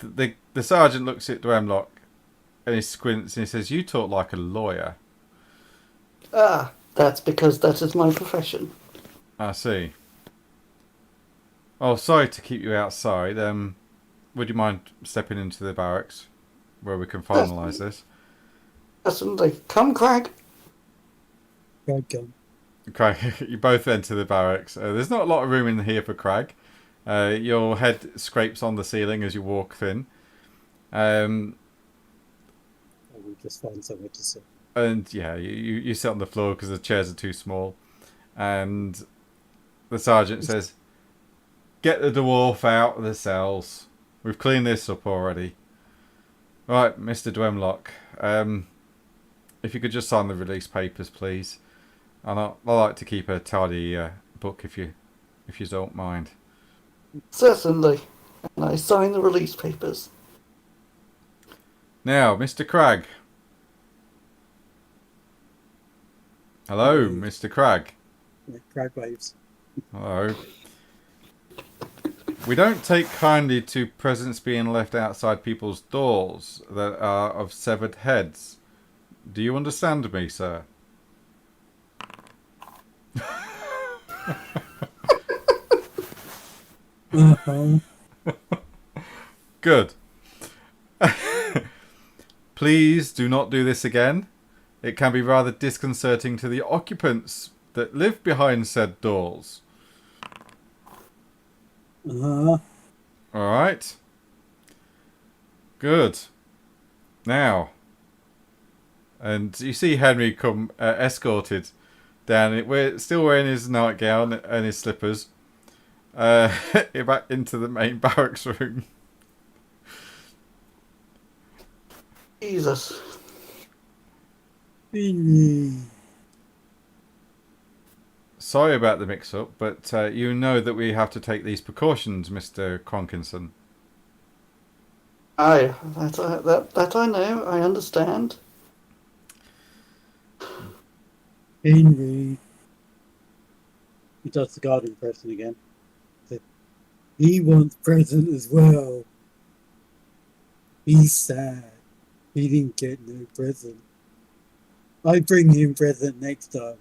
The sergeant looks at Dremlock and he squints and he says, "You talk like a lawyer." Ah, that's because that is my profession. I see. Oh, sorry to keep you outside. Would you mind stepping into the barracks where we can finalise this? Certainly. Come, Crag. Crag gun. Crag, you both enter the barracks. There's not a lot of room in here for Crag. Your head scrapes on the ceiling as you walk in. Or we just find somewhere to sit. And yeah, you sit on the floor because the chairs are too small. And the sergeant says, "Get the dwarf out of the cells. We've cleaned this up already. Right, Mr. Dwemlock, if you could just sign the release papers, please. And I like to keep a tidy book if you don't mind." Certainly. And I sign the release papers. Now, Mr. Crag. Hello, Mr. Crag. Yeah, Crag waves. Hello. We don't take kindly to presents being left outside people's doors that are of severed heads. Do you understand me, sir? Uh-huh. Good. Please do not do this again. It can be rather disconcerting to the occupants that live behind said doors. Uh-huh. Alright. Good. Now. And you see Henry come escorted down. We're still wearing his nightgown and his slippers. Back into the main barracks room. Jesus. Sorry about the mix-up, but you know that we have to take these precautions, Mr. Cronkinson. Aye, that I know, I understand. Henry. He does the guard impression again. He wants present as well. He's sad. He didn't get no present. I bring him present next time.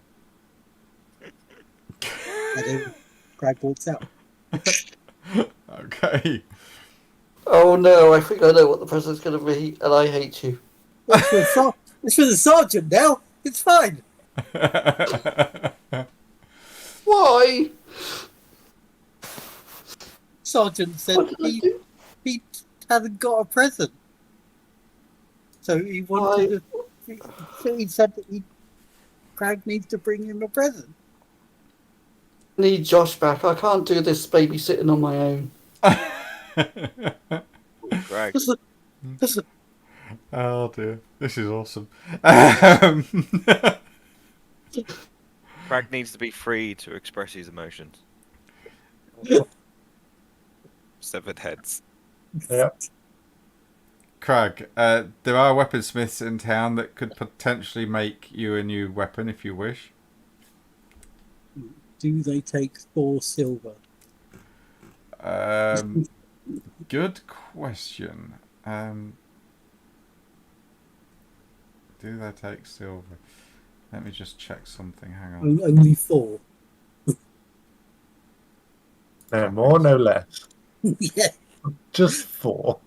And then Crag walks out. Okay. Oh no, I think I know what the present's going to be, and I hate you. It's for the sergeant now. It's fine. Why? Sergeant said What did I do? he hasn't got a present. So he wanted to. He said that Crag needs to bring him a present. I need Josh back. I can't do this babysitting on my own. Greg. Listen, Oh dear, this is awesome. Greg needs to be free to express his emotions. severed heads. Yeah. Crag, there are weaponsmiths in town that could potentially make you a new weapon if you wish. Do they take 4 silver? Good question. Do they take silver? Let me just check something. Hang on. Only 4. No more, no less. Yeah. Just 4.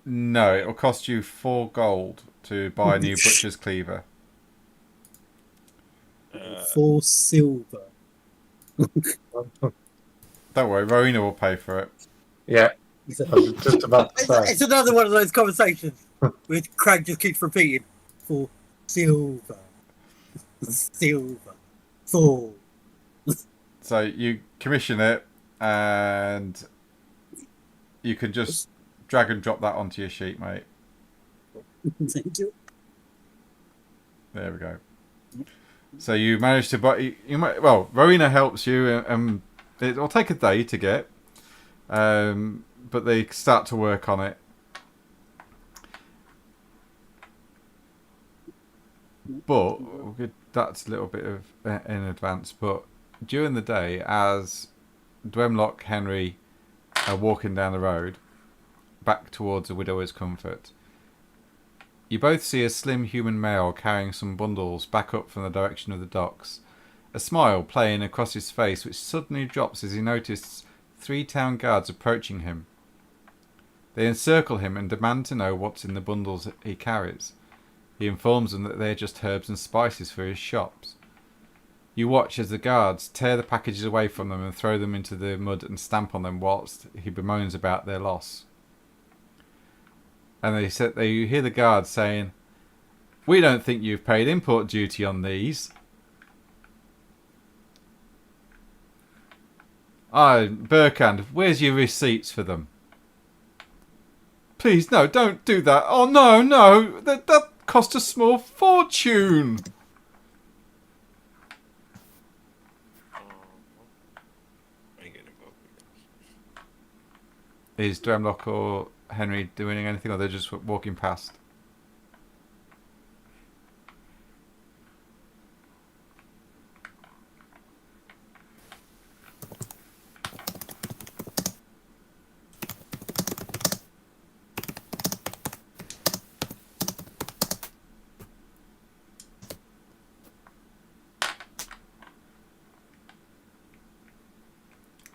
No, it'll cost you 4 gold to buy a new butcher's cleaver. 4 silver. Don't worry, Rowena will pay for it. Yeah, I was just about to say. It's another one of those conversations with Craig just keeps repeating 4 silver. Silver. 4. So you commission it, and you can just drag and drop that onto your sheet, mate. Thank you. There we go. So you managed to buy. Well, Rowena helps you, and it'll take a day to get, but they start to work on it. But that's a little bit of in advance. But during the day, as Dwemlock Henry are walking down the road back towards the Widower's Comfort, you both see a slim human male carrying some bundles back up from the direction of the docks, a smile playing across his face which suddenly drops as he notices 3 town guards approaching him. They encircle him and demand to know what's in the bundles that he carries. He informs them that they're just herbs and spices for his shops. You watch as the guards tear the packages away from them and throw them into the mud and stamp on them whilst he bemoans about their loss. And they hear the guards saying, "We don't think you've paid import duty on these." Burkhand, where's your receipts for them? Please, no, don't do that. Oh, no, that cost a small fortune. Is Dremlock or Henry doing anything, or they're just walking past?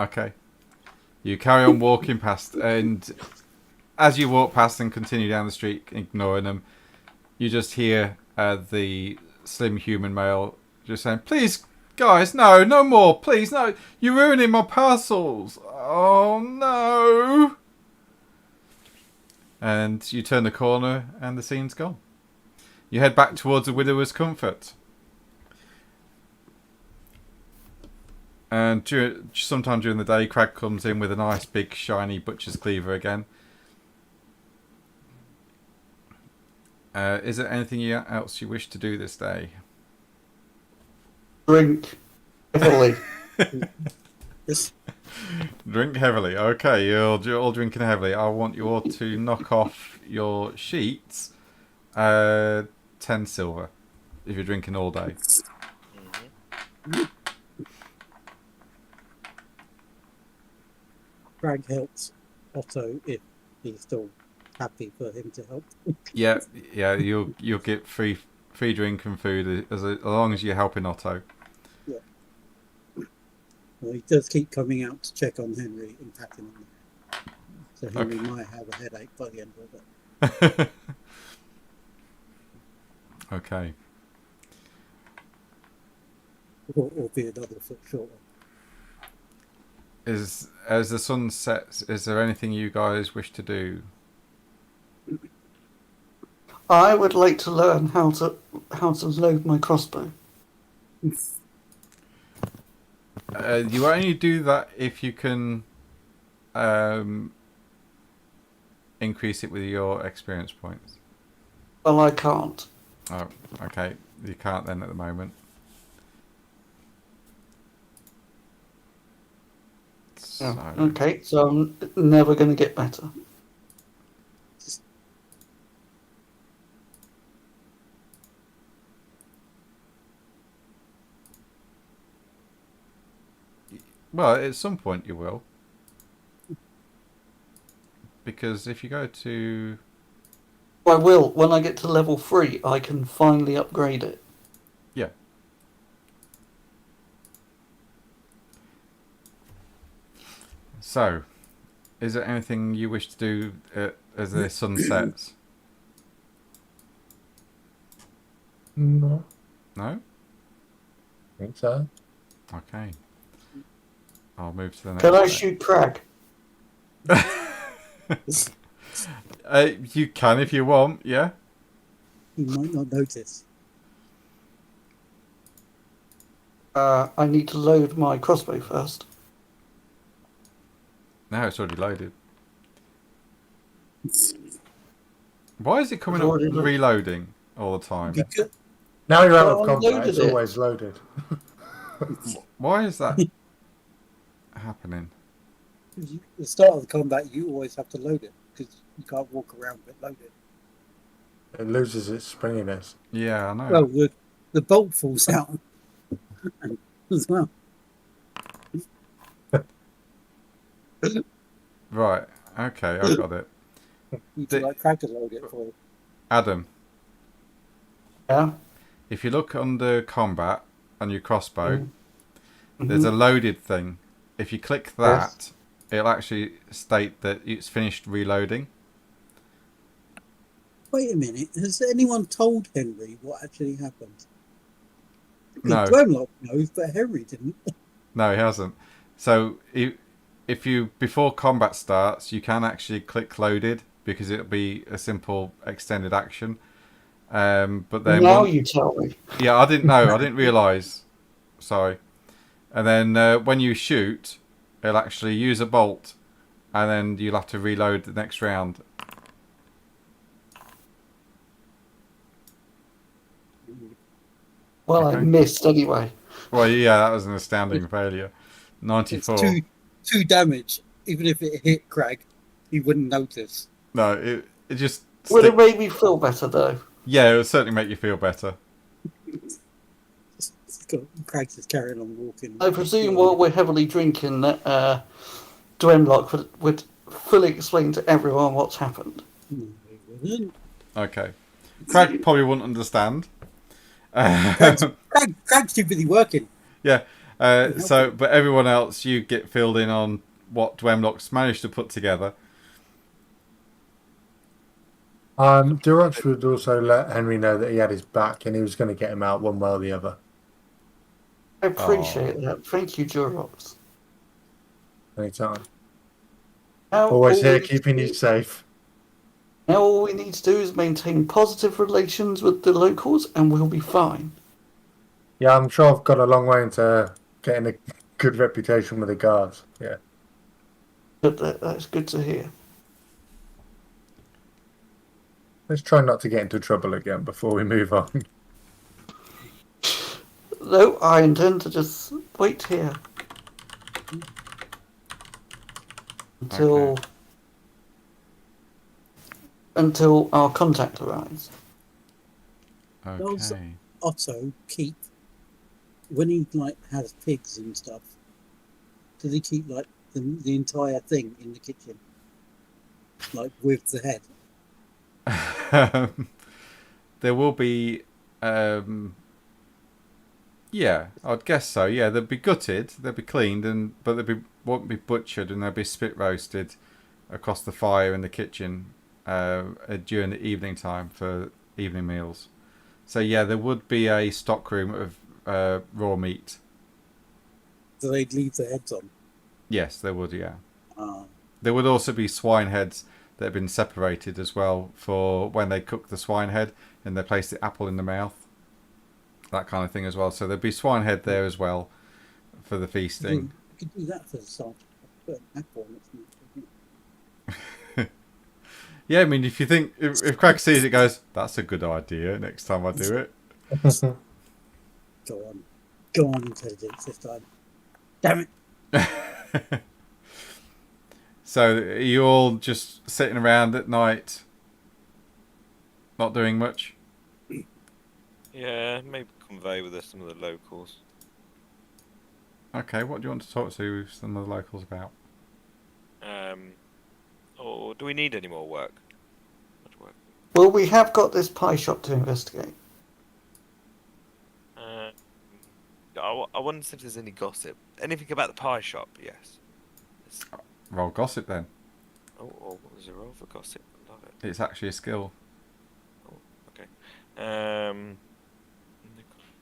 Okay. You carry on walking past, and as you walk past and continue down the street, ignoring them, you just hear the slim human male just saying, "Please, guys, no more, please, no, you're ruining my parcels. Oh, no." And you turn the corner, and the scene's gone. You head back towards the Widower's Comfort. And sometime during the day, Crag comes in with a nice big shiny butcher's cleaver again. Is there anything else you wish to do this day? Drink heavily. Drink heavily. Okay, you're all drinking heavily. I want you all to knock off your sheets 10 silver if you're drinking all day. Greg helps Otto if he's still happy for him to help. Yeah, you'll get free drink and food as long as you're helping Otto. Yeah. Well, he does keep coming out to check on Henry and pat him on the head. So Henry might have a headache by the end of it. Okay. Or be another foot shorter. As the sun sets, is there anything you guys wish to do? I would like to learn how to load my crossbow. You only do that if you can increase it with your experience points. Well, I can't. Oh, okay. You can't then at the moment. Oh, So, okay, so I'm never going to get better. well, at some point you will. Because if you go to... I will. When I get to level 3, I can finally upgrade it. Yeah. So, is there anything you wish to do as the sun sets? No, No? I think so. Okay. I'll move to the next Can I bit. shoot Crag? You can if you want, yeah? He might not notice. I need to load my crossbow first. No, it's already loaded. Why is it coming It's up already loaded. reloading all the time? Because Now you're out Well, of combat, loaded it's it. always loaded. Why is that happening? at the start of the combat, you always have to load it because you can't walk around with it loaded. It loses its springiness. Yeah, I know. Well, the bolt falls out as well. Right. Okay, I got it. You need to like crack to load it for you. Adam, Yeah? if you look under combat on your crossbow, Mhm. there's a loaded thing. If you click that, it'll actually state that it's finished reloading. Wait a minute. Has anyone told Henry what actually happened? No. Dwemlock knows, but Henry didn't. No, he hasn't. So if you before combat starts, you can actually click loaded because it'll be a simple extended action. But then Now you tell me. yeah, I didn't know. I didn't realise. Sorry. And then when you shoot, it'll actually use a bolt, and then you'll have to reload the next round. Well, I Okay. missed anyway. Well, yeah, that was an astounding failure. 94. It's two damage. Even if it hit Craig, he wouldn't notice. No, it just. Would it make me feel better, though? Yeah, it would certainly make you feel better. Craig's just carrying on walking. I presume while we're heavily drinking, that Dwemlock would fully explain to everyone what's happened. No, he wouldn't. Okay. Craig probably wouldn't understand. Craig's too busy working. Yeah. But everyone else, you get filled in on what Dwemlock's managed to put together. Durox would also let Henry know that he had his back and he was going to get him out one way or the other. I appreciate that. Thank you, Durox. Anytime. Now, Always all here, we need keeping to you do- safe. Now all we need to do is maintain positive relations with the locals, and we'll be fine. Yeah, I'm sure I've got a long way into getting a good reputation with the guards. Yeah. But that's good to hear. Let's try not to get into trouble again before we move on. No, I intend to just wait here until our contact arrives. Also- Okay. Otto keep when he like has pigs and stuff. Does he keep like the entire thing in the kitchen, like with the head? There will be. Yeah, I'd guess so. Yeah, they'll be gutted, they'll be cleaned, but won't be butchered, and they'll be spit roasted across the fire in the kitchen during the evening time for evening meals. So yeah, there would be a stockroom of raw meat. Do they leave the heads on? Yes, there would. Yeah, Ah, there would also be swine heads that have been separated as well for when they cook the swine head and they place the apple in the mouth. That kind of thing as well. So there'd be swine head there as well for the feasting. you could do that for the salt. Put an apple on it. Yeah, I mean, if you think if Craig sees it, goes, that's a good idea. Next time I do it. Go on, intelligence this time. Damn it! So are you all just sitting around at night, not doing much? Yeah, maybe convey with us some of the locals. Okay, what do you want to talk to some of the locals about? Or do we need any more work? Much work. Well, we have got this pie shop to investigate. I wonder if there's any gossip. Anything about the pie shop? Yes. Roll gossip then. What was a roll for gossip? I love it. It's actually a skill. Okay.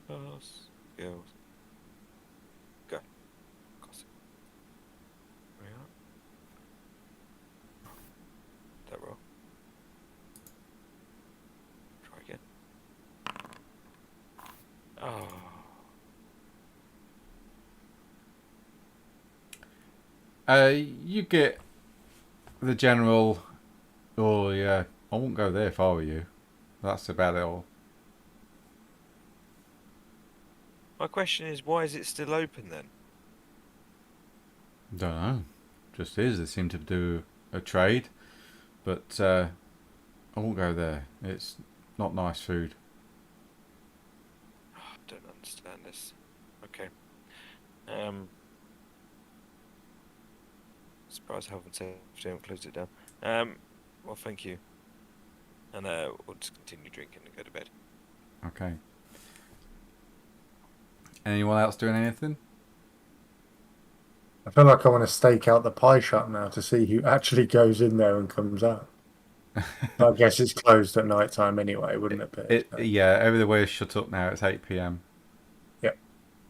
Nicholas skills. Go. Gossip. Where are you? That roll. Try again. Oh. You get the general. Oh yeah, I won't go there if I were you. That's about it all. My question is, why is it still open then? Don't know. Just is. They seem to do a trade, but I won't go there. It's not nice food. I don't understand this. Okay. Surprised health and safety haven't closed it down. Well, thank you. And we'll just continue drinking and go to bed. Okay. Anyone else doing anything? I feel like I want to stake out the pie shop now to see who actually goes in there and comes out. But I guess it's closed at night time anyway, wouldn't it be? Yeah, everywhere's shut up now. It's 8 p.m. Yep.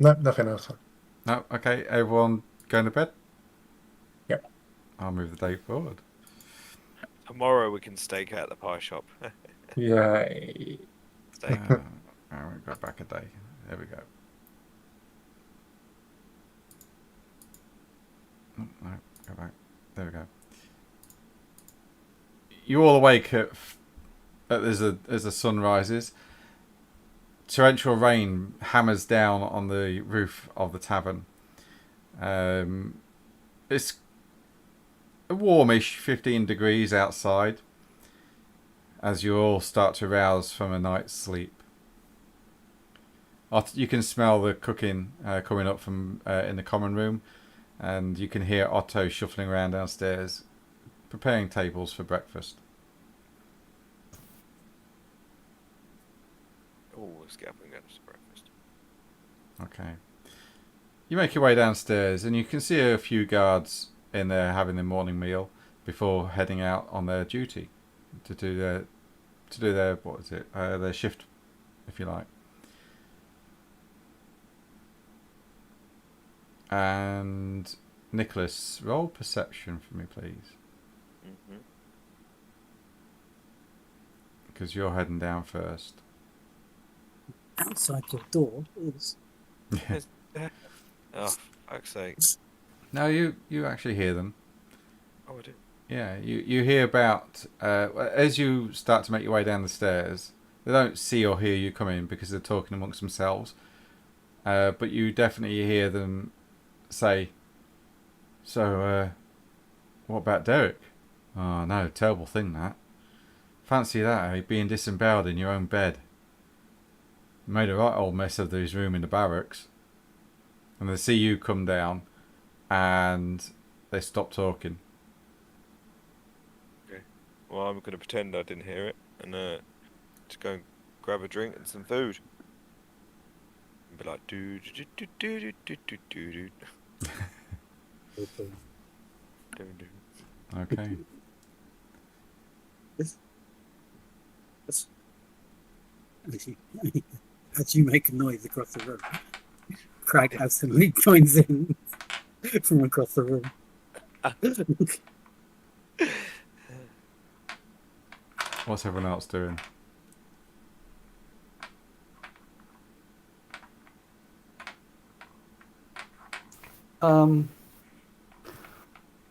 No, nothing else. No, okay. Everyone going to bed? Yep. I'll move the date forward. Tomorrow we can stake out the pie shop. Yay. Stake. I won't go back a day. There we go. No, go back. There we go. You all awake as the sun rises. Torrential rain hammers down on the roof of the tavern. It's a warmish 15 degrees outside as you all start to rouse from a night's sleep. You can smell the cooking coming up from in the common room, and you can hear Otto shuffling around downstairs preparing tables for breakfast. Oh, let's get up and go to breakfast. Okay. You make your way downstairs and you can see a few guards in there having their morning meal before heading out on their duty to do their what is it? Their shift, if you like. And Nicholas, roll perception for me, please, Mm-hmm. because you're heading down first. Outside your door is. Oh, fuck's sake. No, you actually hear them. Oh, I do. Yeah, you hear about as you start to make your way down the stairs. They don't see or hear you come in because they're talking amongst themselves. But you definitely hear them say, "So, what about Derek? Oh no, terrible thing that. Fancy that, eh? Being disemboweled in your own bed. Made a right old mess of his room in the barracks." And they see you come down, and they stop talking. Okay. Well, I'm going to pretend I didn't hear it and just go and grab a drink and some food. And be like, do do do do do do do do do. Okay. As you make a noise across the room, Crag absolutely joins in from across the room. What's everyone else doing?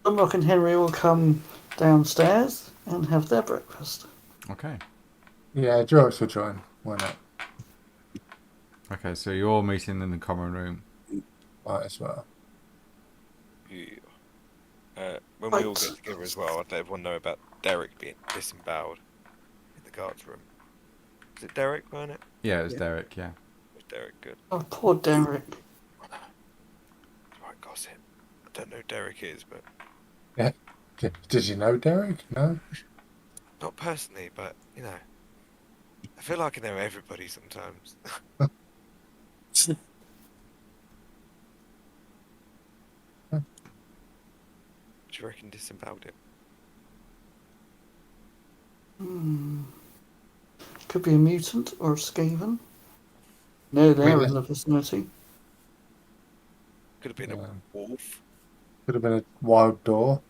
Unlock and Henry will come downstairs and have their breakfast. Okay. Yeah, Joyce will join. Why not? Okay, so you're all meeting in the common room. Might as well. Yeah. when we all Right. get together as well, I'd let everyone know about Derek being disemboweled in the guards room. Is it Derek, weren't it? Yeah, it was Yeah. Derek. Yeah. It was Derek, good. Oh, poor Derek. Right, gossip. I don't know who Derek is, but Did you know Derek? No. not personally, but you know, I feel like I know everybody sometimes. Do you reckon disemboweled him? Could be a mutant or a Skaven. No, they're in the vicinity. Could have been Yeah. a wolf. Could have been a wild door.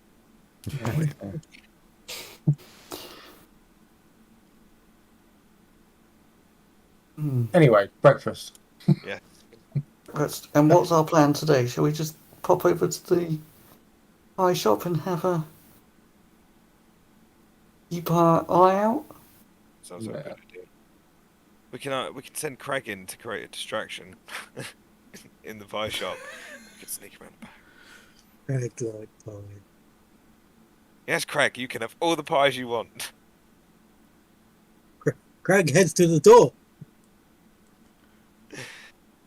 Anyway, breakfast. Yeah. And what's our plan today? Shall we just pop over to the pie shop and have a keep our eye out? Sounds like a Yeah. good idea. We can send Craig in to create a distraction in the pie shop. We can sneak around the back. Craig like pie. Yes, Craig, you can have all the pies you want. Craig heads to the door.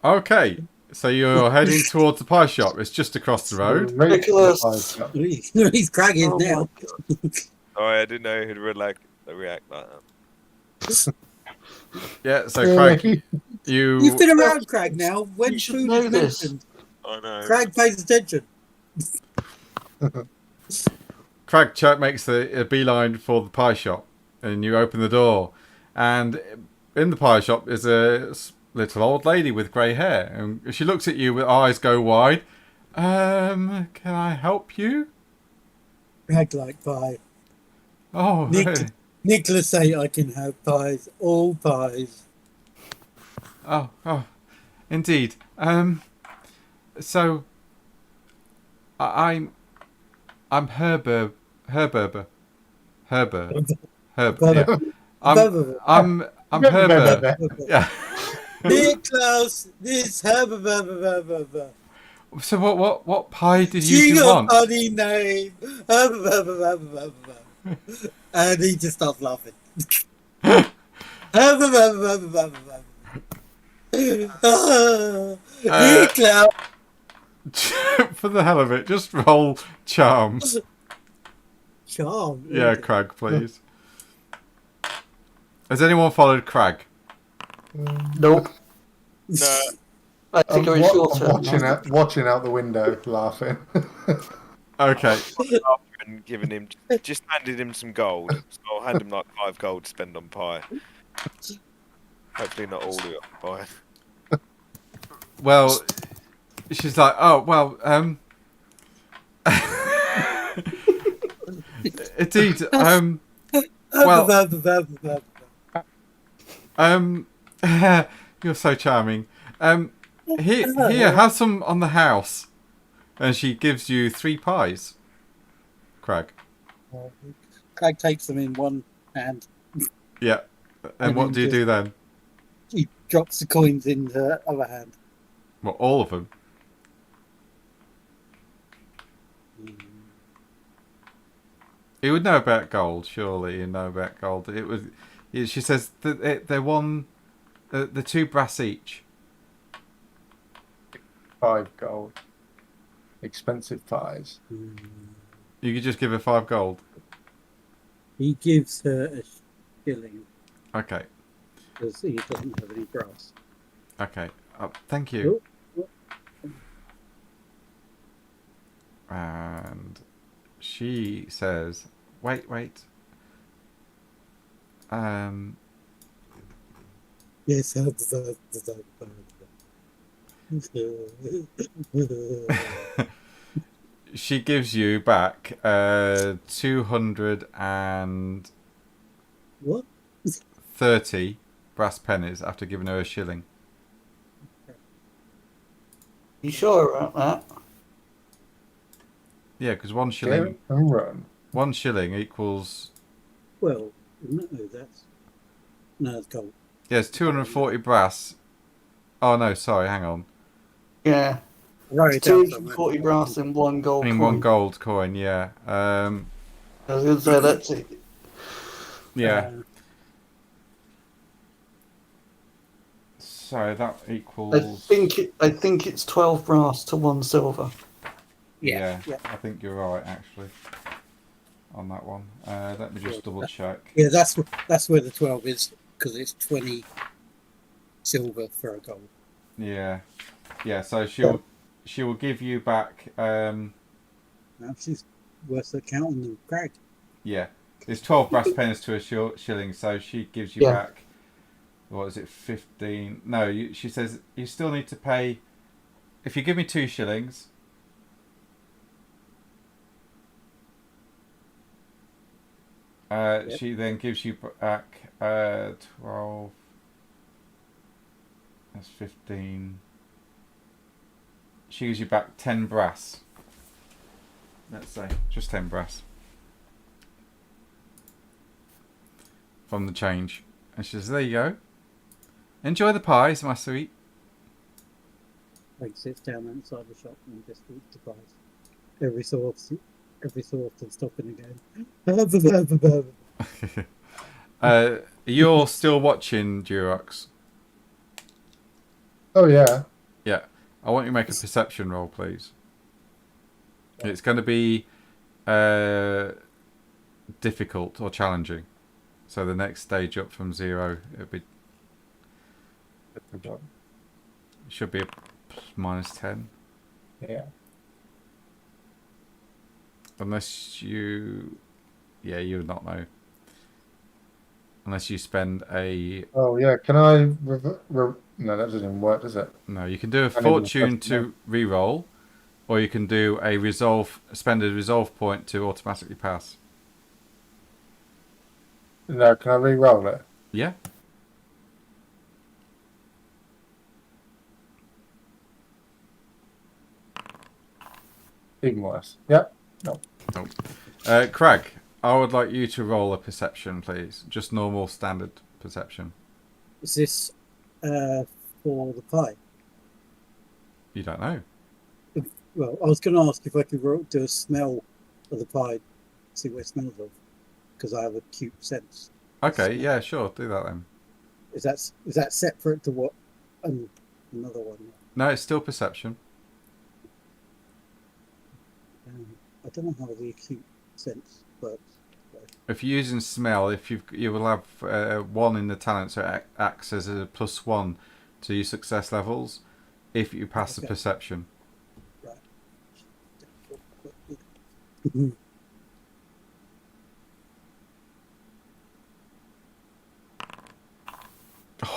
Okay, so you're heading towards the pie shop. It's just across the road. Straight to the Nicholas. pie shop. He's Craig is Oh my now. Sorry, I didn't know who'd react like that. Yeah, so Craig, You've been around Craig now. When You should food know is this. mentioned, I know. Craig pays attention. Craig makes a beeline for the pie shop, and you open the door, and in the pie shop is a little old lady with grey hair, and she looks at you with eyes go wide. Can I help you? Craig like pie. Oh, really? Nicholas say I can have pies, all pies. Oh, indeed. So I'm Herbert. Yeah. I'm Herbert. Yeah. Nicholas, this So what pie did She you got want? funny name. And he just starts laughing. Nicholas. For the hell of it, just roll charm. Charm. Yeah, Crag, please. Has anyone followed Crag? Nope. No, I think I'm it's your turn. watching out the window, laughing. Okay. and giving him, just handed him some gold. So I'll hand him like 5 gold to spend on pie. Hopefully not all of it on pie. Well, she's like, oh, well, indeed, you're so charming. Here, have some on the house. And she gives you 3 pies. Crag. Craig takes them in one hand. Yeah. And what do you do then? He drops the coins in the other hand. Well, all of them. You would know about gold, surely. You know about gold. It was. She says that they're 2 brass each. 5 gold. Expensive pies. You could just give her 5 gold. He gives her a shilling Okay. because he doesn't have any brass. Okay. Thank you. Oh. And she says, wait. Yes, she gives you back 230 what? brass pennies after giving her a shilling. You sure about that? Yeah, because 1 Go shilling, and run. 1 shilling equals. Well, no, that's gold. Yeah, it's 240 brass. Oh no, sorry, hang on. Yeah. Write it down somewhere. 240 brass and 1 gold In coin. 1 gold coin, yeah. I was going to say that's it. Yeah. So that I equals. think it's 12 brass to 1 silver. Yeah, I think you're right actually on that one. Let me just double check. Yeah, that's where the 12 is, because it's 20 silver for a gold. Yeah, yeah. So she will give you back. Now she's worse at counting than Craig. Yeah, it's 12 brass pence to a shilling. So she gives you back. What is it? 15? No, she says you still need to pay. If you give me 2 shillings. She then gives you back 12. That's 15. She gives you back 10 brass. Let's say just 10 brass from the change, and she says, "There you go. Enjoy the pies, my sweet." Craig sits down outside the shop and just eats the pies. Every so often stopping again. You're still watching Durox. Oh yeah. Yeah. I want you to make a perception roll, please. It's going to be difficult or challenging. So the next stage up from 0, it should be a -10. Yeah. Unless you... Yeah, you would not know. Unless you spend a... Oh yeah. Can I? No, that doesn't even work, does it? No, you can do a I need fortune to to re-roll, or you can do a resolve, spend a resolve point to automatically pass. No, can I re-roll it? Yeah. Even worse. Yep. Craig, I would like you to roll a perception, please. Just normal, standard perception. Is this for the pie? You don't know. Well, I was going to ask if I could do a smell of the pie, see what it smells of, because I have a cute sense. Okay, yeah, sure. Do that then. Is that separate to what another one? No, it's still perception. I don't know how the acute sense works. If you're using smell, you will have 1 in the talent, so it acts as a +1 to your success levels if you pass the perception. Right.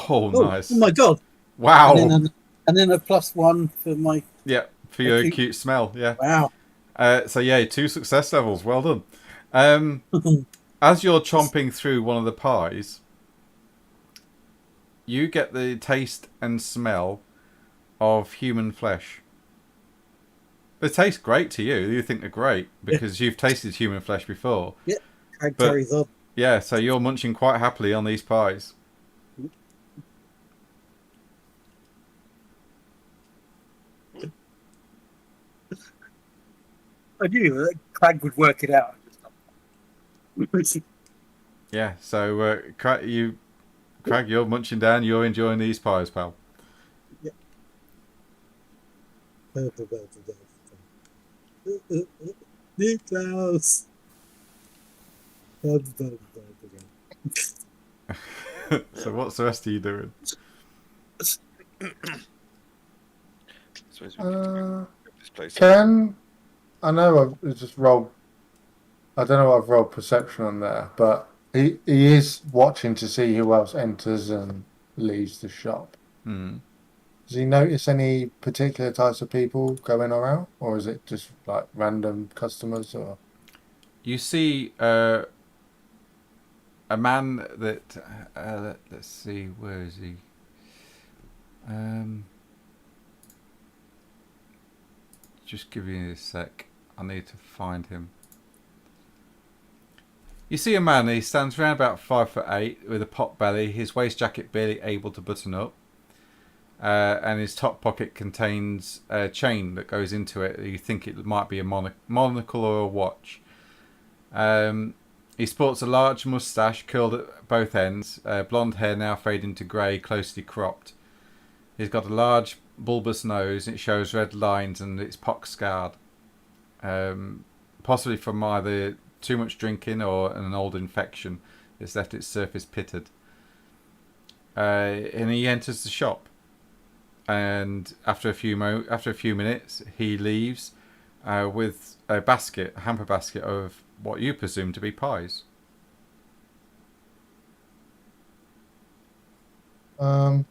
Oh, nice. Oh my god! Wow. And then a +1 for my... Yeah, for your acute smell, yeah. Wow. So yeah, 2 success levels. Well done. As you're chomping through one of the pies, you get the taste and smell of human flesh. They taste great to you. You think they're great because you've tasted human flesh before. Yeah, Craig carries on. Yeah, so you're munching quite happily on these pies. I knew that Craig would work it out. Yeah, so Craig, you're munching down. You're enjoying these pies, pal. Yeah. Niklaus. So what's the rest of you doing? Suppose we need to get this place. I know I've just rolled. I don't know. I've rolled perception on there, but he is watching to see who else enters and leaves the shop. Hmm. Does he notice any particular types of people go in or out, or is it just like random customers? Or You see a man that let's see, where is he? Just give me a sec. I need to find him. You see a man. He stands around about 5'8" with a pot belly. His waist jacket barely able to button up. and his top pocket contains a chain that goes into it. You think it might be a monocle or a watch. He sports a large moustache curled at both ends, blonde hair now fading to grey, closely cropped. He's got a large bulbous nose. It shows red lines and it's pock-scarred, possibly from either too much drinking or an old infection. It's left its surface pitted. And he enters the shop. And after a few minutes, he leaves with a hamper basket of what you presume to be pies. I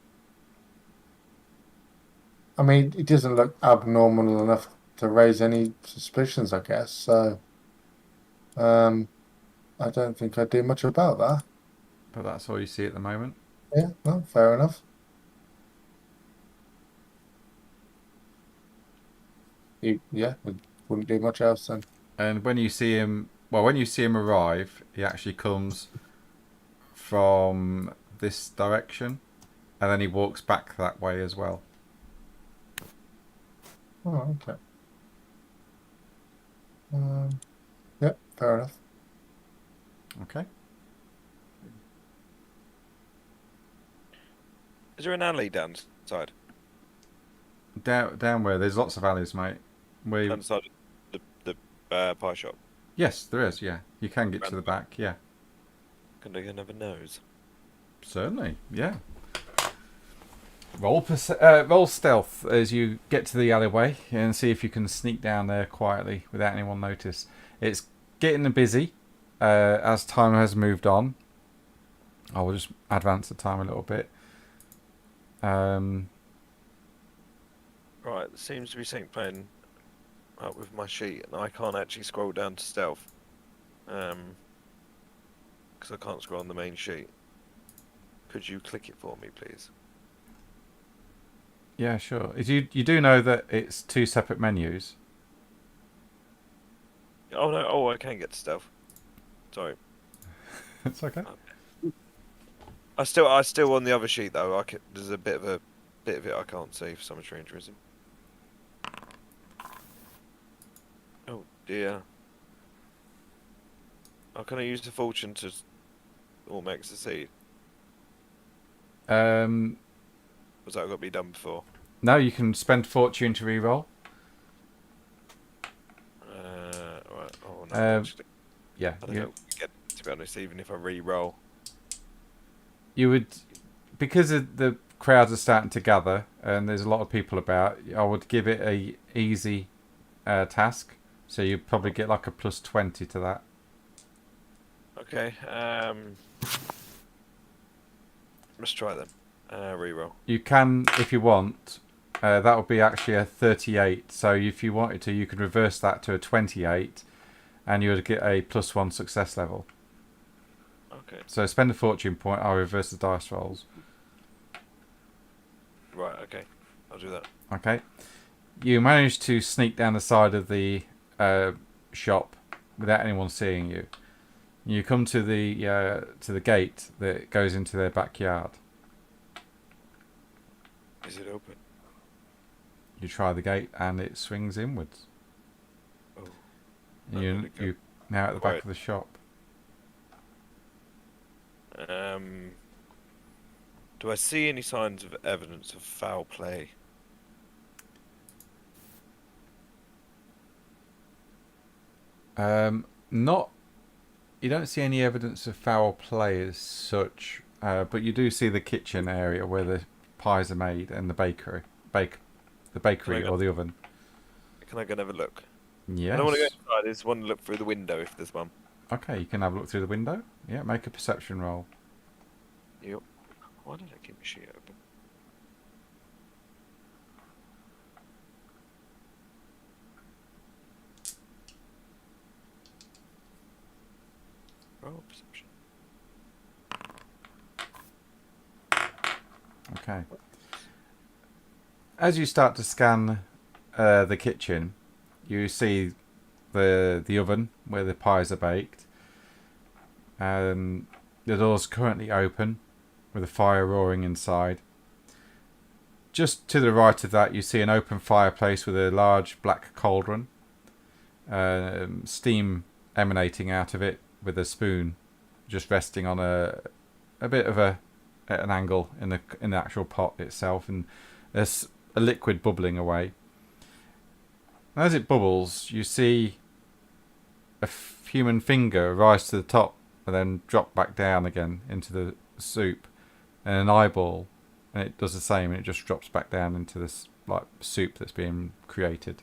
mean, it doesn't look abnormal enough to raise any suspicions, I guess. So, I don't think I'd do much about that. But that's all you see at the moment. Yeah, no, fair enough. Yeah, it wouldn't do much else then. And when you see him arrive, he actually comes from this direction, and then he walks back that way as well. Oh, okay. Yep, fair enough. Okay. Is there an alley downside? Down where there's lots of alleys, mate. Downside of the pie shop? Yes, there is. Yeah, you can get to the back. Yeah, Can I get another nose? certainly. Yeah. Roll stealth as you get to the alleyway and see if you can sneak down there quietly without anyone notice. It's getting busy as time has moved on. I will just advance the time a little bit. Right, there seems to be something playing up with my sheet, and I can't actually scroll down to stealth. Because I can't scroll on the main sheet. Could you click it for me, please? Yeah, sure. You do know that it's two separate menus. Oh no! Oh, I can get to stealth. Sorry. It's okay. I still on the other sheet though. There's a bit of it I can't see for some strange reason. Oh dear. How can I use the fortune to make succeed? Was that got to be done before? No, you can spend fortune to reroll. Right. Oh no. Actually, Yeah, I don't know. To be honest, even if I re-roll. you would, because of the crowds are starting to gather and there's a lot of people about. I would give it a easy task, so you'd probably get like a plus 20 to that. Okay. Let's try then. Reroll. You can, if you want. That would be actually a 38. So if you wanted to, you could reverse that to a 28, and you would get a +1 success level. Okay. So spend a fortune point. I'll reverse the dice rolls. Right. Okay. I'll do that. Okay. You manage to sneak down the side of the shop without anyone seeing you. You come to the gate that goes into their backyard. Is it open? You try the gate and it swings inwards. Oh. You now at the back of the shop. Do I see any signs of evidence of foul play? Not. You don't see any evidence of foul play as such, but you do see the kitchen area where the pies are made and the bakery, or the oven. Can I go and have a look? Yes. I don't want to go inside. I just want to look through the window if there's one. Okay, you can have a look through the window. Yeah, make a perception roll. Yep. Why did I keep my sheet open? Roll perception. Okay. As you start to scan the kitchen, you see the oven where the pies are baked. The door's currently open, with a fire roaring inside. just to the right of that, you see an open fireplace with a large black cauldron, steam emanating out of it, with a spoon just resting on a bit of an angle in the actual pot itself, and there's a liquid bubbling away. As it bubbles, you see a human finger rise to the top and then drop back down again into the soup, and an eyeball, and it does the same, and it just drops back down into this like soup that's being created.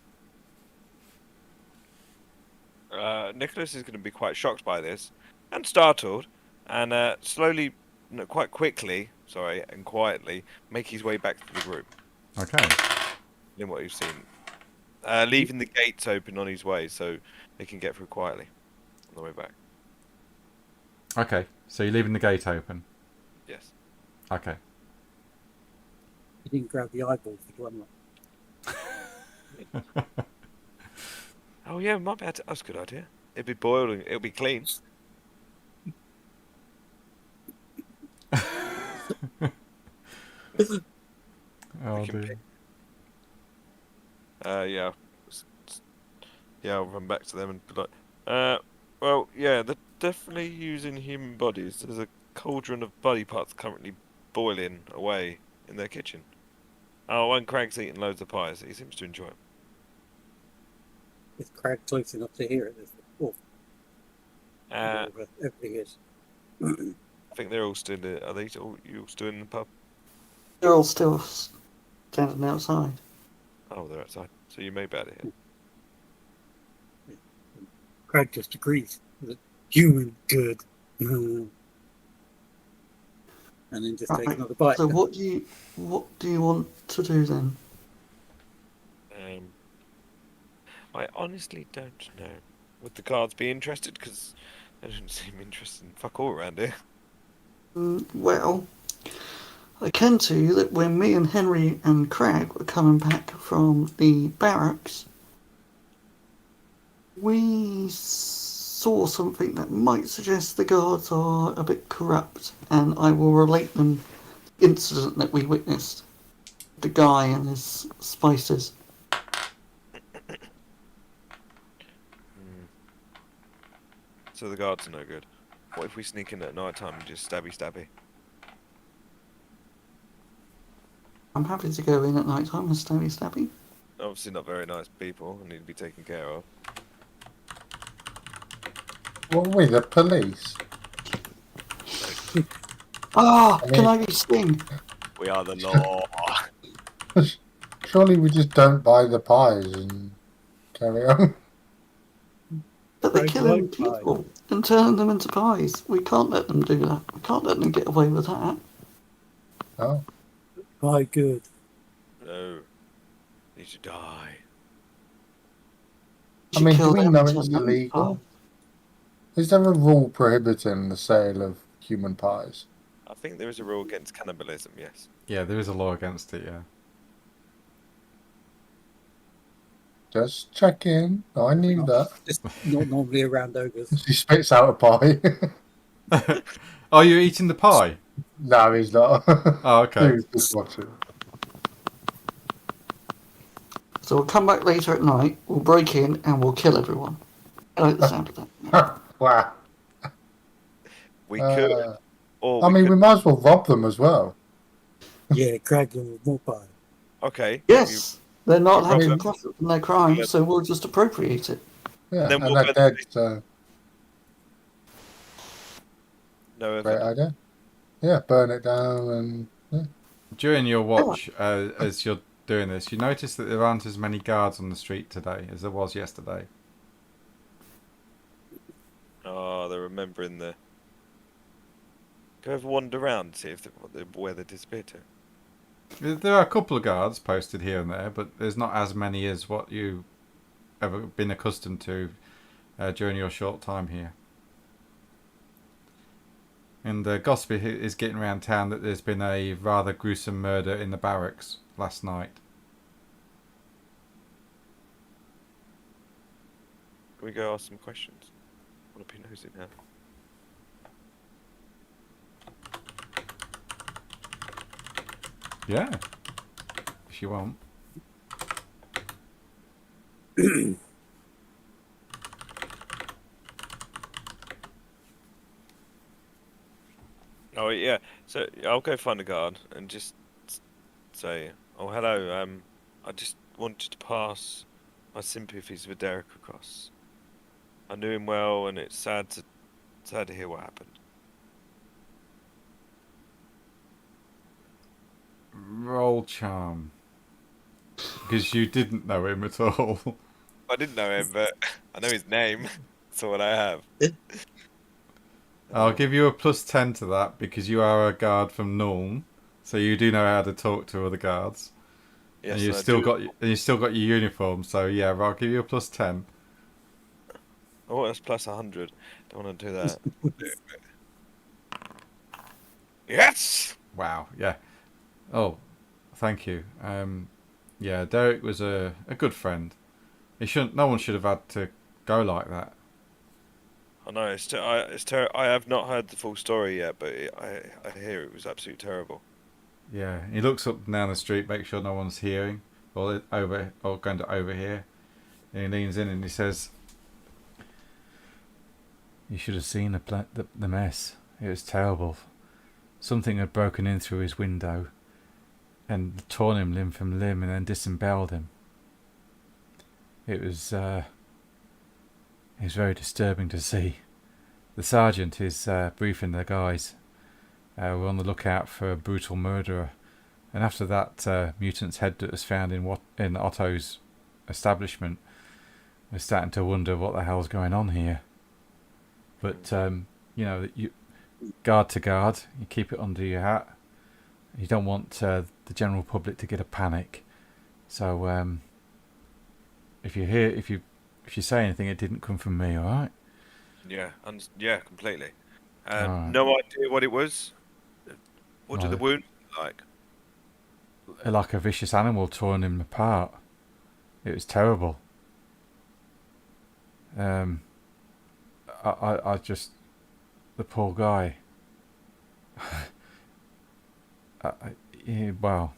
Nicholas is going to be quite shocked by this and startled, and slowly, no, quite quickly, sorry, and quietly make his way back to the group. Okay. In what you've seen, leaving the gates open on his way so they can get through quietly on the way back. Okay, so you're leaving the gate open. Yes. Okay. You didn't grab the eyeball for Dwemlock. Oh yeah, my bad. That's a good idea. It'd be boiled and it'll be clean. Oh can dear. Yeah. Yeah, I'll run back to them and be like, well, yeah, they're definitely using human bodies. There's a cauldron of body parts currently boiling away in their kitchen. Oh, and Craig's eating loads of pies. He seems to enjoy it. Is Crag close enough to hear it? Oh, everything is. I think they're all still. Are they all? You all still in the pub? They're all still standing outside. Oh, they're outside. So you may be able to hear. Crag just agrees. Human good. And then just take Right. another bite. So what do you want to do then? I honestly don't know. Would the guards be interested? Because they don't seem interested in fuck all around here. Well, I can tell you that when me and Henry and Crag were coming back from the barracks, we saw something that might suggest the guards are a bit corrupt, and I will relate them the incident that we witnessed. The guy and his spices. So the guards are no good. What if we sneak in at night time and just stabby? I'm happy to go in at night time and stabby. Obviously not very nice people and need to be taken care of. What are we, the police? Can I be Sting? We are the law. Surely we just don't buy the pies and carry on. But they're Right, killing right, people and turning them into pies. We can't let them do that. We can't let them get away with that. Oh, By good. No. They should die. I mean, do Kill we them know and it's turn them into illegal? pies. Is there a rule prohibiting the sale of human pies? I think there is a rule against cannibalism, yes. Yeah, there is a law against it, yeah. Just check in. I knew that. It's not normally around ogres. He spits out a pie. Oh, you're eating the pie? No, he's not. Oh, okay. He's just watching. So we'll come back later at night, we'll break in and we'll kill everyone. I like the sound of that. Wow. We could. Or I we mean, could... we might as well rob them as well. Yeah, Crag them more pie. Okay. Yes, they're not I having mean- profit from their crime, so we'll just appropriate it. Yeah, Then and we'll they're burn dead, so No great evidence. idea. Yeah, burn it down and... Yeah. During your watch, as you're doing this, you notice that there aren't as many guards on the street today as there was yesterday. Oh, they're remembering the... Go have a wander around, see if where they disappeared to. There are a couple of guards posted here and there, but there's not as many as what you ever been accustomed to during your short time here. And gossip is getting around town that there's been a rather gruesome murder in the barracks last night. Can we go ask some questions? I want to be nosy now. Yeah. if you want. Oh yeah. So I'll go find a guard and just say, "Oh hello. I just wanted to pass my sympathies for Derek across. I knew him well, and it's sad to hear what happened." Roll charm. Because you didn't know him at all. I didn't know him, but I know his name. That's all I have. I'll give you a +10 to that because you are a guard from Nuln, so you do know how to talk to other guards, Yes, and you've I still do. got your uniform. So yeah, I'll give you a +10. Oh, that's +100. Don't want to do that. Yes. Wow, yeah. Oh, thank you. Yeah, Derek was a good friend. He shouldn't. No one should have had to go like that. I know it's terrible. I have not heard the full story yet, but I hear it was absolutely terrible. Yeah, he looks up and down the street, makes sure no one's hearing or going to overhear. And he leans in and he says, "You should have seen the mess. It was terrible. Something had broken in through his window and torn him limb from limb and then disemboweled him. It was very disturbing to see. The sergeant is briefing the guys. We're on the lookout for a brutal murderer. And after that mutant's head that was found in Otto's establishment, we're starting to wonder what the hell's going on here. But you guard to guard, you keep it under your hat. You don't want the general public to get a panic. So if you say anything, it didn't come from me, all right?" Yeah, yeah, completely. Alright. No idea what it was. What did the Right. wound look like? Like a vicious animal torn him apart. It was terrible. I just, the poor guy. Well,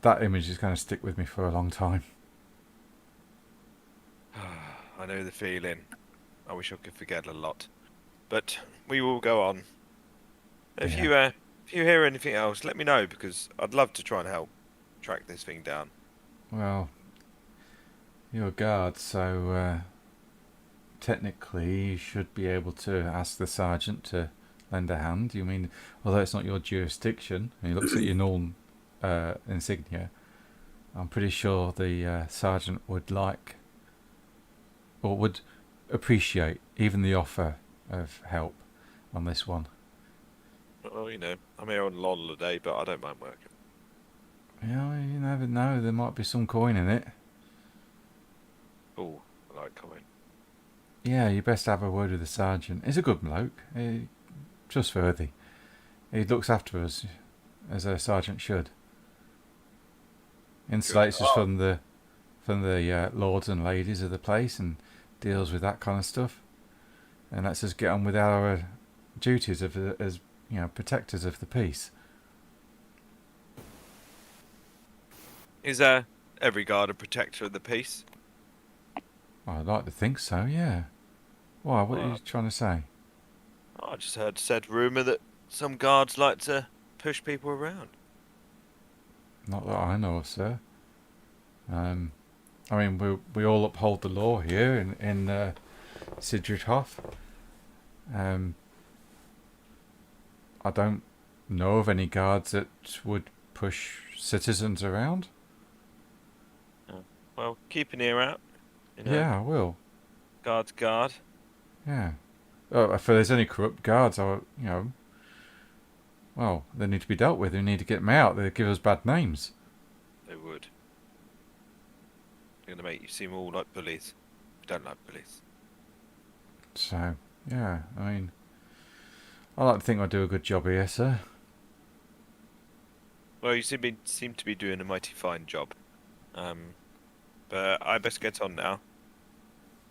that image is going to stick with me for a long time. I know the feeling. I wish I could forget a lot, but we will go on. If Yeah. you hear anything else, let me know because I'd love to try and help track this thing down. Well, you're a guard, so technically you should be able to ask the sergeant to lend a hand. You mean, although it's not your jurisdiction, and he looks at your Norn insignia, I'm pretty sure the sergeant would like, or would appreciate, even the offer of help on this one. Well, I'm here on holiday, but I don't mind working. Yeah, you never know. There might be some coin in it. Oh, I like coin. Yeah, you best have a word with the sergeant. He's a good bloke. Trustworthy. He looks after us, as a sergeant should. Insulates us from the lords and ladies of the place and deals with that kind of stuff, and lets us get on with our duties as protectors of the peace. Is every guard a protector of the peace? I'd like to think so. Yeah. Why? What are you trying to say? I just heard said rumour that some guards like to push people around. Not that I know of, sir. I mean, we all uphold the law here in Sidridhof. I don't know of any guards that would push citizens around. Well, keep an ear out. Yeah, I will. Guard's guard. Yeah. Oh, if there's any corrupt guards, well, they need to be dealt with. We need to get them out. They give us bad names. They would. They're going to make you seem all like bullies. We don't like bullies. So, yeah, I mean, I like to think I do a good job here, sir. Well, you seem to be doing a mighty fine job. But I best get on now.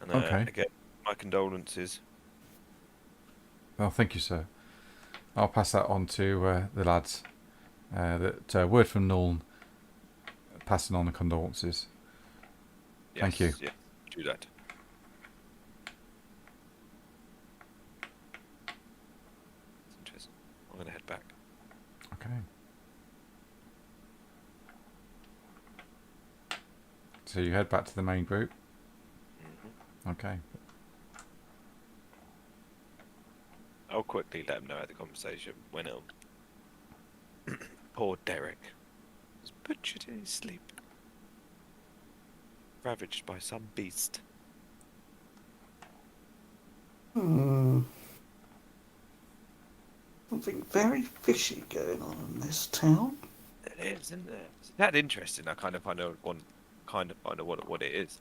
And Okay. again, my condolences. Well, thank you, sir. I'll pass that on to the lads. That word from Nuln passing on the condolences. Thank you. Yeah, do that. Interesting. I'm going to head back. Okay. So you head back to the main group. Okay. I'll quickly let them know how the conversation went on. Poor Derek was butchered in his sleep, ravaged by some beast. Something very fishy going on in this town. It is, isn't it? It's that interesting. I kind of find out what it is.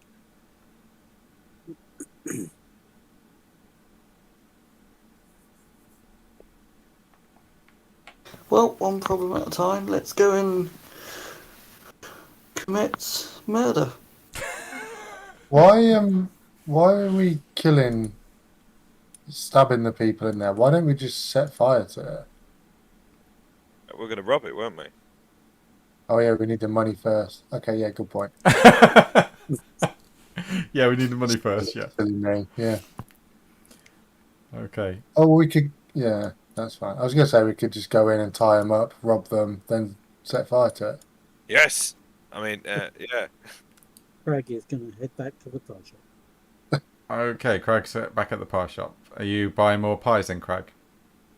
Well, one problem at a time. Let's go and commit murder. Why are we stabbing the people in there? Why don't we just set fire to it? We're going to rob it, weren't we? Oh yeah, we need the money first. Okay, yeah, good point. Yeah, we need the money first. Yeah. Silly me, yeah. Okay. Oh, we could. Yeah, that's fine. I was gonna say we could just go in and tie them up, rob them, then set fire to it. Yes. I mean, yeah. Craig is going to head back to the pie shop. Okay, Craig's back at the pie shop. Are you buying more pies then, Craig?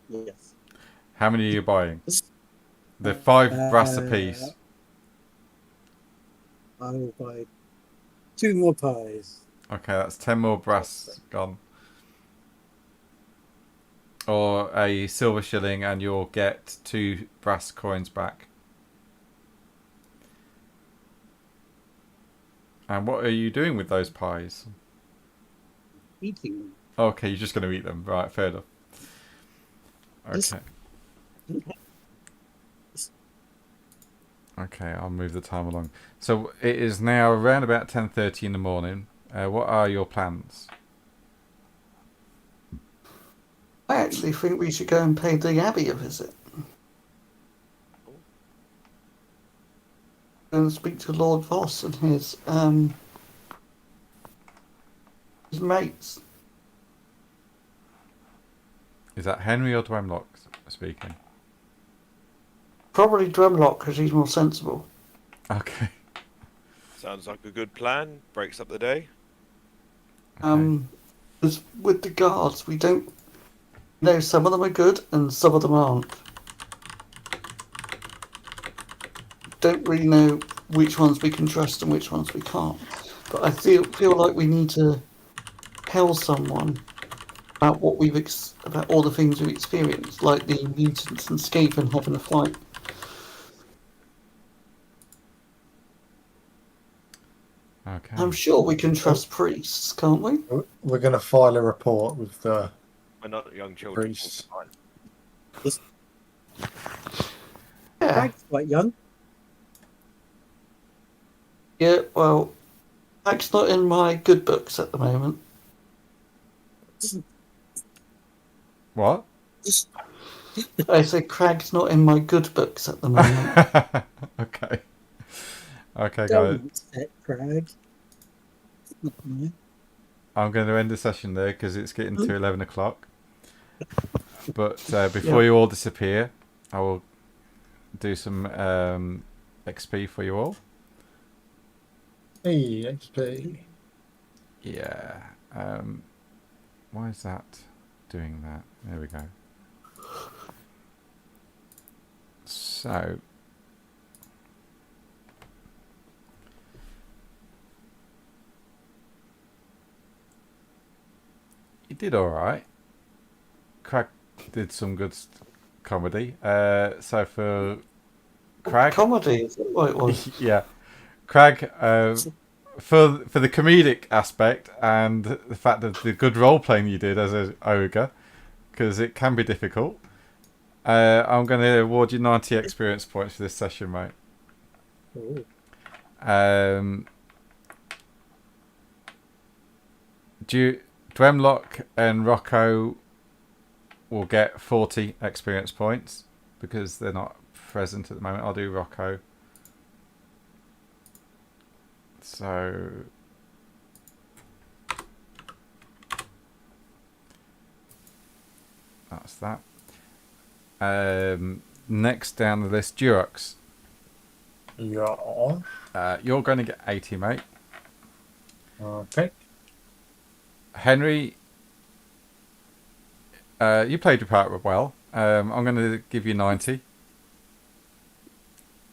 Yes. How many are you buying? They're 5 brass apiece. I will buy 2 more pies. Okay, that's 10 more brass gone. Or a silver shilling and you'll get 2 brass coins back. And what are you doing with those pies? Eating them. Okay, you're just going to eat them. Right, fair enough. Just- Okay. Okay, I'll move the time along. So it is now around about 10:30 in the morning. What are your plans? I actually think we should go and pay the Abbey a visit. And speak to Lord Voss and his mates. Is that Henry or Dwemlock speaking? Probably Drumlock because he's more sensible. Okay. Sounds like a good plan. Breaks up the day. Because with the guards, we don't know, some of them are good and some of them aren't. Don't really know which ones we can trust and which ones we can't. But I feel like we need to tell someone about what about all the things we've experienced, like the mutants and Skaven having a fight. Okay. I'm sure we can trust priests, can't we? We're gonna file a report with the We're not young children. priests. Yeah. Craig's quite young. Yeah, well, that's not in my good books at the moment. What? I said Crag's not in my good books at the moment. Okay. Okay, guys. Don't upset Craig. Not me. I'm going to end the session there because it's getting to 11 o'clock. But before you all disappear, I will do some XP for you all. Hey, XP. Yeah. Why is that doing that? There we go. So. You did alright. Crag did some good comedy. So for Crag. Comedy, is that what it was? Yeah. Crag, for the comedic aspect and the fact that the good role playing you did as an ogre, because it can be difficult, I'm going to award you 90 experience points for this session, mate. Oh. Dwemlock and Rocco will get 40 experience points because they're not present at the moment. I'll do Rocco. So that's that. Next down the list, Durox. Yeah. You're going to get 80, mate. Okay. Henry, you played your part well. I'm going to give you 90.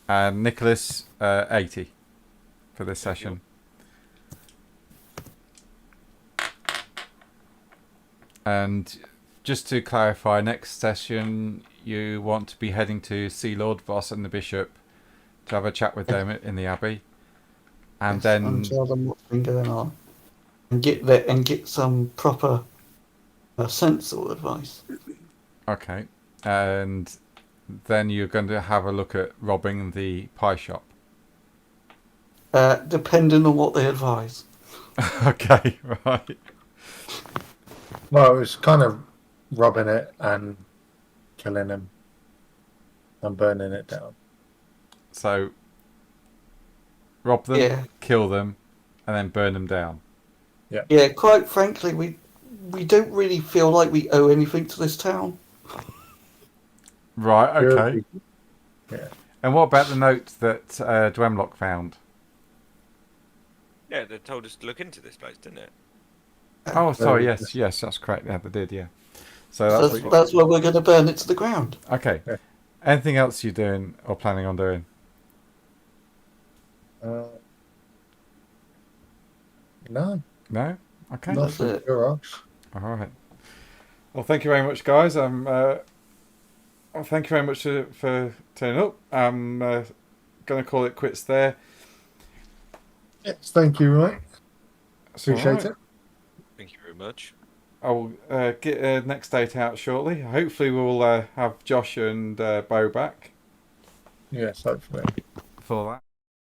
And Nicholas, 80 for this session. And just to clarify, next session you want to be heading to see Lord Voss and the Bishop to have a chat with them in the Abbey. And then tell them what's been going on, and get some proper sensible advice. okay, and then you're going to have a look at robbing the pie shop. Depending on what they advise. Okay, right. Well, it was kind of robbing it and killing him and burning it down. So rob them, Yeah. kill them, and then burn them down. Yeah, quite frankly, we don't really feel like we owe anything to this town. Right, okay. Yeah. And what about the note that Dwemlock found? Yeah, they told us to look into this place, didn't it? Oh, sorry, yes, that's correct. Yeah, they did, yeah. So that's what That's why we're going to burn it to the ground. okay. Yeah. Anything else you're doing or planning on doing? No, No? Okay. not That's for it. Durox. All right. Well, thank you very much, guys. Thank you very much for turning up. I'm going to call it quits there. Yes, thank you, right? That's all Appreciate right. it. Thank you very much. I'll get next date out shortly. Hopefully, we'll have Josh and Bo back Yes, hopefully. for that.